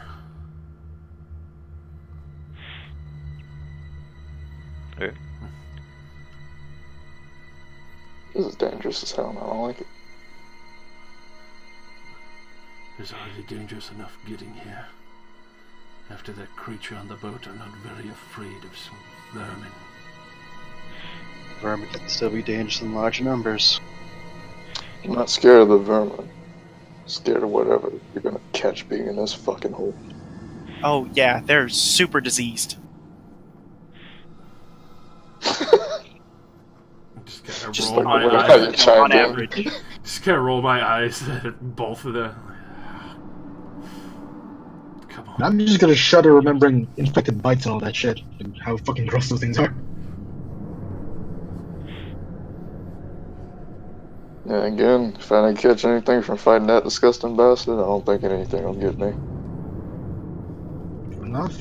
Okay. This is dangerous as hell, and I don't like it. It's already dangerous enough getting here. After that creature on the boat, I'm not very afraid of some vermin. Vermin can still be dangerous in large numbers. I'm not scared of the vermin. I'm scared of whatever you're gonna catch being in this fucking hole. Oh yeah, they're super diseased. Just like roll my how you eyes. chimed On in. average. Just gotta roll my eyes at both of them. come And on. I'm just gonna shudder remembering infected bites and all that shit, and how fucking gross those things are. Yeah, again, if I didn't catch anything from fighting that disgusting bastard, I don't think anything will get me. Good enough.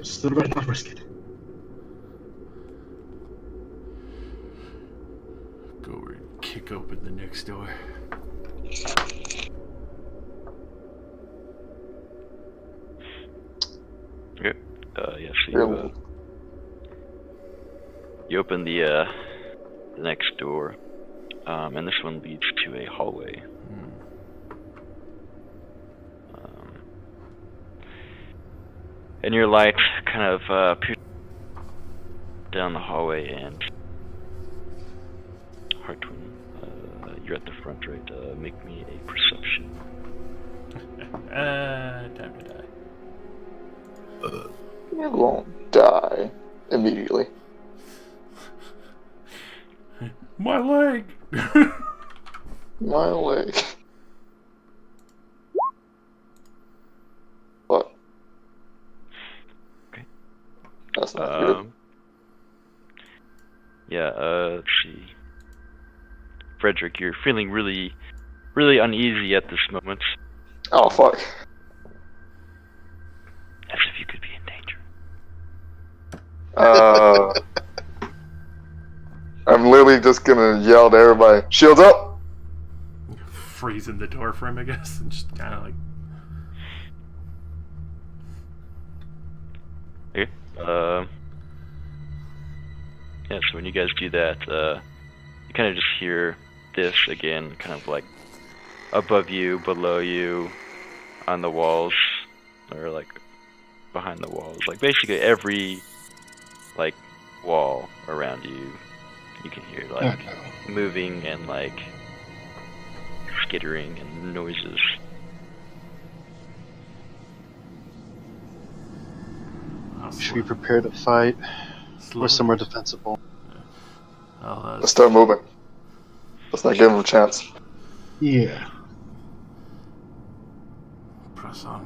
Still better not risk it. Go over and kick open the next door. Okay. Yeah, so you open the next door, and this one leads to a hallway. And your light kind of peers down the hallway, and Hartwin, you're at the front, right? Make me a perception. Time to die. You won't die immediately. My leg! My leg. What? Okay. That's not good. Yeah, let's see. Frederick, you're feeling really uneasy at this moment. Oh, fuck. As if you could be in danger. I'm literally just gonna yell to everybody, shields up! Freezing the door for him, I guess, and just kind of like... Okay. Yeah, so when you guys do that, you kind of just hear this again, kind of like above you, below you, on the walls, or like behind the walls. Like basically every like wall around you, you can hear like moving and like skittering and noises. Should we prepare to fight? Or somewhere defensible? Let's start moving. Let's not give him a chance. Yeah. Press on.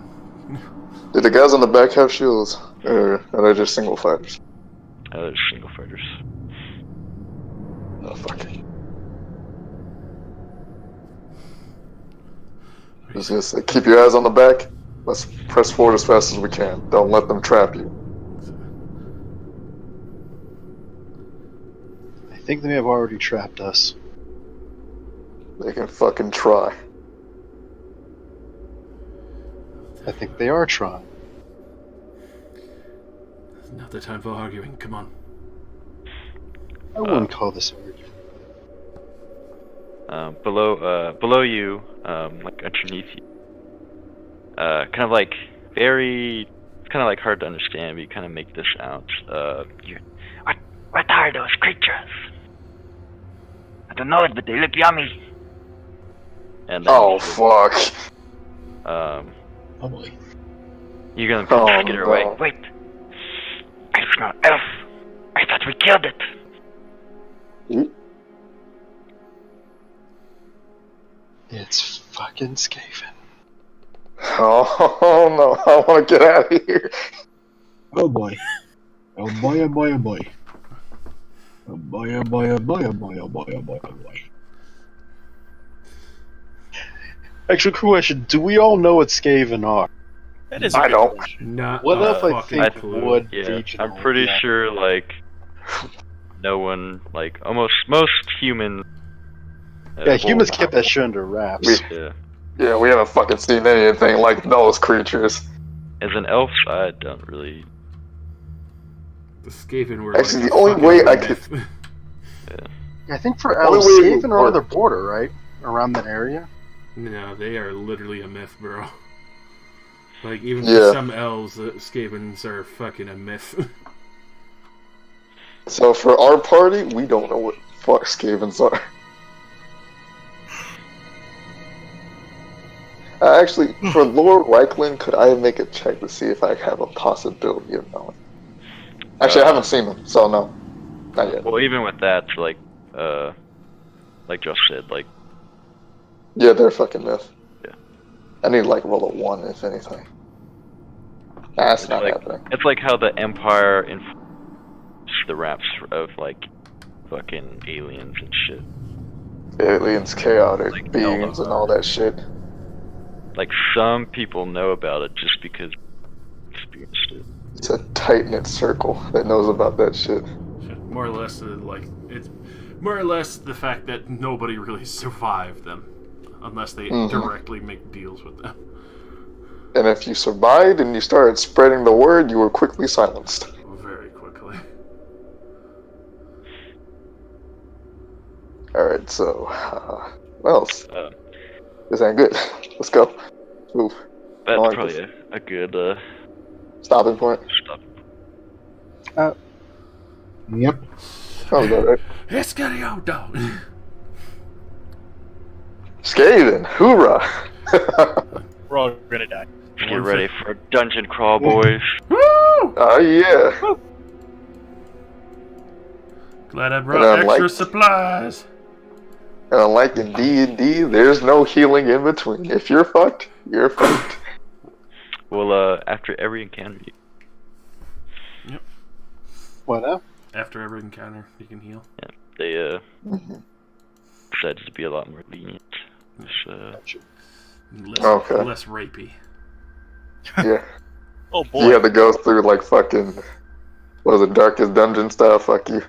Did the guys on the back have shields? Or are they just single fighters? They're single fighters. Oh, fuck. Just say, keep your eyes on the back. Let's press forward as fast as we can. Don't let them trap you. I think they may have already trapped us. They can fucking try. I think they are trying. It's not the time for arguing, come on. I wouldn't call this argument. Below you, like underneath you, kind of like it's kind of like hard to understand, but you kind of make this out. What are those creatures? I don't know it, but they look yummy. And then Oh, fuck. Oh boy. you're gonna skitter away. no. Wait. I smell elf. I thought we killed it. It's fucking Skaven. Oh, no. I want to get out of here. Oh boy. Oh boy, oh boy, oh boy. Oh boy, oh boy, oh boy, oh boy, oh boy, oh boy, oh boy. Actual question, do we all know what Skaven are? That is a I good don't. question. Not What a if I fucking think clue. wood Yeah, regional? I'm pretty yeah. sure like no one, like almost most humans. Yeah, humans kept that shit under wraps. Yeah. Yeah, we haven't fucking seen anything like those creatures. As an elf, I don't really. The Skaven were Actually, like the only fucking way I myth. I think for Only elves, way we Skaven are on are- their border, right? Around that area? No, they are literally a myth, bro. Like, even Yeah. for some elves, the Skavens are fucking a myth. So for our party, we don't know what fuck Skavens are. Actually, for Lord Reichland, could I make a check to see if I have a possibility of knowing? Actually, I haven't seen them, so no. Not yet. Well, even with that, like Josh said, like Yeah, they're fucking myth. Yeah. I need like roll a 1 if anything. That's It's not like happening. it's like how the Empire influenced the raps of like fucking aliens and shit. Aliens, chaotic Like, beings, and all that shit. Like some people know about it just because they experienced it. It's a tight-knit circle that knows about that shit. More or less, it's more or less the fact that nobody really survived them, unless they directly make deals with them. And if you survived and you started spreading the word, you were quickly silenced. Very quickly. Alright, so, what else? This ain't good. Let's go. Move. That's like probably this. a good Stopping point. stop. Yep. Sounds about right. It's gonna go down. Skaven, hoorah! We're all gonna die. Get ready for a dungeon crawl, boys. Woo! Oh yeah. Glad I brought extra supplies. And unlike in D&D, there's no healing in between. If you're fucked, you're fucked. Well, after every encounter, Yep. What now? After every encounter, you can heal. they decided to be a lot more lenient. Less rapey. Yeah. Oh boy. You had to go through like fucking, what was it, Darkest Dungeon style? Fuck you.